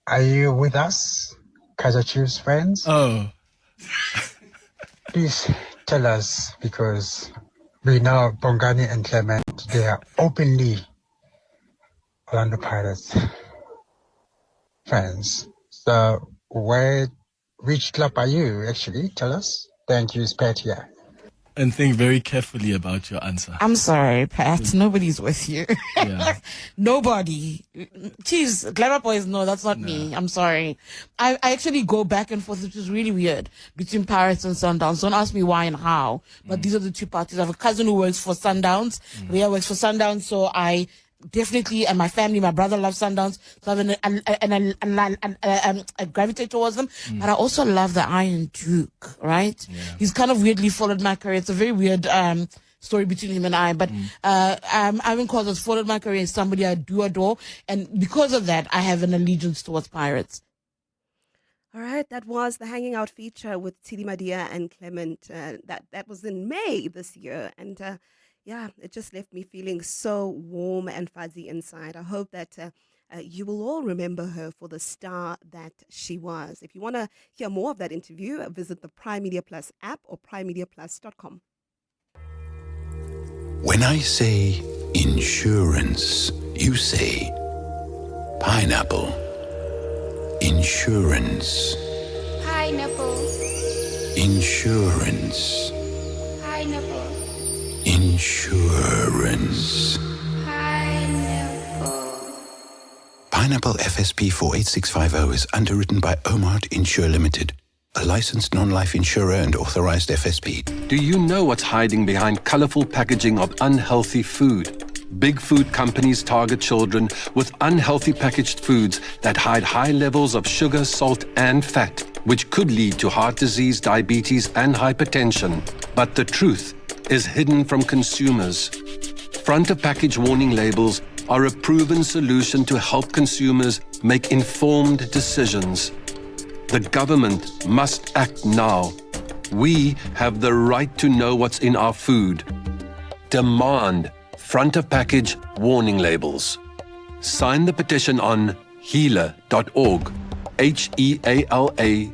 are you with us? Kaiser Chiefs fans?
Oh.
Please tell us, because we know Bongani and Clement, they are openly Orlando Pirates fans. So which club are you actually? Tell us. Thank you, Pat here.
And think very carefully about your answer.
I'm sorry, Pat. Nobody's with you.
Yeah.
Nobody. Chiefs, Glamour Boys, no, that's not me. I'm sorry. I actually go back and forth, which is really weird, between Pirates and Sundowns. Don't ask me why and how, but these are the two parties. I have a cousin who works for Sundowns. Ria works for Sundowns, so I definitely, and my family, my brother loves Sundowns, so I gravitate towards them. But I also love the Iron Duke, right? Yeah. He's kind of weirdly followed my career. It's a very weird story between him and I, but Ivan Cause has followed my career. Is somebody I do adore, and because of that, I have an allegiance towards Pirates.
All right, that was the Hanging Out feature with Tidi, Madia and Clement. That was in May this year, and yeah, it just left me feeling so warm and fuzzy inside. I hope that you will all remember her for the star that she was. If you want to hear more of that interview, visit the Prime Media Plus app or primemediaplus.com.
When I say insurance, you say pineapple. Insurance.
Pineapple.
Insurance.
Pineapple.
Insurance.
Pineapple.
Pineapple FSP 48650 is underwritten by Omart Insure Limited, a licensed non-life insurer and authorized FSP.
Do you know what's hiding behind colorful packaging of unhealthy food? Big food companies target children with unhealthy packaged foods that hide high levels of sugar, salt, and fat, which could lead to heart disease, diabetes, and hypertension. But the truth is hidden from consumers. Front of package warning labels are a proven solution to help consumers make informed decisions. The government must act now. We have the right to know what's in our food. Demand front of package warning labels. Sign the petition on heala.org, HEALA.org,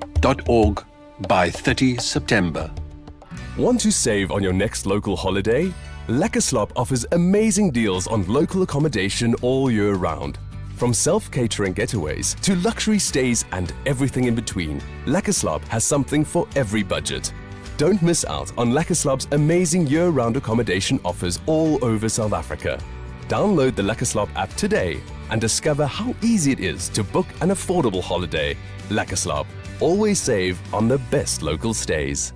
by 30 September.
Want to save on your next local holiday? Lekker offers amazing deals on local accommodation all year round. From self-catering getaways to luxury stays and everything in between, Lekker has something for every budget. Don't miss out on Lekker amazing year-round accommodation offers all over South Africa. Download the Lekker app today and discover how easy it is to book an affordable holiday. Lekker, always save on the best local stays.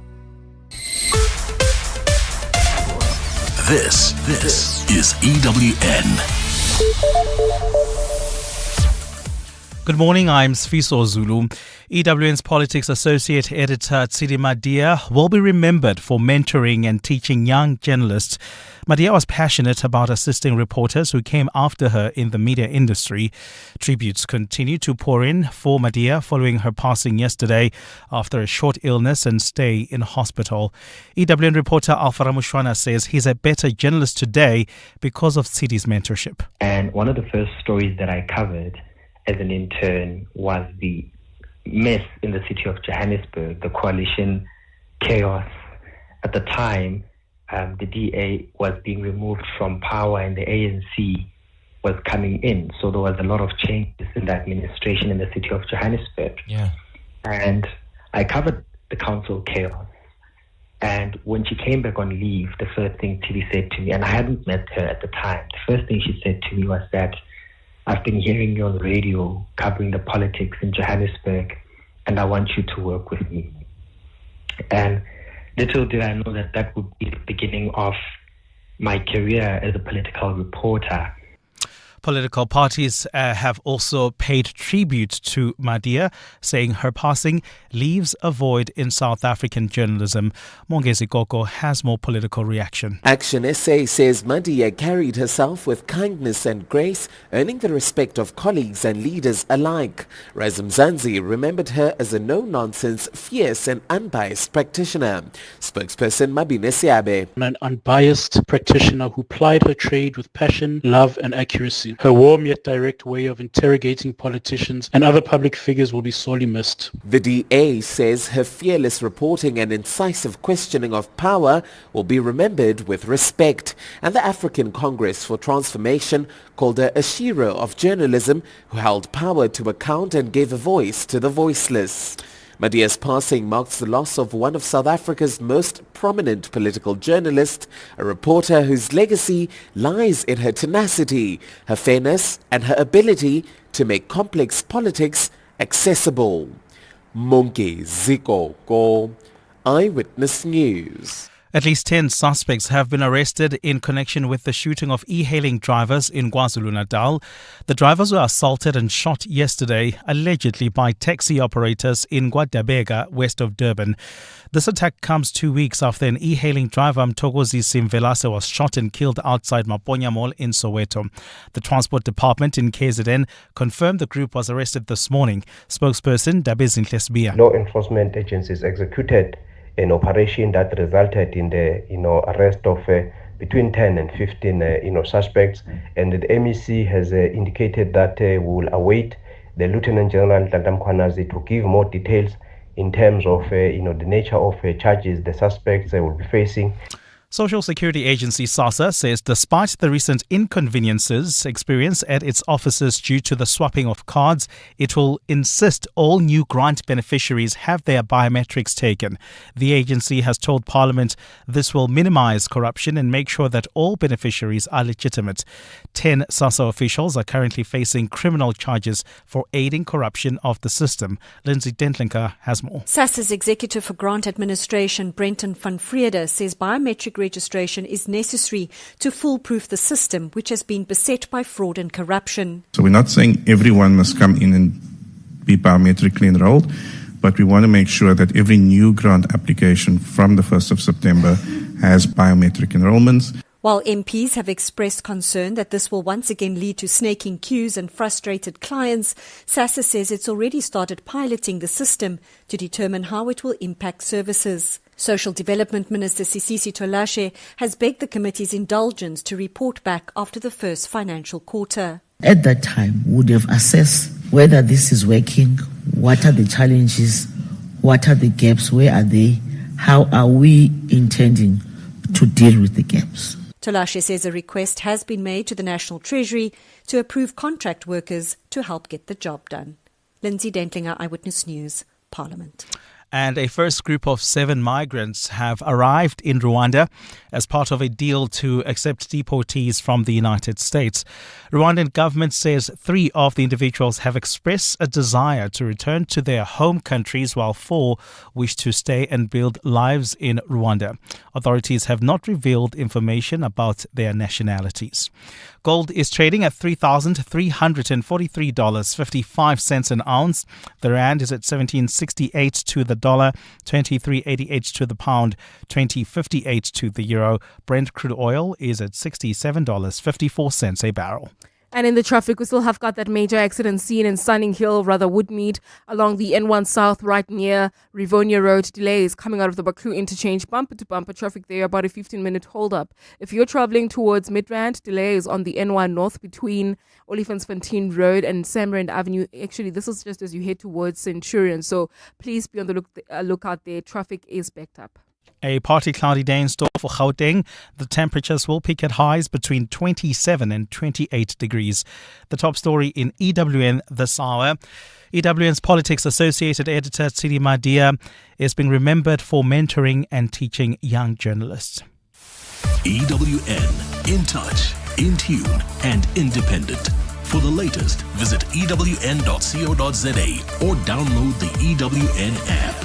This is EWN.
Good morning, I'm Sfiso Zulu. EWN's Politics Associate Editor Tidi Madia will be remembered for mentoring and teaching young journalists. Madia was passionate about assisting reporters who came after her in the media industry. Tributes continue to pour in for Madia following her passing yesterday after a short illness and stay in hospital. EWN reporter Alfa Ramushwana says he's a better journalist today because of Tidi's mentorship.
And one of the first stories that I covered as an intern was the mess in the city of Johannesburg, the coalition chaos. At the time, the DA was being removed from power and the ANC was coming in. So there was a lot of changes in the administration in the city of Johannesburg.
Yeah.
And I covered the council chaos. And when she came back on leave, the first thing Tidi said to me, and I hadn't met her at the time, the first thing she said to me was that, I've been hearing you on the radio covering the politics in Johannesburg, and I want you to work with me. And little did I know that that would be the beginning of my career as a political reporter.
Political parties have also paid tribute to Madia, saying her passing leaves a void in South African journalism. Mongezi Koko has more political reaction.
Action SA says Madia carried herself with kindness and grace, earning the respect of colleagues and leaders alike. Razum Zanzi remembered her as a no-nonsense, fierce and unbiased practitioner. Spokesperson Mabine Siabe.
An unbiased practitioner who plied her trade with passion, love and accuracy. Her warm yet direct way of interrogating politicians and other public figures will be sorely missed.
The DA says her fearless reporting and incisive questioning of power will be remembered with respect. And the African Congress for Transformation called her a hero of journalism who held power to account and gave a voice to the voiceless. Madia's passing marks the loss of one of South Africa's most prominent political journalists, a reporter whose legacy lies in her tenacity, her fairness and her ability to make complex politics accessible. Monke Ziko Ko, Eyewitness News.
At least 10 suspects have been arrested in connection with the shooting of e-hailing drivers in KwaZulu-Natal. The drivers were assaulted and shot yesterday, allegedly by taxi operators in Gwadabega, west of Durban. This attack comes 2 weeks after an e-hailing driver, Mtokozi Simvelase, was shot and killed outside Maponya Mall in Soweto. The Transport Department in KZN confirmed the group was arrested this morning. Spokesperson Dabezinhle Sibia.
Law enforcement agencies executed an operation that resulted in the arrest of between 10 and 15 suspects, and the MEC has indicated that we will await the Lieutenant General Tandam Kwanazi to give more details in terms of the nature of charges the suspects will be facing.
Social Security Agency SASSA says despite the recent inconveniences experienced at its offices due to the swapping of cards, it will insist all new grant beneficiaries have their biometrics taken. The agency has told Parliament this will minimize corruption and make sure that all beneficiaries are legitimate. 10 SASSA officials are currently facing criminal charges for aiding corruption of the system. Lindsay Dentlinker has more.
SASSA's Executive for Grant Administration, Brenton van Vrede, says biometric registration is necessary to foolproof the system, which has been beset by fraud and corruption.
So we're not saying everyone must come in and be biometrically enrolled, but we want to make sure that every new grant application from the 1st of September has biometric enrollments.
While MPs have expressed concern that this will once again lead to snaking queues and frustrated clients, SASSA says it's already started piloting the system to determine how it will impact services. Social Development Minister Sisisi Tolashe has begged the committee's indulgence to report back after the first financial quarter.
At that time, we would have assessed whether this is working, what are the challenges, what are the gaps, where are they, how are we intending to deal with the gaps.
Tolashe says a request has been made to the National Treasury to approve contract workers to help get the job done. Lindsay Dentlinger, Eyewitness News, Parliament.
And a first group of 7 migrants have arrived in Rwanda as part of a deal to accept deportees from the United States. Rwandan government says 3 of the individuals have expressed a desire to return to their home countries, while 4 wish to stay and build lives in Rwanda. Authorities have not revealed information about their nationalities. Gold is trading at $3,343.55 an ounce. The rand is at 17.68 to the dollar, 23.88 to the pound, 20.58 to the euro. Brent crude oil is at $67.54 a barrel.
And in the traffic, we still have got that major accident scene in Sunning Hill, Woodmead, along the N1 South, right near Rivonia Road. Delays coming out of the Baklu interchange, bumper to bumper traffic there, about a 15-minute hold-up. If you're traveling towards Midrand, delays on the N1 North between Olifantsfontein Road and Samrand Avenue. Actually, this is just as you head towards Centurion, so please be on the lookout there. Traffic is backed up.
A partly cloudy day in store for Gauteng. The temperatures will peak at highs between 27 and 28 degrees. The top story in EWN this hour. EWN's Politics Associated Editor Tidi Madia is being remembered for mentoring and teaching young journalists.
EWN, in touch, in tune, and independent. For the latest, visit ewn.co.za or download the EWN app.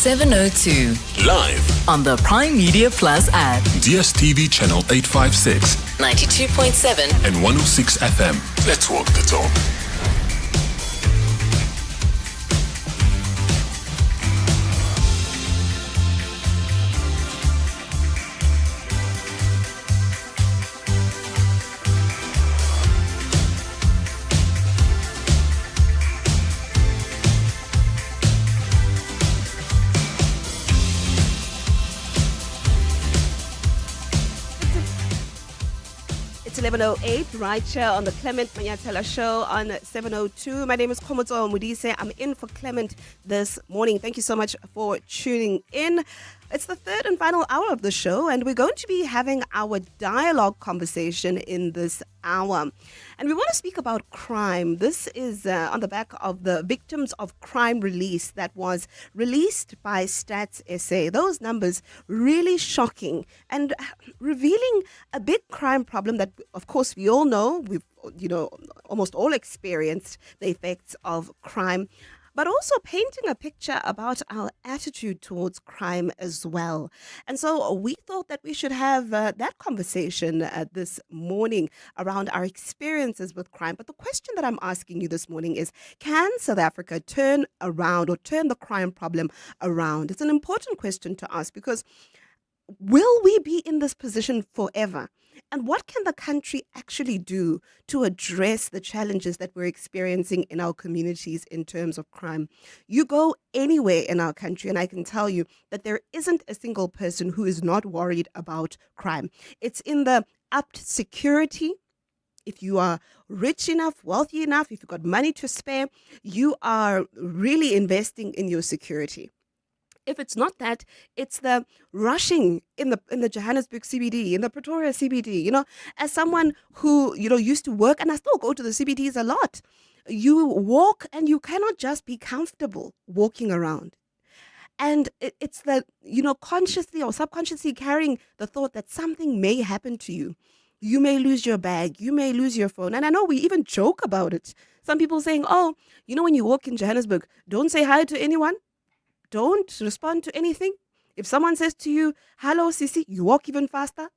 702.
Live
on the Prime Media Plus app.
DSTV channel 856,
92.7
and 106 FM. Let's walk the talk.
It's 11:08 right here on the Clement Manyathela Show on 702. My name is Komoto Mudise. I'm in for Clement this morning. Thank you so much for tuning in. It's the third and final hour of the show, and we're going to be having our dialogue conversation in this hour. And we want to speak about crime. This is on the back of the Victims of Crime release that was released by Stats SA. Those numbers really shocking and revealing a big crime problem that, of course, we all know. We've, almost all experienced the effects of crime, but also painting a picture about our attitude towards crime as well. And so we thought that we should have that conversation this morning around our experiences with crime. But the question that I'm asking you this morning is, can South Africa turn around or turn the crime problem around? It's an important question to ask, because will we be in this position forever? And what can the country actually do to address the challenges that we're experiencing in our communities in terms of crime? You go anywhere in our country, and I can tell you that there isn't a single person who is not worried about crime. It's in the upped security. If you are rich enough, wealthy enough, if you've got money to spare, you are really investing in your security. If it's not that, it's the rushing in the Johannesburg CBD, in the Pretoria CBD. As someone who, used to work, and I still go to the CBDs a lot, you walk and you cannot just be comfortable walking around. And it's the, consciously or subconsciously carrying the thought that something may happen to you. You may lose your bag, you may lose your phone. And I know we even joke about it. Some people saying, when you walk in Johannesburg, don't say hi to anyone. Don't respond to anything. If someone says to you, hello, Sisi, you walk even faster.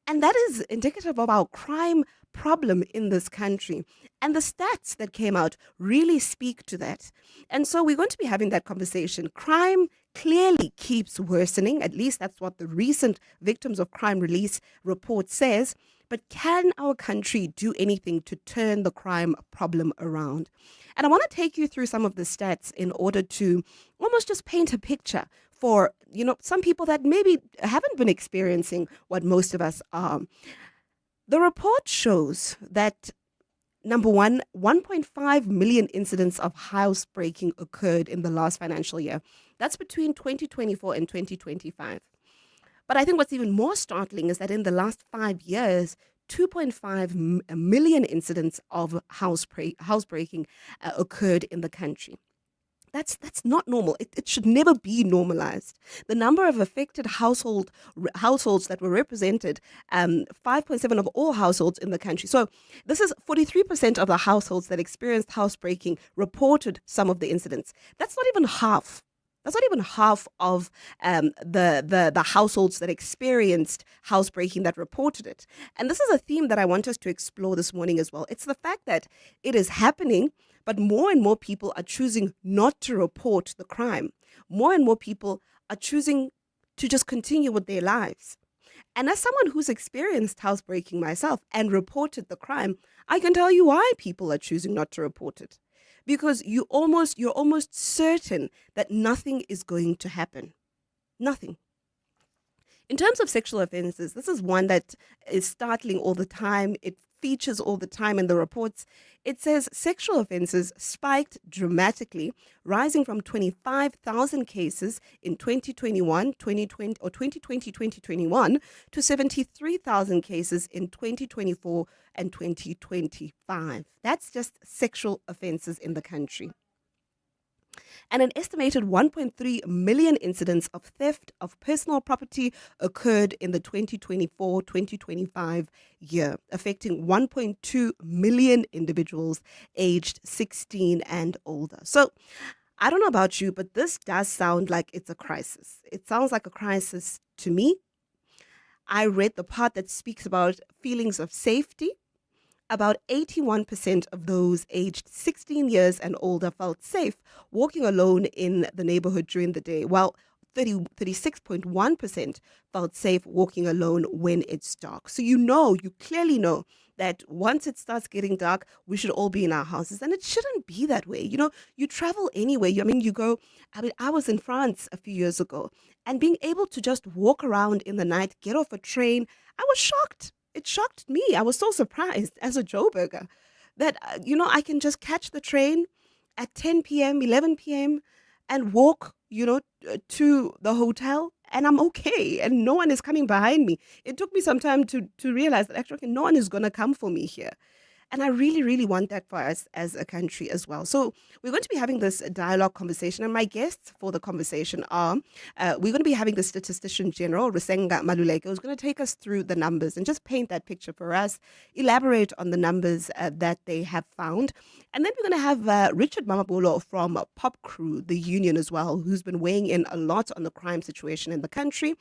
And that is indicative of our crime problem in this country. And the stats that came out really speak to that. And so we're going to be having that conversation. Crime clearly keeps worsening. At least that's what the recent Victims of Crime release report says. But can our country do anything to turn the crime problem around? And I want to take you through some of the stats in order to almost just paint a picture for, some people that maybe haven't been experiencing what most of us are. The report shows that, number one, 1.5 million incidents of housebreaking occurred in the last financial year. That's between 2024 and 2025. But I think what's even more startling is that in the last 5 years, 2.5 million incidents of housebreaking occurred in the country. That's not normal. It should never be normalized. The number of affected households that were represented, 5.7 of all households in the country. So this is 43% of the households that experienced housebreaking reported some of the incidents. That's not even half. That's not even half of the households that experienced housebreaking that reported it. And this is a theme that I want us to explore this morning as well. It's the fact that it is happening, but more and more people are choosing not to report the crime. More and more people are choosing to just continue with their lives. And as someone who's experienced housebreaking myself and reported the crime, I can tell you why people are choosing not to report it. Because you're almost certain that nothing is going to happen. Nothing. In terms of sexual offenses, this is one that is startling all the time. It features all the time in the reports. It says sexual offenses spiked dramatically, rising from 25,000 cases in 2020-2021 to 73,000 cases in 2024 and 2025. That's just sexual offenses in the country. And an estimated 1.3 million incidents of theft of personal property occurred in the 2024-2025 year, affecting 1.2 million individuals aged 16 and older. So I don't know about you, but this does sound like it's a crisis. It sounds like a crisis to me. I read the part that speaks about feelings of safety. About 81% of those aged 16 years and older felt safe walking alone in the neighborhood during the day, while 36.1% felt safe walking alone when it's dark. So you clearly know that once it starts getting dark, we should all be in our houses. And it shouldn't be that way. You travel anyway. I was in France a few years ago, and being able to just walk around in the night, get off a train, I was shocked. It shocked me. I was so surprised as a Joburger that, I can just catch the train at 10 p.m., 11 p.m. and walk, to the hotel, and I'm okay. And no one is coming behind me. It took me some time to realize that actually no one is going to come for me here. And I really, really want that for us as a country as well. So we're going to be having this dialogue conversation. And my guests for the conversation are, we're going to be having the Statistician General, Rusenga Maluleke, who's going to take us through the numbers and just paint that picture for us, elaborate on the numbers that they have found. And then we're going to have Richard Mamabolo from Pop Crew, the union as well, who's been weighing in a lot on the crime situation in the country.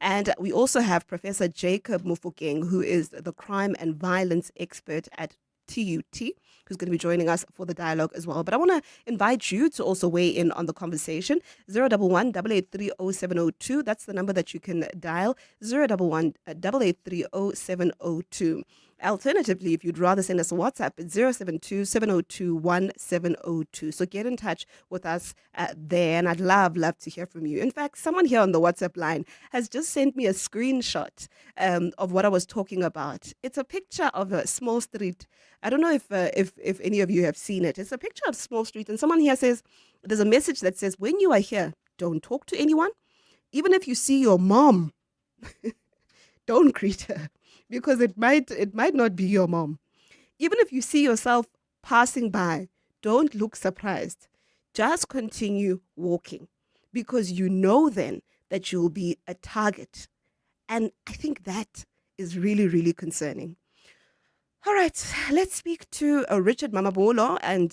And we also have Professor Jacob Mofokeng, who is the crime and violence expert at TUT, who's going to be joining us for the dialogue as well. But I want to invite you to also weigh in on the conversation. 011-883-0702. That's the number that you can dial. 011-883-0702. Alternatively, if you'd rather send us a WhatsApp, it's 072-702-1702. So get in touch with us there, and I'd love to hear from you. In fact, someone here on the WhatsApp line has just sent me a screenshot of what I was talking about. It's a picture of a small street. I don't know if any of you have seen it. It's a picture of Small Street, and someone here says, there's a message that says, when you are here, don't talk to anyone. Even if you see your mom, don't greet her, because it might not be your mom. Even if you see yourself passing by, don't look surprised. Just continue walking, because you know then that you'll be a target. And I think that is really, really concerning. All right, let's speak to Richard Mamabolo, and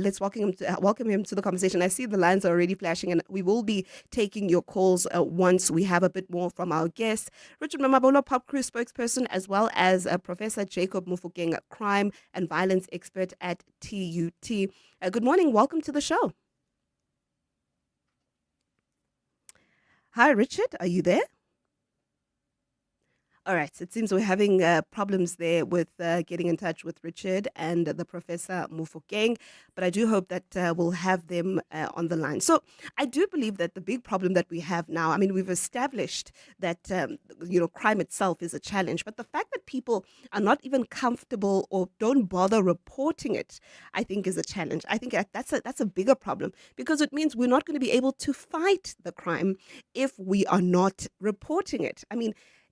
let's welcome him to the conversation. I see the lines are already flashing, and we will be taking your calls once we have a bit more from our guests. Richard Mamabolo, Pop Crew spokesperson, as well as Professor Jacob Mofokeng, crime and violence expert at TUT. Good morning. Welcome to the show. Hi, Richard. Are you there? All right, it seems we're having problems there with getting in touch with Richard and the Professor Mofokeng, but I do hope that we'll have them on the line. So I do believe that the big problem that we have now, we've established that, crime itself is a challenge, but the fact that people are not even comfortable or don't bother reporting it, I think is a challenge. I think that's a bigger problem, because it means we're not going to be able to fight the crime if we are not reporting it.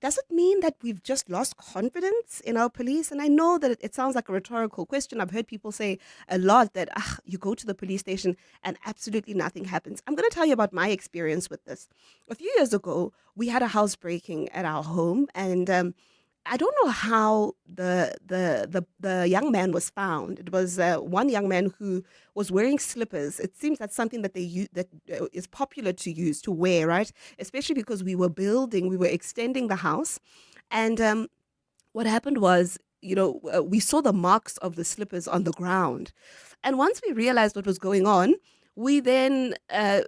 Does it mean that we've just lost confidence in our police? And I know that it sounds like a rhetorical question. I've heard people say a lot that you go to the police station and absolutely nothing happens. I'm going to tell you about my experience with this. A few years ago, we had a housebreaking at our home, and I don't know how the young man was found. It was one young man who was wearing slippers. It seems that's something that is popular to wear, right? Especially because we were extending the house, and what happened was, we saw the marks of the slippers on the ground, and once we realized what was going on, we then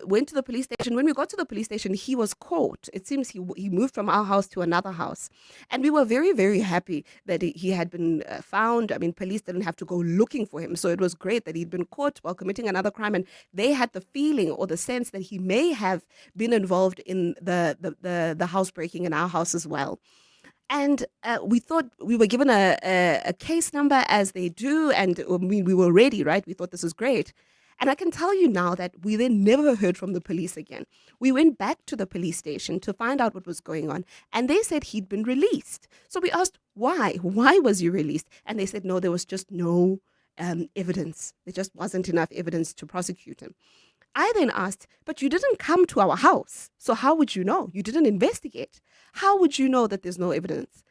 went to the police station. When we got to the police station, he was caught. It seems he moved from our house to another house. And we were very, very happy that he had been found. I mean, police didn't have to go looking for him. So it was great that he'd been caught while committing another crime. And they had the feeling or the sense that he may have been involved in the housebreaking in our house as well. And we thought we were given a case number, as they do. And we were ready, right? We thought this was great. And I can tell you now that we then never heard from the police again. We went back to the police station to find out what was going on, and they said he'd been released. So we asked, why? Why was he released? And they said, no, there was just no evidence. There just wasn't enough evidence to prosecute him. I then asked, but you didn't come to our house, so how would you know? You didn't investigate. How would you know that there's no evidence?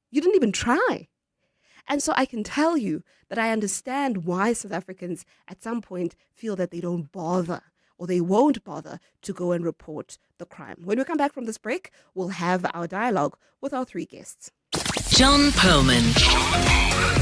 You didn't even try. And so I can tell you that I understand why South Africans at some point feel that they don't bother or they won't bother to go and report the crime. When we come back from this break, we'll have our dialogue with our three guests.
John Perlman.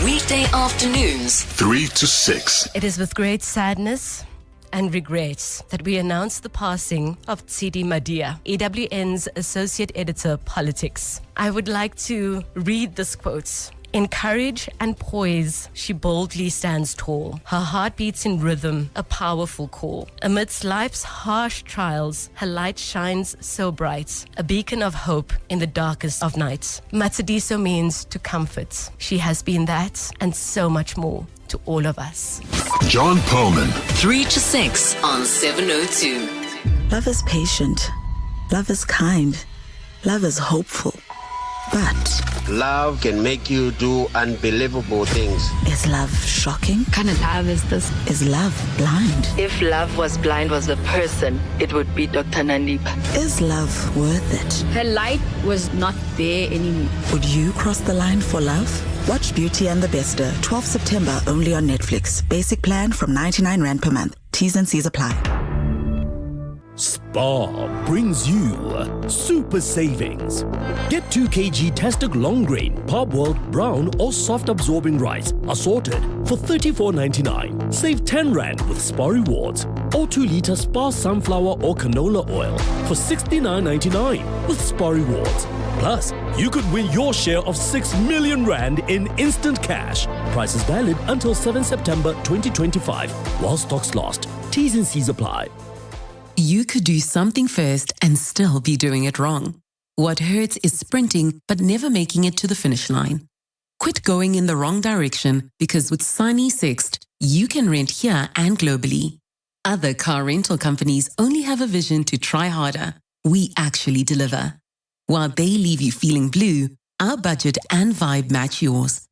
Weekday afternoons,
3 to 6.
It is with great sadness and regret that we announce the passing of Tidi Madia, EWN's Associate Editor, Politics. I would like to read this quote. In courage and poise, she boldly stands tall. Her heart beats in rhythm, a powerful call. Amidst life's harsh trials, her light shines so bright, a beacon of hope in the darkest of nights. Matsadiso means to comfort. She has been that and so much more to all of us.
John Perlman.
3 to 6 on 702.
Love is patient. Love is kind. Love is hopeful. But
love can make you do unbelievable things.
Is love shocking?
Kind of love is this?
Is love blind?
If love was blind was a person, it would be Dr. Nandipa.
Is love worth it?
Her light was not there anymore.
Would you cross the line for love? Watch Beauty and the Bester, 12 September, only on Netflix. Basic plan from 99 Rand per month. T's and C's apply.
Spar brings you super savings. Get 2 kg Tastic long grain, parboiled, brown or soft absorbing rice assorted for $34.99. Save 10 Rand with Spar Rewards, or 2 litre Spar sunflower or canola oil for $69.99 with Spar Rewards. Plus, you could win your share of 6 million Rand in instant cash. Price is valid until 7 September 2025 while stocks last. T's and C's apply.
You could do something first and still be doing it wrong. What hurts is sprinting but never making it to the finish line. Quit going in the wrong direction, because with Sunny Sixt, you can rent here and globally. Other car rental companies only have a vision to try harder. We actually deliver. While they leave you feeling blue, our budget and vibe match yours.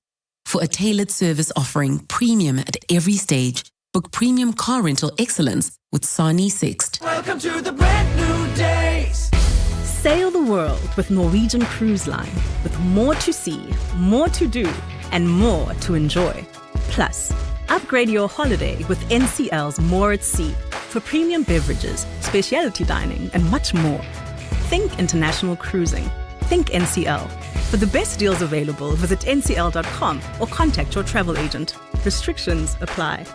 For a tailored service offering premium at every stage, book premium car rental excellence with Sani Sixt.
Welcome to the brand new days.
Sail the world with Norwegian Cruise Line, with more to see, more to do, and more to enjoy. Plus, upgrade your holiday with NCL's More at Sea for premium beverages, specialty dining, and much more. Think international cruising. Think NCL. For the best deals available, visit ncl.com or contact your travel agent. Restrictions apply.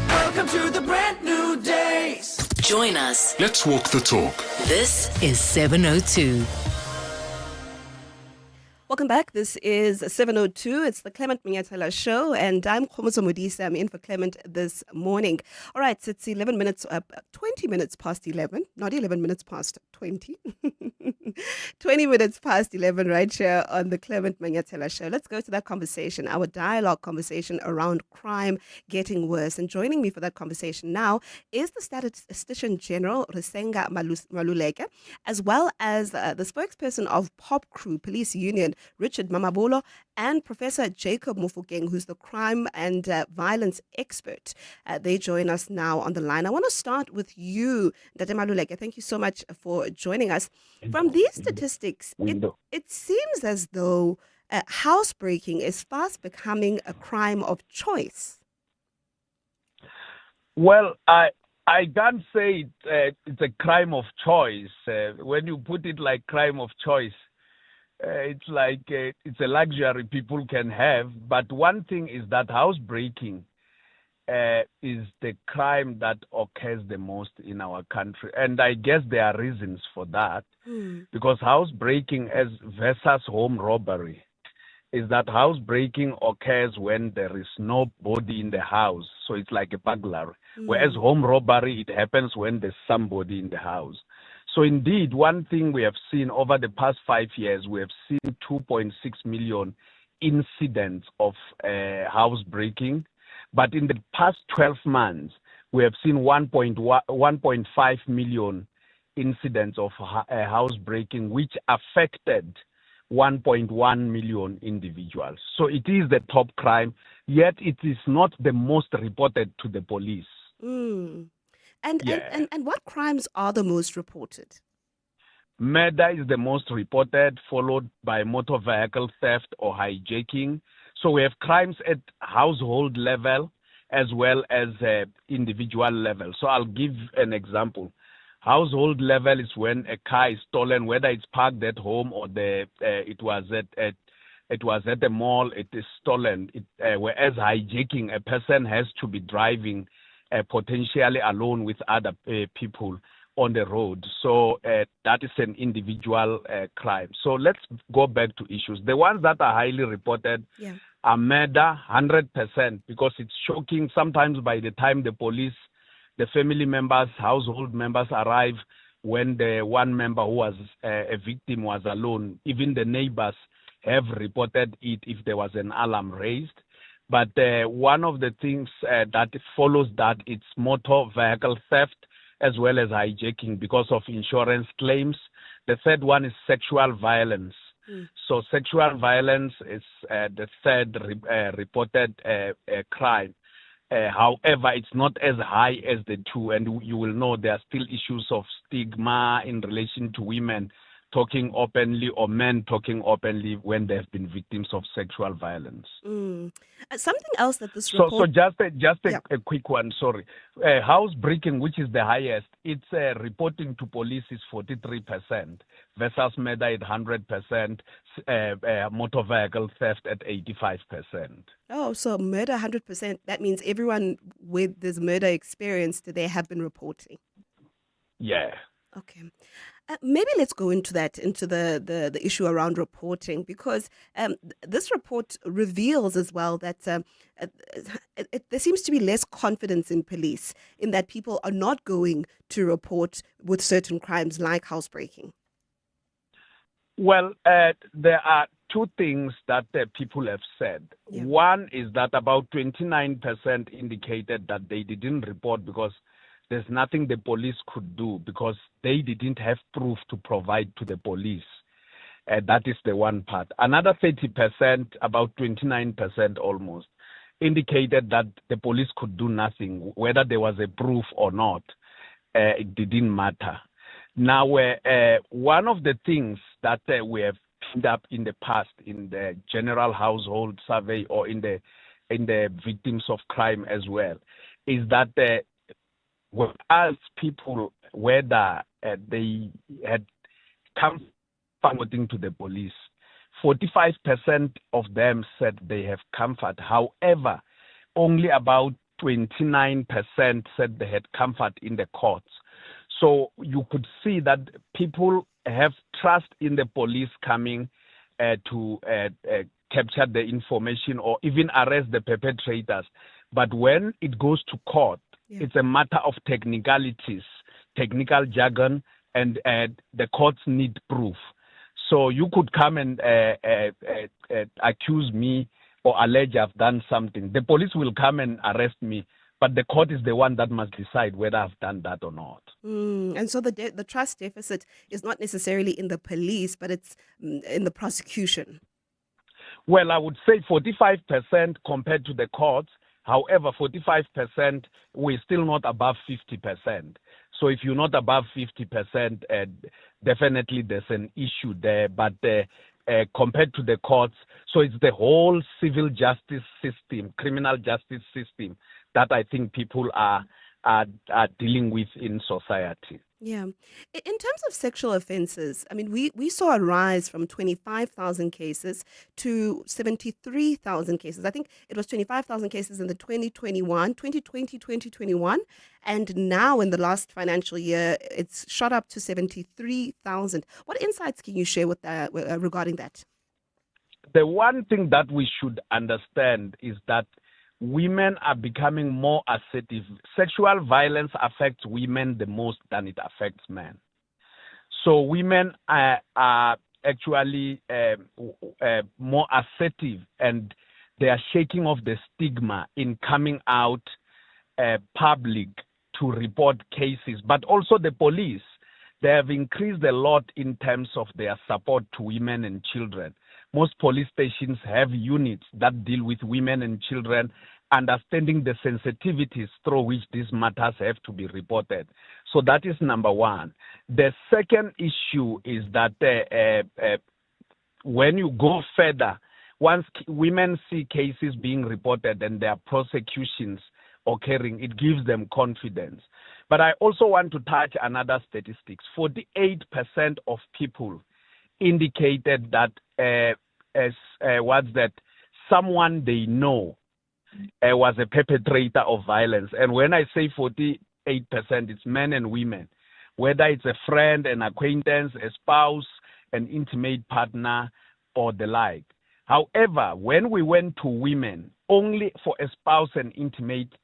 Welcome to the brand new days.
Join us.
Let's walk the talk.
This is 702.
Welcome back. This is 7:02. It's the Clement Manyathela Show, and I'm Khomoso Modisa. I'm in for Clement this morning. All right, so it's 20 minutes past 11, not 11 minutes past 20. 20 minutes past 11 right here on the Clement Manyathela Show. Let's go to that conversation, our dialogue conversation around crime getting worse. And joining me for that conversation now is the Statistician General, Risenga Maluleke, as well as the spokesperson of Pop Crew Police Union, Richard Mamabolo, and Professor Jacob Mofokeng, who's the crime and violence expert. They join us now on the line. I want to start with you, Dade Maluleke. Thank you so much for joining us. From these statistics, it seems as though housebreaking is fast becoming a crime of choice.
Well, I can't say it's a crime of choice. When you put it like crime of choice, it's like it's a luxury people can have. But one thing is that housebreaking is the crime that occurs the most in our country. And I guess there are reasons for that. Because housebreaking versus home robbery is that housebreaking occurs when there is nobody in the house. So it's like a burglary. Whereas home robbery, it happens when there's somebody in the house. So indeed, one thing we have seen over the past 5 years, we have seen 2.6 million incidents of housebreaking. But in the past 12 months, we have seen 1.5 million incidents of housebreaking, which affected 1.1 million individuals. So it is the top crime, yet it is not the most reported to the police.
And what crimes are the most reported?
Murder is the most reported, followed by motor vehicle theft or hijacking. So we have crimes at household level as well as individual level. So I'll give an example. Household level is when a car is stolen, whether it's parked at home or it was at the mall. It is stolen. Whereas hijacking, a person has to be driving potentially alone with other people on the road. So that is an individual crime. So let's go back to issues. The ones that are highly reported are murder, 100%, because it's shocking. Sometimes by the time the police, the family members, household members arrive, when the one member who was a victim was alone, even the neighbors have reported it if there was an alarm raised. But one of the things that follows that, it's motor vehicle theft as well as hijacking because of insurance claims. The third one is sexual violence. So sexual violence is the third reported crime. However, it's not as high as the two, and you will know there are still issues of stigma in relation to women talking openly or men talking openly when they have been victims of sexual violence.
Something else that this report...
So just a quick one, sorry. Housebreaking, which is the highest, its reporting to police is 43% versus murder at 100%, motor vehicle theft at 85%.
Oh, so murder 100%, that means everyone with this murder experience, they have been reporting.
Yeah.
Okay. Maybe let's go into the issue around reporting, because this report reveals as well that there seems to be less confidence in police, in that people are not going to report with certain crimes like housebreaking.
Well, there are two things that people have said. One is that about 29% indicated that they didn't report because there's nothing the police could do, because they didn't have proof to provide to the police. That is the one part. Another 30%, about 29% almost, indicated that the police could do nothing, whether there was a proof or not. It didn't matter. Now, one of the things that we have picked up in the past in the general household survey or in the victims of crime as well is that we asked people whether they had come reporting to the police. 45% of them said they have comfort. However, only about 29% said they had comfort in the courts. So you could see that people have trust in the police coming to capture the information or even arrest the perpetrators. But when it goes to court, it's a matter of technicalities, technical jargon, and the courts need proof. So you could come and accuse me or allege I've done something. The police will come and arrest me, but the court is the one that must decide whether I've done that or not.
And so the trust deficit is not necessarily in the police, but it's in the prosecution.
Well, I would say 45% compared to the courts. However, 45%, we're still not above 50%. So if you're not above 50%, definitely there's an issue there. But compared to the courts, so it's the whole civil justice system, criminal justice system that I think people are dealing with in society.
Yeah. In terms of sexual offenses, I mean, we saw a rise from 25,000 cases to 73,000 cases. I think it was 25,000 cases in the 2021, and now in the last financial year, it's shot up to 73,000. What insights can you share with regarding that?
The one thing that we should understand is that women are becoming more assertive. Sexual violence affects women the most than it affects men. So women are actually more assertive, and they are shaking off the stigma in coming out public to report cases. But also the police, they have increased a lot in terms of their support to women and children. Most police stations have units that deal with women and children, understanding the sensitivities through which these matters have to be reported. So that is number one. The second issue is that when you go further, once women see cases being reported and there are prosecutions occurring, it gives them confidence. But I also want to touch another statistics. 48% of people indicated that someone they know was a perpetrator of violence. And when I say 48%, it's men and women, whether it's a friend, an acquaintance, a spouse, an intimate partner, or the like. However, when we went to women, only for a spouse and intimate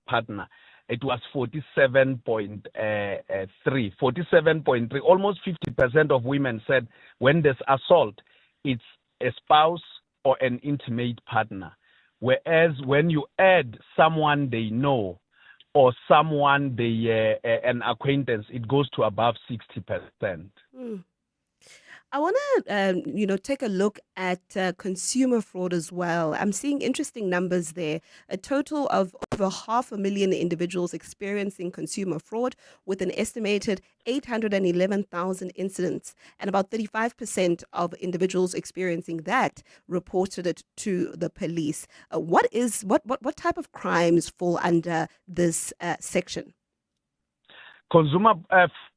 partner, it was 47.3. Almost 50% of women said when there's assault, it's a spouse or an intimate partner. Whereas when you add someone they know or someone an acquaintance, it goes to above 60%.
I want to, take a look at consumer fraud as well. I'm seeing interesting numbers there. A total of over 500,000 individuals experiencing consumer fraud, with an estimated 811,000 incidents, and about 35% of individuals experiencing that reported it to the police. What type of crimes fall under this section?
Consumer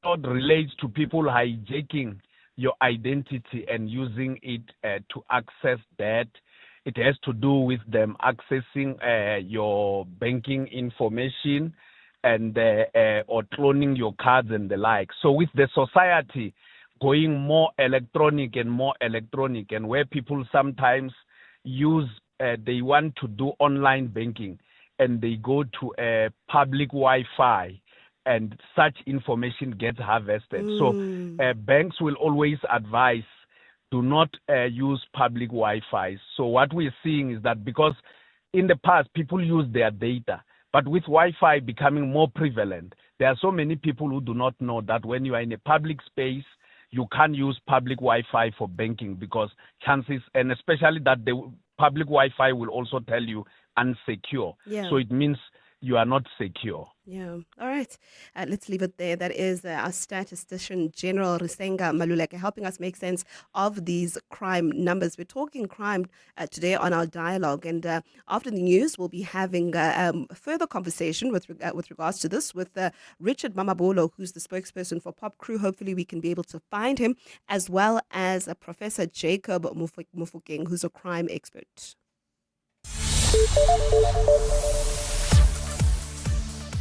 fraud relates to people hijacking your identity and using it to access debt. It has to do with them accessing your banking information and or cloning your cards and the like. So with the society going more electronic, and where people sometimes use, they want to do online banking and they go to a public Wi-Fi, and such information gets harvested. So banks will always advise, do not use public Wi-Fi. So what we're seeing is that because in the past, people use their data, but with Wi-Fi becoming more prevalent, there are so many people who do not know that when you are in a public space, you can't use public Wi-Fi for banking, because chances, and especially that the public Wi-Fi will also tell you unsecure.
Yeah.
So it means you are not secure.
Yeah. All right. Let's leave it there. That is our statistician general Risenga Maluleke helping us make sense of these crime numbers. We're talking crime today on our dialogue, and after the news, we'll be having further conversation with regards to this with Richard Mamabolo, who's the spokesperson for Pop Crew. Hopefully, we can be able to find him, as well as Professor Jacob Mufokeng, who's a crime expert.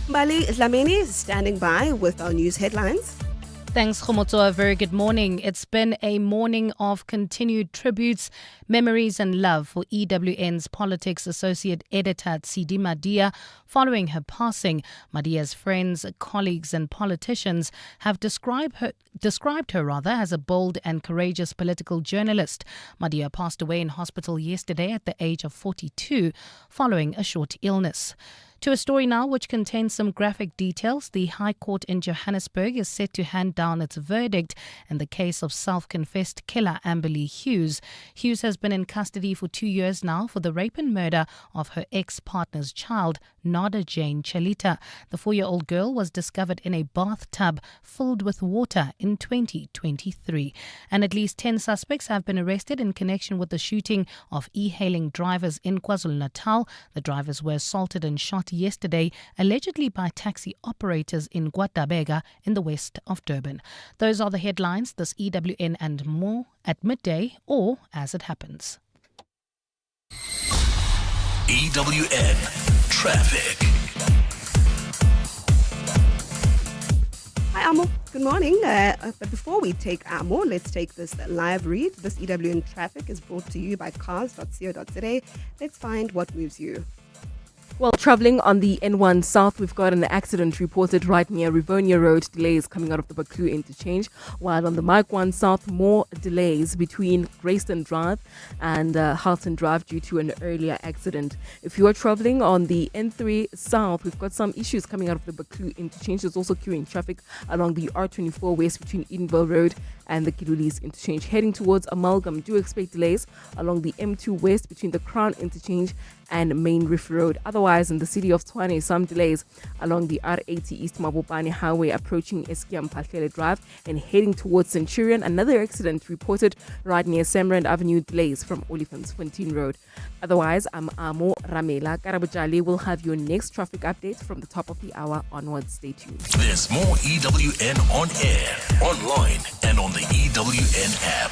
Mbali Dlamini is standing by with our news headlines.
Thanks, Khomotso. A very good morning. It's been a morning of continued tributes, memories and love for EWN's politics associate editor Tidi Madia. Following her passing, Madia's friends, colleagues and politicians have described her as a bold and courageous political journalist. Madia passed away in hospital yesterday at the age of 42 following a short illness. To a story now which contains some graphic details. The High Court in Johannesburg is set to hand down its verdict in the case of self-confessed killer Amberly Hughes. Hughes has been in custody for 2 years now for the rape and murder of her ex-partner's child, Nada Jane Chalita. The 4-year-old girl was discovered in a bathtub filled with water in 2023. And at least 10 suspects have been arrested in connection with the shooting of e-hailing drivers in KwaZulu-Natal. The drivers were assaulted and shot yesterday, allegedly by taxi operators in Guatabega in the west of Durban. Those are the headlines. This EWN and more at midday or as it happens.
EWN Traffic.
Hi, Amo. Good morning. But before we take Amo, let's take this live read. This EWN Traffic is brought to you by cars.co.za. Let's find what moves you.
Well, travelling on the N1 South, we've got an accident reported right near Rivonia Road. Delays coming out of the Baklu interchange. While on the Mike 1 South, more delays between Grayston Drive and Halton Drive due to an earlier accident. If you are travelling on the N3 South, we've got some issues coming out of the Baklu interchange. There's also queuing traffic along the R24 West between Edenville Road and the Kilulis interchange. Heading towards Amalgam, do expect delays along the M2 West between the Crown interchange and Main Reef Road. Otherwise, in the city of Tshwane, some delays along the R80 East Mabopane Highway approaching Eskia Mphahlele Drive and heading towards Centurion. Another accident reported right near Samrand Avenue, delays from Olifantsfontein Road. Otherwise, I'm Amo Ramela. Karabujali will have your next traffic update from the top of the hour onwards. Stay tuned.
There's more EWN on air, online and on the EWN app.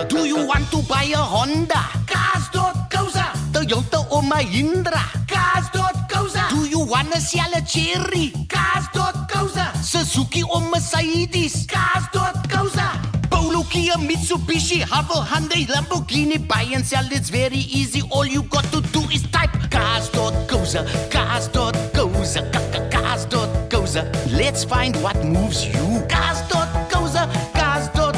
Do you want to buy a Honda? Cars.coza. Toyota or Mahindra? Cars.coza. Do you want to sell a Cherry? Cars.coza. Suzuki or Mercedes? Cars.coza. Polo, Kia, Mitsubishi, Havel, Hyundai, Lamborghini. Buy and sell, it's very easy. All you got to do is type Cars.coza. Cars.coza. Cars.coza. Let's find what moves you. Cars.coza. Cars.coza.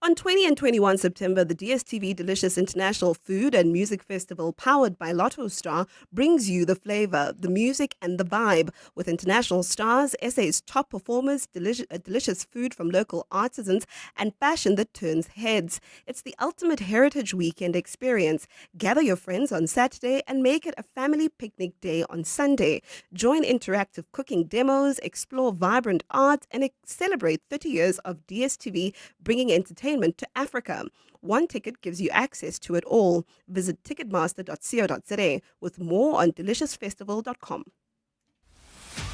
On 20 and 21 September, the DSTV Delicious International Food and Music Festival, powered by Lotto Star, brings you the flavor, the music and the vibe. With international stars, SA's top performers, delicious food from local artisans, and fashion that turns heads. It's the ultimate heritage weekend experience. Gather your friends on Saturday and make it a family picnic day on Sunday. Join interactive cooking demos, explore vibrant art, and celebrate 30 years of DSTV bringing entertainment to Africa. One ticket gives you access to it all. Visit ticketmaster.co.za with more on deliciousfestival.com.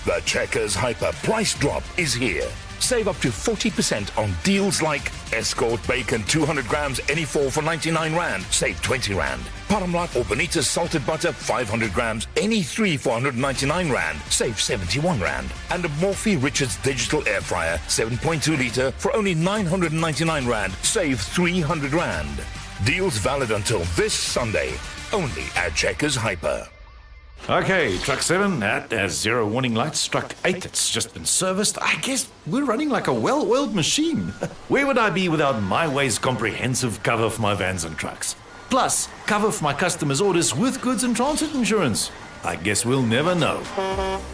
The Checkers Hyper price drop is here. Save up to 40% on deals like Escort Bacon 200 grams any 4 for 99 Rand, save 20 Rand. Paramlat or Bonita's salted butter 500 grams any 3 for 199 Rand, save 71 Rand. And a Morphe Richards digital air fryer 7.2 litre for only 999 Rand, save 300 Rand. Deals valid until this Sunday, only at Checkers Hyper.
Okay, truck 7, that has 0 warning lights. Truck 8, it's just been serviced. I guess we're running like a well-oiled machine. Where would I be without MyWay's comprehensive cover for my vans and trucks? Plus, cover for my customers' orders with goods and transit insurance. I guess we'll never know.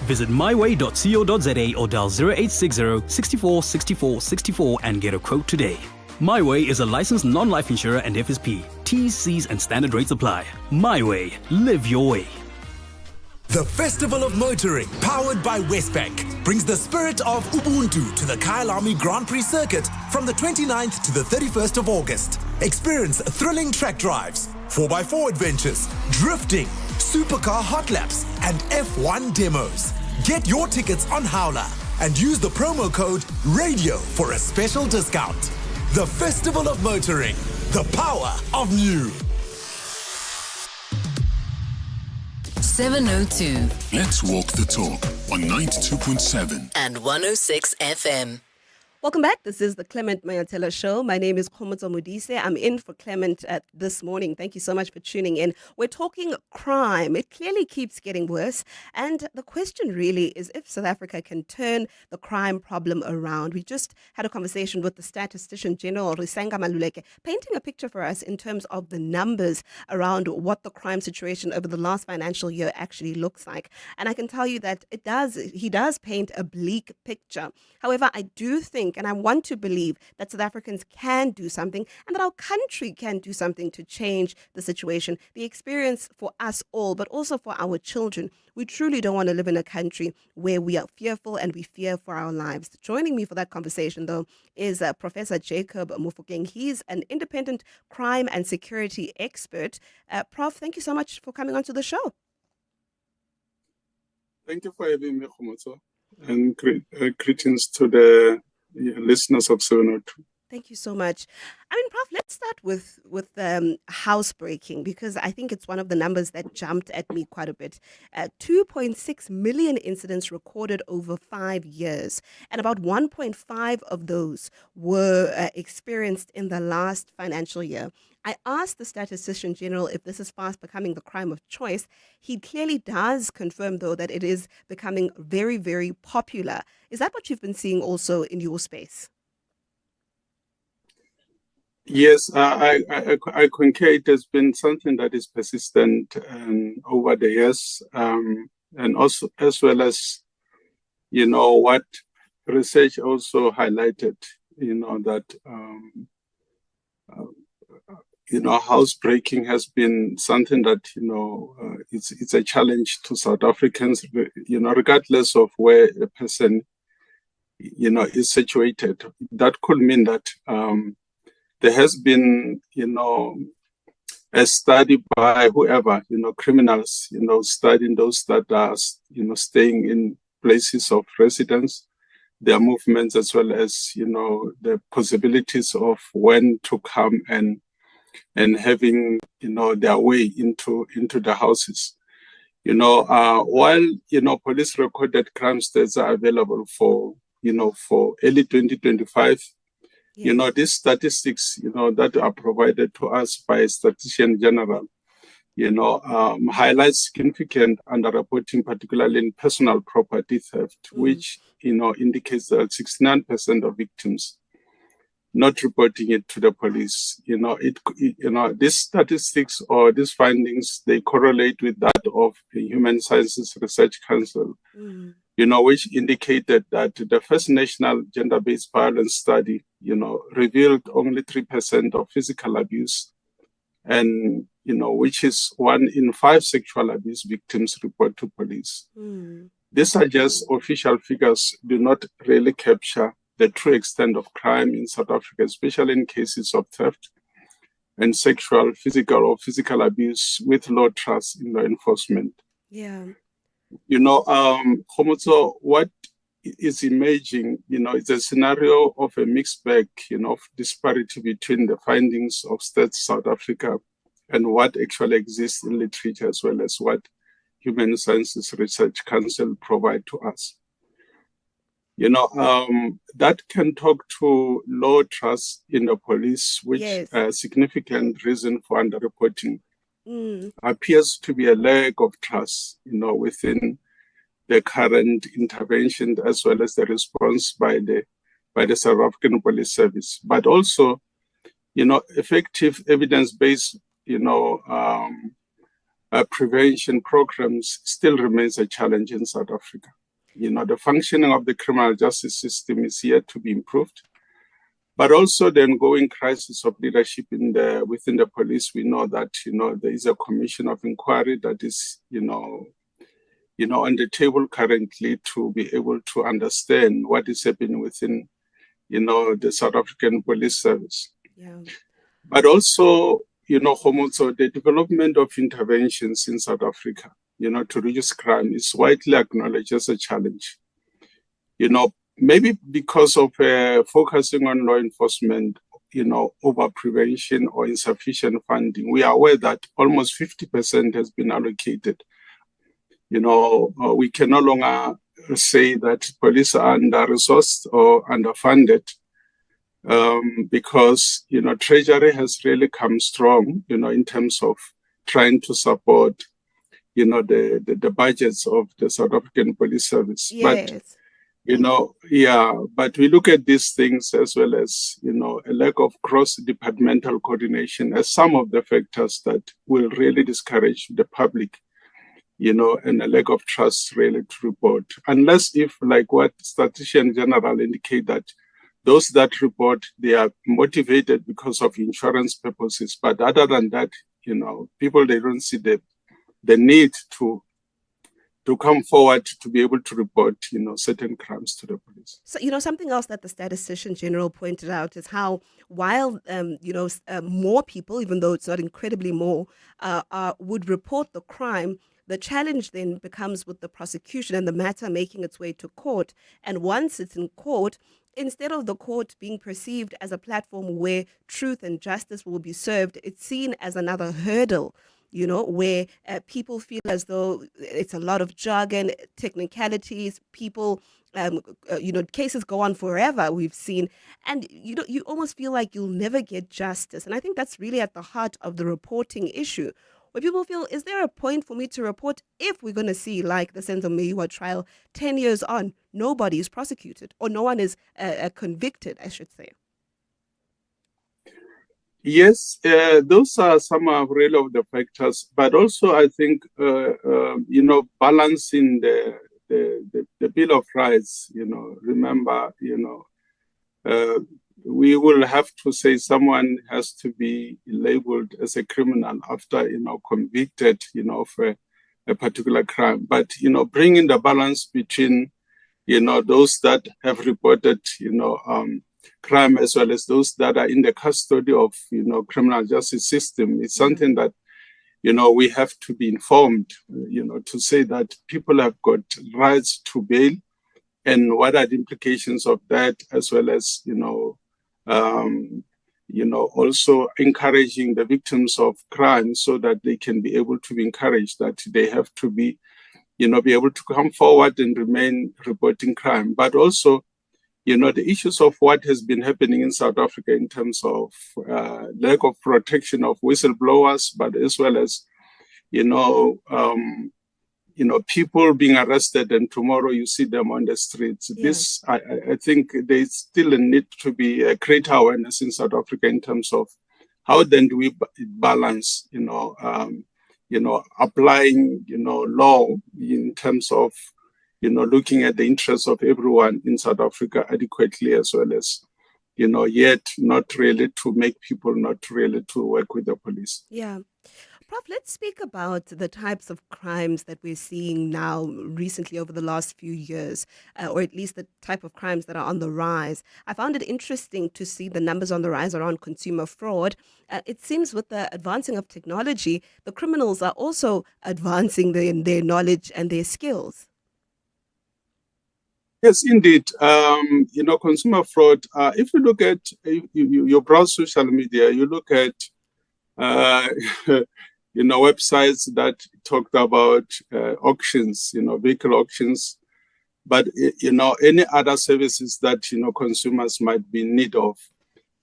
Visit myway.co.za or dial 0860 64 64 64 and get a quote today. MyWay is a licensed non-life insurer and FSP. T's, C's and standard rates apply. MyWay. Live your way.
The Festival of Motoring, powered by Westbank, brings the spirit of Ubuntu to the Kyalami Grand Prix circuit from the 29th to the 31st of August. Experience thrilling track drives, 4x4 adventures, drifting, supercar hot laps, and F1 demos. Get your tickets on Howler and use the promo code RADIO for a special discount. The Festival of Motoring, the power of new.
702
Let's walk the talk on 92.7
and 106 FM.
Welcome back. This is the Clement Manyathela Show. My name is Khomotso Modise. I'm in for Clement this morning. Thank you so much for tuning in. We're talking crime. It clearly keeps getting worse. And the question really is if South Africa can turn the crime problem around. We just had a conversation with the Statistician General, Risenga Maluleke, painting a picture for us in terms of the numbers around what the crime situation over the last financial year actually looks like. And I can tell you that he does paint a bleak picture. However, I do think, and I want to believe, that South Africans can do something and that our country can do something to change the situation, the experience for us all, but also for our children. We truly don't want to live in a country where we are fearful and we fear for our lives. Joining me for that conversation, though, is Professor Jacob Mofokeng. He's an independent crime and security expert. Prof, thank you so much for coming onto the show.
Thank you for having me, Khomotso, and greetings to the listeners of 702.
Thank you so much. I mean, Prof, let's start with housebreaking, because I think it's one of the numbers that jumped at me quite a bit. 2.6 million incidents recorded over 5 years, and about 1.5 of those were experienced in the last financial year. I asked the Statistician General if this is fast becoming the crime of choice. He clearly does confirm, though, that it is becoming very, very popular. Is that what you've been seeing also in your space?
Yes, I concur. It has been something that is persistent over the years, and also as well as, what research also highlighted, that, housebreaking has been something that, it's a challenge to South Africans, regardless of where a person, is situated. That could mean that there has been, a study by whoever, criminals, studying those that are, staying in places of residence, their movements, as well as, the possibilities of when to come and having, their way into the houses. While, police recorded crime stats are available for early 2025, these statistics, that are provided to us by Statistician General, highlights significant underreporting, particularly in personal property theft, which, indicates that 69% of victims not reporting it to the police. These statistics or these findings, they correlate with that of the Human Sciences Research Council, which indicated that the first national gender-based violence study, revealed only 3% of physical abuse, and, which is 1 in 5 sexual abuse victims report to police. These are just official figures, do not really capture the true extent of crime in South Africa, especially in cases of theft and sexual, physical abuse with low trust in law enforcement.
Yeah.
Khomotso, what is emerging, is a scenario of a mixed bag, of disparity between the findings of Stats South Africa and what actually exists in literature, as well as what Human Sciences Research Council provide to us. That can talk to low trust in the police, which is a significant reason for underreporting. Appears to be a lack of trust, within the current intervention, as well as the response by the South African Police Service. But also, effective evidence-based, prevention programs still remains a challenge in South Africa. The functioning of the criminal justice system is yet to be improved. But also the ongoing crisis of leadership within the police. We know that, there is a commission of inquiry that is, on the table currently to be able to understand what is happening within, the South African Police Service.
Yeah.
But also, Khomotso, the development of interventions in South Africa, to reduce crime is widely acknowledged as a challenge. Maybe because of focusing on law enforcement, over prevention or insufficient funding. We are aware that almost 50% has been allocated we can no longer say that police are under-resourced or underfunded, because, Treasury has really come strong, in terms of trying to support, the budgets of the South African Police Service.
Yes.
But we look at these things as well as, a lack of cross-departmental coordination as some of the factors that will really discourage the public, and a lack of trust really to report. Unless if, like what Statistician General indicate, that those that report, they are motivated because of insurance purposes. But other than that, people, they don't see the need to come forward to be able to report, certain crimes to the police.
So, something else that the Statistician General pointed out is how while, more people, even though it's not incredibly more, would report the crime, the challenge then becomes with the prosecution and the matter making its way to court. And once it's in court, instead of the court being perceived as a platform where truth and justice will be served, it's seen as another hurdle, where people feel as though it's a lot of jargon, technicalities, people, cases go on forever, we've seen. And, you almost feel like you'll never get justice. And I think that's really at the heart of the reporting issue, where people feel, is there a point for me to report if we're going to see, like the Senzo Meyiwa trial, 10 years on, nobody is prosecuted or no one is convicted, I should say?
Yes, those are some of really of the factors, but also I think, balancing the Bill of Rights, remember, we will have to say someone has to be labeled as a criminal after, convicted, of a particular crime. But, bringing the balance between, those that have reported, crime as well as those that are in the custody of, criminal justice system is something that, we have to be informed, to say that people have got rights to bail and what are the implications of that, as well as, also encouraging the victims of crime so that they can be able to be encouraged that they have to be, be able to come forward and remain reporting crime. But also, the issues of what has been happening in South Africa in terms of lack of protection of whistleblowers, but as well as, people being arrested and tomorrow you see them on the streets. Yeah. This, I think there's still a need to be a greater awareness in South Africa in terms of how then do we balance, applying, law in terms of, looking at the interests of everyone in South Africa adequately, as well as, yet not really to make people not really to work with the police.
Yeah. Prof, let's speak about the types of crimes that we're seeing now recently over the last few years, or at least the type of crimes that are on the rise. I found it interesting to see the numbers on the rise around consumer fraud. It seems with the advancing of technology, the criminals are also advancing their knowledge and their skills.
Yes, indeed. Consumer fraud, if you look at, you browse social media, you look at, websites that talked about auctions, vehicle auctions, but, any other services that, consumers might be in need of.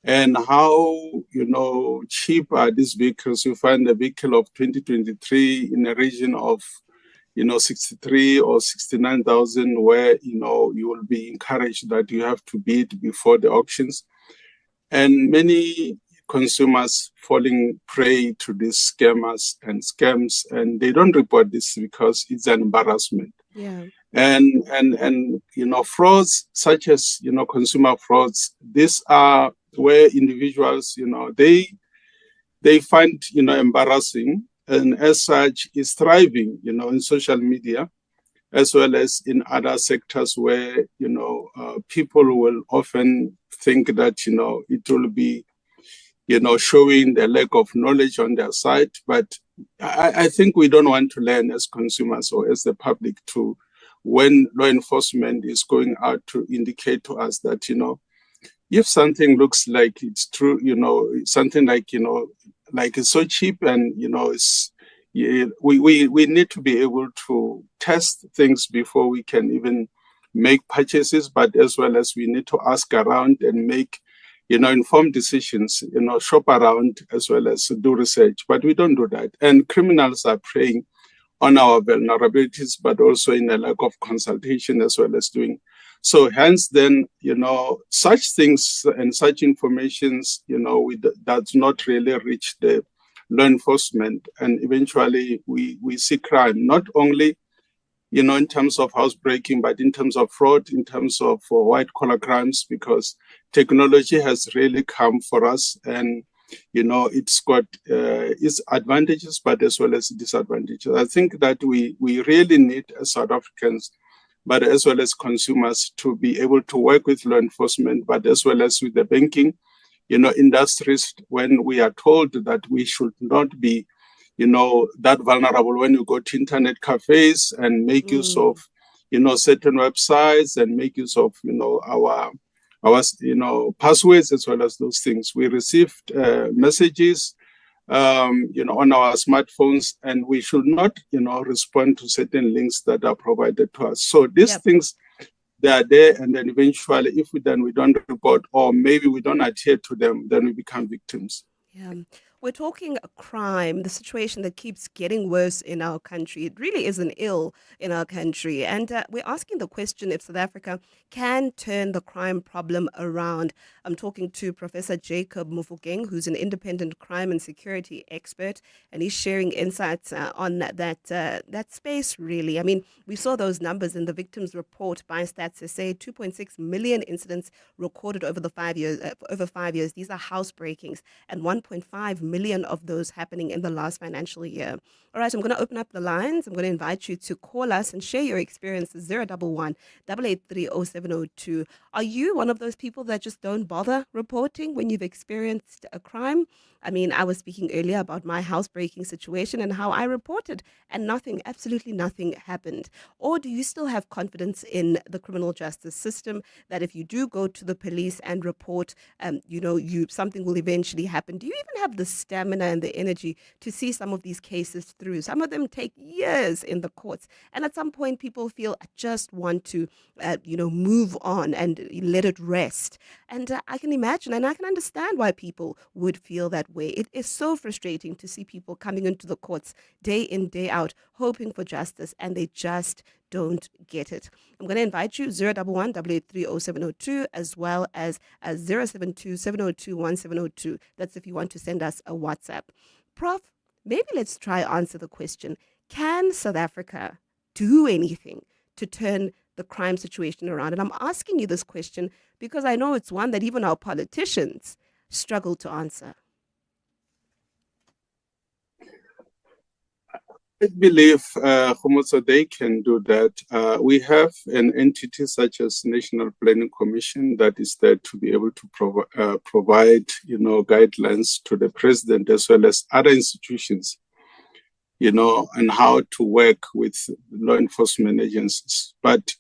And how, cheap are these vehicles? You find a vehicle of 2023 in a region of, 63 or 69,000, where, you will be encouraged that you have to bid before the auctions. And many consumers falling prey to these scammers and scams, and they don't report this because it's an embarrassment.
Yeah.
And frauds such as, consumer frauds, these are where individuals, they find, embarrassing, and as such is thriving, in social media, as well as in other sectors where, people will often think that, it will be, showing the lack of knowledge on their side. But I think we don't want to learn as consumers or as the public to, when law enforcement is going out to indicate to us that, if something looks like it's true, something like, like it's so cheap and, it's, we need to be able to test things before we can even make purchases, but as well as we need to ask around and make, informed decisions, shop around as well as do research. But we don't do that. And criminals are preying on our vulnerabilities, but also in a lack of consultation as well as doing. So hence then, such things and such informations, does not really reach the law enforcement. And eventually we see crime, not only, in terms of housebreaking, but in terms of fraud, in terms of white collar crimes, because technology has really come for us, and it's got its advantages, but as well as disadvantages. I think that we really need, as South Africans, but as well as consumers, to be able to work with law enforcement, but as well as with the banking, industries, when we are told that we should not be, that vulnerable when you go to internet cafes and make use of, certain websites and make use of, our passwords as well as those things. We received messages, on our smartphones, and we should not, respond to certain links that are provided to us. So these things, they are there, and then eventually, if we don't report, or maybe we don't adhere to them, then we become victims.
Yeah. We're talking a crime, the situation that keeps getting worse in our country. It really is an ill in our country. And we're asking the question if South Africa can turn the crime problem around. I'm talking to Professor Jacob Mufugeng, who's an independent crime and security expert, and he's sharing insights on that space, really. I mean, we saw those numbers in the victims report by Stats SA, 2.6 million incidents recorded over 5 years. These are house breakings, and 1.5 million of those happening in the last financial year. All right, I'm going to open up the lines. I'm going to invite you to call us and share your experiences. 011 883 0702. Are you one of those people that just don't bother reporting when you've experienced a crime? I mean, I was speaking earlier about my housebreaking situation and how I reported and nothing, absolutely nothing happened. Or do you still have confidence in the criminal justice system that if you do go to the police and report, something will eventually happen? Do you even have the stamina and the energy to see some of these cases through? Some of them take years in the courts. And at some point, people feel, I just want to, move on and let it rest. And I can imagine and I can understand why people would feel that way. It is so frustrating to see people coming into the courts day in, day out, hoping for justice, and they just don't get it. I'm going to invite you 011 883 0702 as well as 072 702 1702. That's if you want to send us a WhatsApp. Prof, maybe let's try answer the question. Can South Africa do anything to turn the crime situation around? And I'm asking you this question because I know it's one that even our politicians struggle to answer.
I believe, Khomotso, they can do that. We have an entity such as National Planning Commission that is there to be able to provide, guidelines to the president as well as other institutions, and how to work with law enforcement agencies. But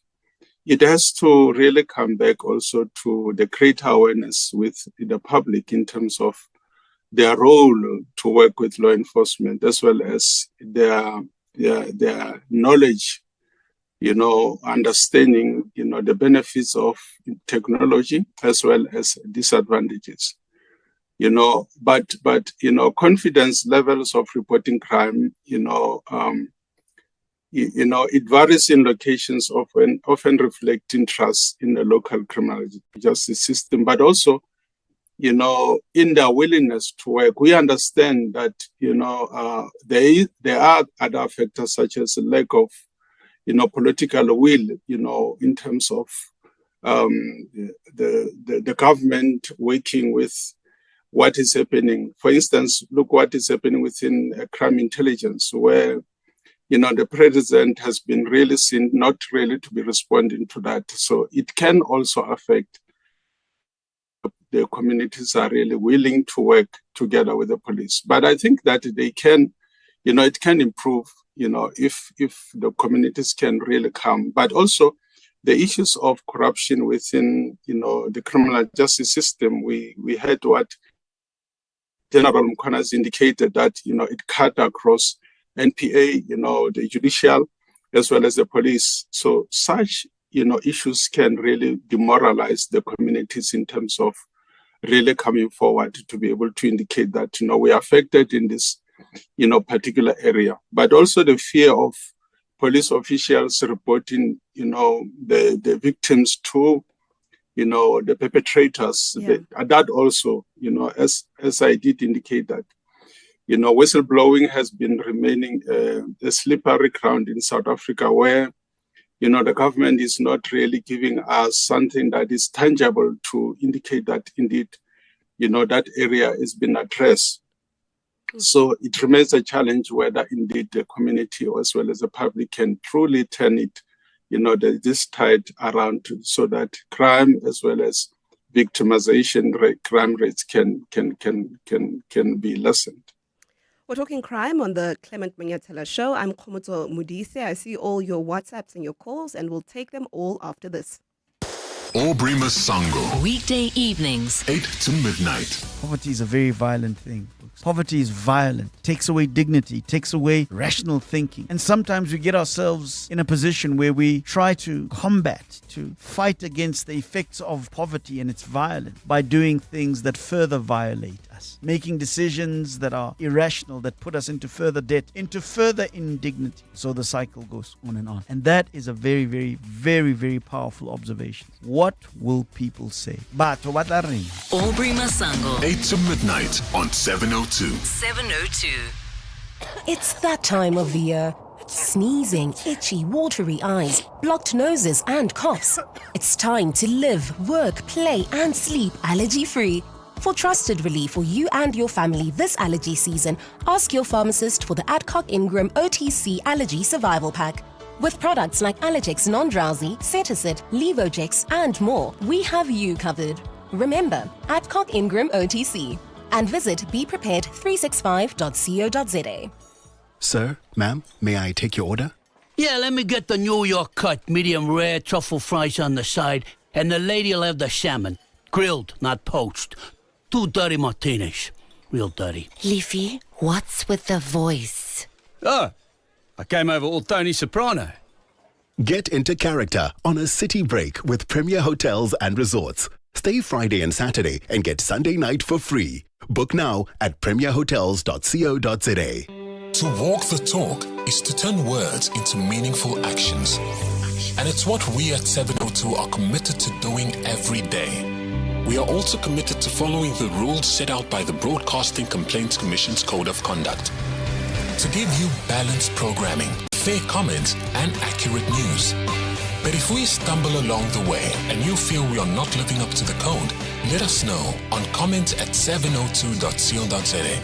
it has to really come back also to the greater awareness with the public in terms of their role to work with law enforcement, as well as their knowledge, understanding, the benefits of technology as well as disadvantages. But confidence levels of reporting crime, it varies in locations, often reflecting trust in the local criminal justice system, but also in their willingness to work. We understand that, there are other factors such as a lack of, political will, in terms of the government working with what is happening. For instance, look what is happening within crime intelligence, where, the president has been really seen not really to be responding to that. So it can also affect the communities are really willing to work together with the police. But I think that they can, it can improve, if the communities can really come. But also the issues of corruption within, the criminal justice system, we heard what General Mkhwana has indicated that, it cut across NPA, the judicial, as well as the police. So such, issues can really demoralize the communities in terms of really coming forward to be able to indicate that, we are affected in this, particular area. But also the fear of police officials reporting, the victims to, the perpetrators.
Yeah.
That also, as I did indicate that, whistleblowing has been remaining a slippery ground in South Africa where, the government is not really giving us something that is tangible to indicate that indeed, that area has been addressed. So it remains a challenge whether indeed the community as well as the public can truly turn it, this tide around so that crime as well as victimization crime rates can be lessened.
We're talking crime on the Clement Manyathela Show. I'm Komoto Mudise. I see all your WhatsApps and your calls, and we'll take them all after this.
Aubrey Masango.
Weekday evenings,
8 to midnight.
Poverty is a very violent thing. Poverty is violent, takes away dignity, takes away rational thinking. And sometimes we get ourselves in a position where we try to combat, to fight against the effects of poverty and its violence by doing things that further violate us, making decisions that are irrational, that put us into further debt, into further indignity. So the cycle goes on and on. And that is a very, very, very, very powerful observation. What will people say?
Aubrey Masango.
8 to midnight on 702.
702.
It's that time of the year. Sneezing, itchy, watery eyes, blocked noses and coughs. It's time to live, work, play and sleep allergy-free. For trusted relief for you and your family this allergy season, ask your pharmacist for the Adcock Ingram OTC Allergy Survival Pack. With products like Allergex Non-Drowsy, Cetacid, Levogex and more, we have you covered. Remember, Adcock Ingram OTC. And visit beprepared365.co.za.
Sir, ma'am, may I take your order?
Yeah, let me get the New York cut, medium rare, truffle fries on the side, and the lady'll have the salmon. Grilled, not poached. 2 dirty martinis. Real dirty.
Leafy, what's with the voice?
Oh, I came over all Tony Soprano.
Get into character on a city break with Premier Hotels and Resorts. Stay Friday and Saturday and get Sunday night for free. Book now at premierhotels.co.za.
To walk the talk is to turn words into meaningful actions. And it's what we at 702 are committed to doing every day. We are also committed to following the rules set out by the Broadcasting Complaints Commission's Code of Conduct. To give you balanced programming, fair comments, and accurate news. But if we stumble along the way and you feel we are not living up to the code, let us know on comment@702.co.za.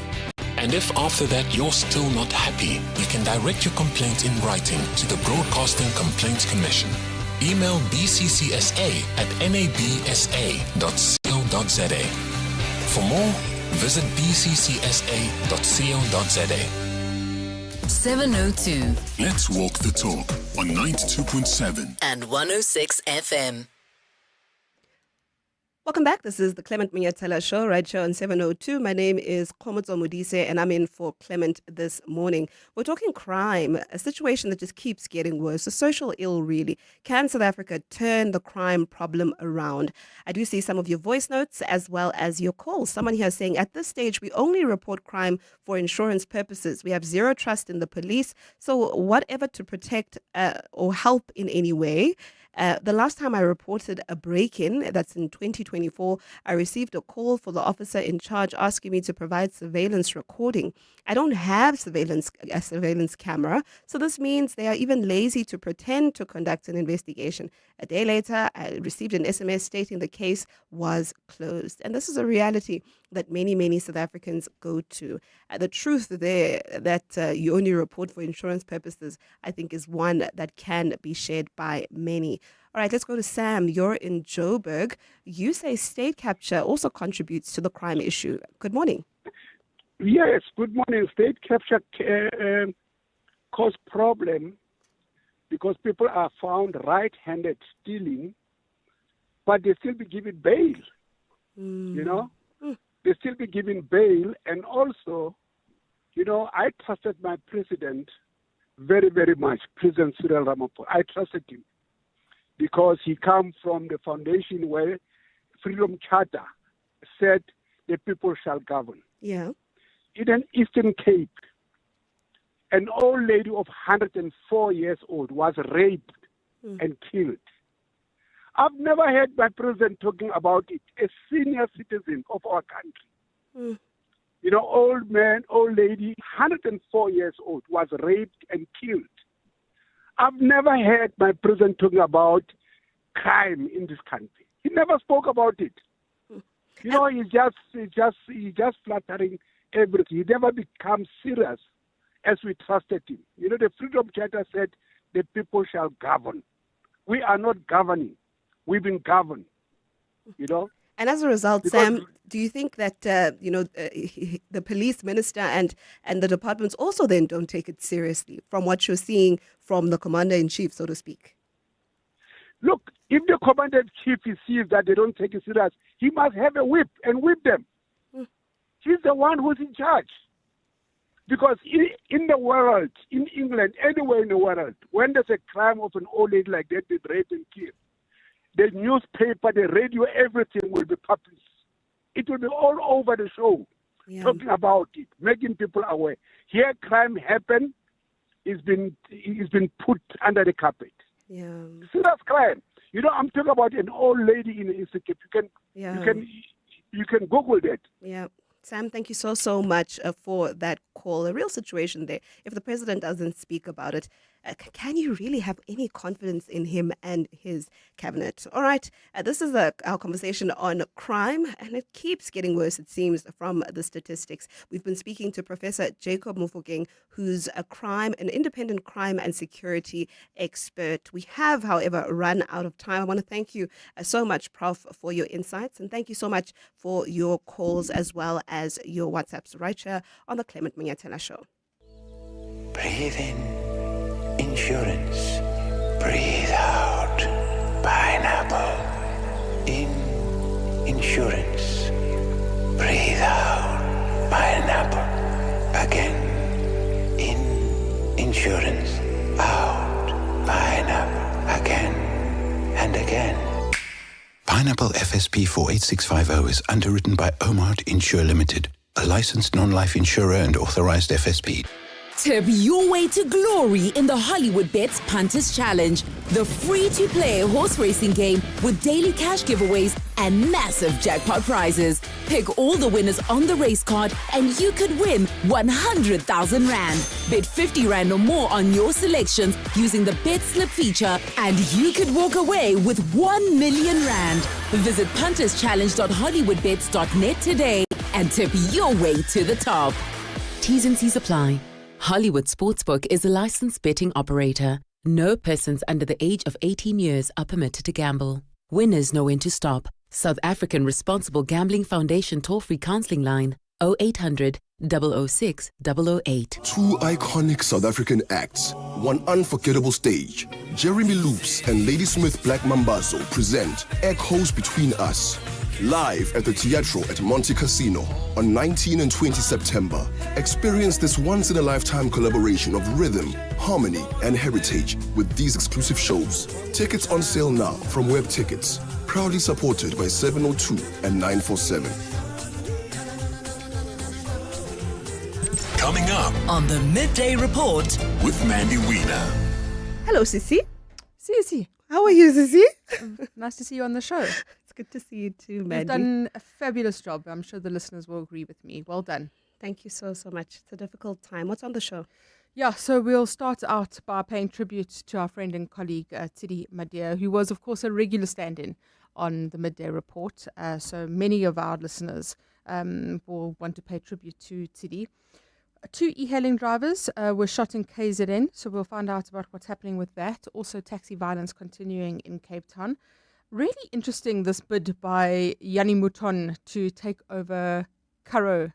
And if after that you're still not happy, you can direct your complaint in writing to the Broadcasting Complaints Commission. Email bccsa@nabsa.co.za. For more, visit bccsa.co.za.
702.
Let's walk the talk on 92.7
and 106 FM.
Welcome back. This is the Clement Manyathela Show, right here on 702. My name is Komoto Mudise, and I'm in for Clement this morning. We're talking crime, a situation that just keeps getting worse, a social ill, really. Can South Africa turn the crime problem around? I do see some of your voice notes as well as your calls. Someone here saying, at this stage, we only report crime for insurance purposes. We have zero trust in the police, so whatever to protect or help in any way. The last time I reported a break-in, that's in 2024, I received a call for the officer in charge asking me to provide surveillance recording. I don't have a surveillance camera, so this means they are even lazy to pretend to conduct an investigation. A day later, I received an SMS stating the case was closed. And this is a reality that many, many South Africans go to. The truth there that you only report for insurance purposes, I think, is one that can be shared by many. All right, let's go to Sam. You're in Joburg. You say state capture also contributes to the crime issue. Good morning.
Yes, good morning. State capture cause problem because people are found right-handed stealing, but they still be given bail. You know, they still be given bail, and also, I trusted my president very, very much, President Cyril Ramaphosa. I trusted him because he comes from the foundation where Freedom Charter said the people shall govern.
Yeah.
In an Eastern Cape, an old lady of 104 years old was raped and killed. I've never heard my president talking about it, a senior citizen of our country. Old man, old lady, 104 years old, was raped and killed. I've never heard my president talking about crime in this country. He never spoke about it. He's just flattering everything. He never becomes serious as we trusted him. The Freedom Charter said the people shall govern. We are not governing. We've been governed.
And as a result, Sam, do you think that the police minister and the departments also then don't take it seriously from what you're seeing from the commander-in-chief, so to speak?
Look, if the commander-in-chief sees that they don't take it serious, he must have a whip and whip them. He's the one who's in charge. Because in the world, in England, anywhere in the world, when there's a crime of an old lady like that, they rape and kill, the newspaper, the radio, everything will be published. It will be all over the show, talking about it, making people aware. Here, crime happened, it's been put under the carpet.
Yeah.
Serious crime. I'm talking about an old lady in Institute. You can Google that.
Yeah. Sam, thank you so much for that call. A real situation there. If the president doesn't speak about it, can you really have any confidence in him and his cabinet? All right, this is our conversation on crime, and it keeps getting worse, it seems, from the statistics. We've been speaking to Professor Jacob Mufokeng, who's an independent crime and security expert. We have, however, run out of time. I want to thank you so much, Prof, for your insights, and thank you so much for your calls as well as your WhatsApps right here on the Clement Manyathela Show.
Breathe in. Insurance. Breathe out. Pineapple. In. Insurance. Breathe out. Pineapple. Again. In. Insurance. Out. Pineapple. Again. And again.
Pineapple FSP 48650 is underwritten by Omart Insure Limited, a licensed non-life insurer and authorized FSP.
Tip your way to glory in the Hollywood Bets Punters Challenge, the free-to-play horse racing game with daily cash giveaways and massive jackpot prizes. Pick all the winners on the race card and you could win 100,000 Rand. Bet 50 Rand or more on your selections using the Bet Slip feature and you could walk away with 1 million Rand. Visit punterschallenge.hollywoodbets.net today and tip your way to the top.
T's and C's apply. Hollywood Sportsbook is a licensed betting operator. No persons under the age of 18 years are permitted to gamble. Winners know when to stop. South African Responsible Gambling Foundation toll-free counseling line 0800 006 008.
Two iconic South African acts, one unforgettable stage. Jeremy Loops and Ladysmith Black Mambazo present Echoes Between Us. Live at the Teatro at Monte Casino on 19 and 20 September. Experience this once-in-a-lifetime collaboration of rhythm, harmony, and heritage with these exclusive shows. Tickets on sale now from Web Tickets. Proudly supported by 702 and 947.
Coming up
on the Midday Report
with Mandy Wiener.
Hello, Sissy.
Sissy.
How are you, Sissy?
Nice to see you on the show.
It's good to see you too, Mandy.
You've done a fabulous job. I'm sure the listeners will agree with me. Well done.
Thank you so much. It's a difficult time. What's on the show?
Yeah, so we'll start out by paying tribute to our friend and colleague, Tidi Madia, who was, of course, a regular stand-in on the Midday Report. So many of our listeners will want to pay tribute to Tidi. 2 e-hailing drivers were shot in KZN, so we'll find out about what's happening with that. Also, taxi violence continuing in Cape Town. Really interesting, this bid by Yanni Mouton to take over Kuro.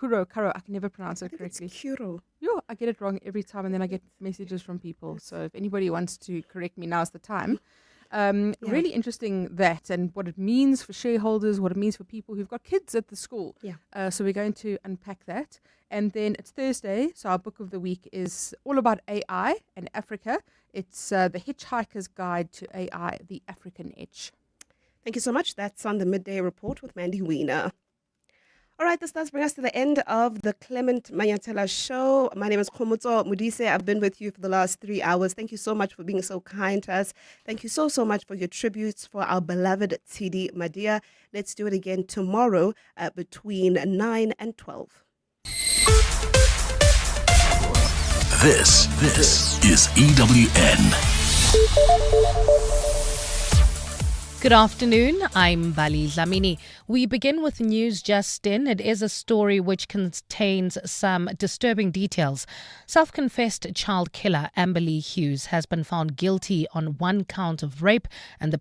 I can never pronounce it correctly.
It's Kuro.
Yeah, I get it wrong every time, and then I get messages from people. So if anybody wants to correct me, now's the time.
Really interesting that and what it means for shareholders, what it means for people who've got kids at the school. So we're going to unpack that. And then it's Thursday, so our book of the week is all about AI and Africa. It's The Hitchhiker's Guide to AI, The African Edge.
Thank you so much. That's on the Midday Report with Mandy Wiener. All right, this does bring us to the end of the Clement Manyathela Show. My name is Khomotso Modise. I've been with you for the last 3 hours. Thank you so much for being so kind to us. Thank you so much for your tributes for our beloved Tidi Madia. Let's do it again tomorrow between 9 and 12.
This is EWN.
Good afternoon, I'm Bali Dlamini. We begin with news just in. It is a story which contains some disturbing details. Self-confessed child killer Amber Lee Hughes has been found guilty on one count of rape and the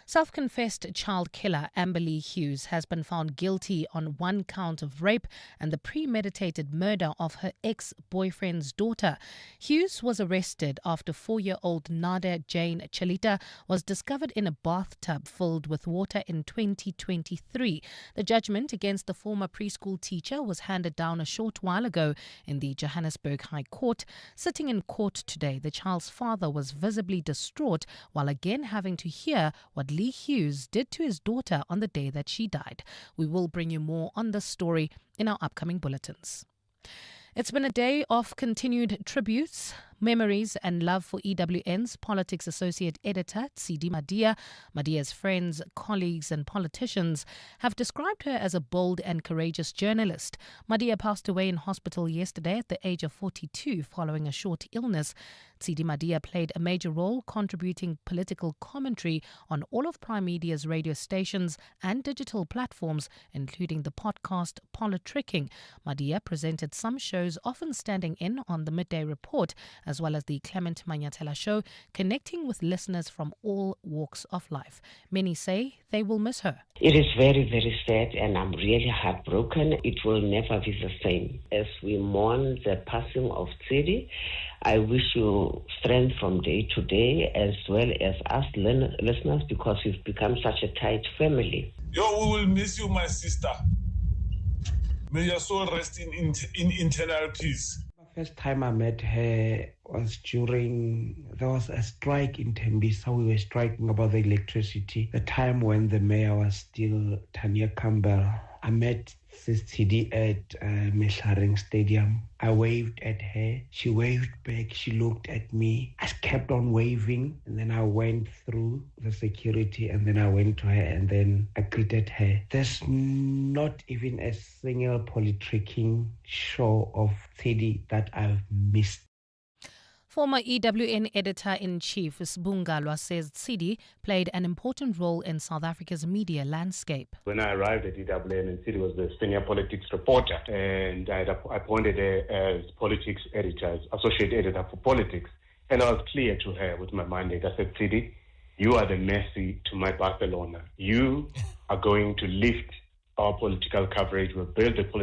Self-confessed child killer Amber Lee Hughes has been found guilty on one count of rape and the premeditated murder of her ex-boyfriend's daughter. Hughes was arrested after 4-year-old Nada Jane Chalita was discovered in a bathtub filled with water in 2023. The judgment against the former preschool teacher was handed down a short while ago in the Johannesburg High Court. Sitting in court today, the child's father was visibly distraught while again having to hear what Lee Hughes did to his daughter on the day that she died. We will bring you more on this story in our upcoming bulletins. It's been a day of continued tributes, memories and love for EWN's Politics Associate Editor, Tidi Madia. Madia's friends, colleagues and politicians have described her as a bold and courageous journalist. Madia passed away in hospital yesterday at the age of 42 following a short illness. Tidi Madia played a major role contributing political commentary on all of Prime Media's radio stations and digital platforms, including the podcast Politricking. Madia presented some shows, often standing in on the Midday Report, as well as the Clement Manyathela Show, connecting with listeners from all walks of life. Many say they will miss her.
It is very, very sad and I'm really heartbroken. It will never be the same. As we mourn the passing of Tidi, I wish you strength from day to day as well as us listeners because we've become such a tight family.
Yo, we will miss you, my sister. May your soul rest in eternal peace.
First time I met her was there was a strike in Tembisa. We were striking about the electricity. The time when the mayor was still Tanya Campbell. I met Sis Tidi at Mesharing Stadium. I waved at her. She waved back. She looked at me. I kept on waving. And then I went through the security and then I went to her and then I greeted her. There's not even a single politricking show of Tidi that I've missed.
Former EWN Editor-in-Chief Sibungalwa says Tidi played an important role in South Africa's media landscape.
When I arrived at EWN, and Tidi was the senior politics reporter, and I appointed her as politics editor, associate editor for politics. And I was clear to her with my mandate. I said, Tidi, you are the Messi to my Barcelona. You are going to lift our political coverage. We'll build a political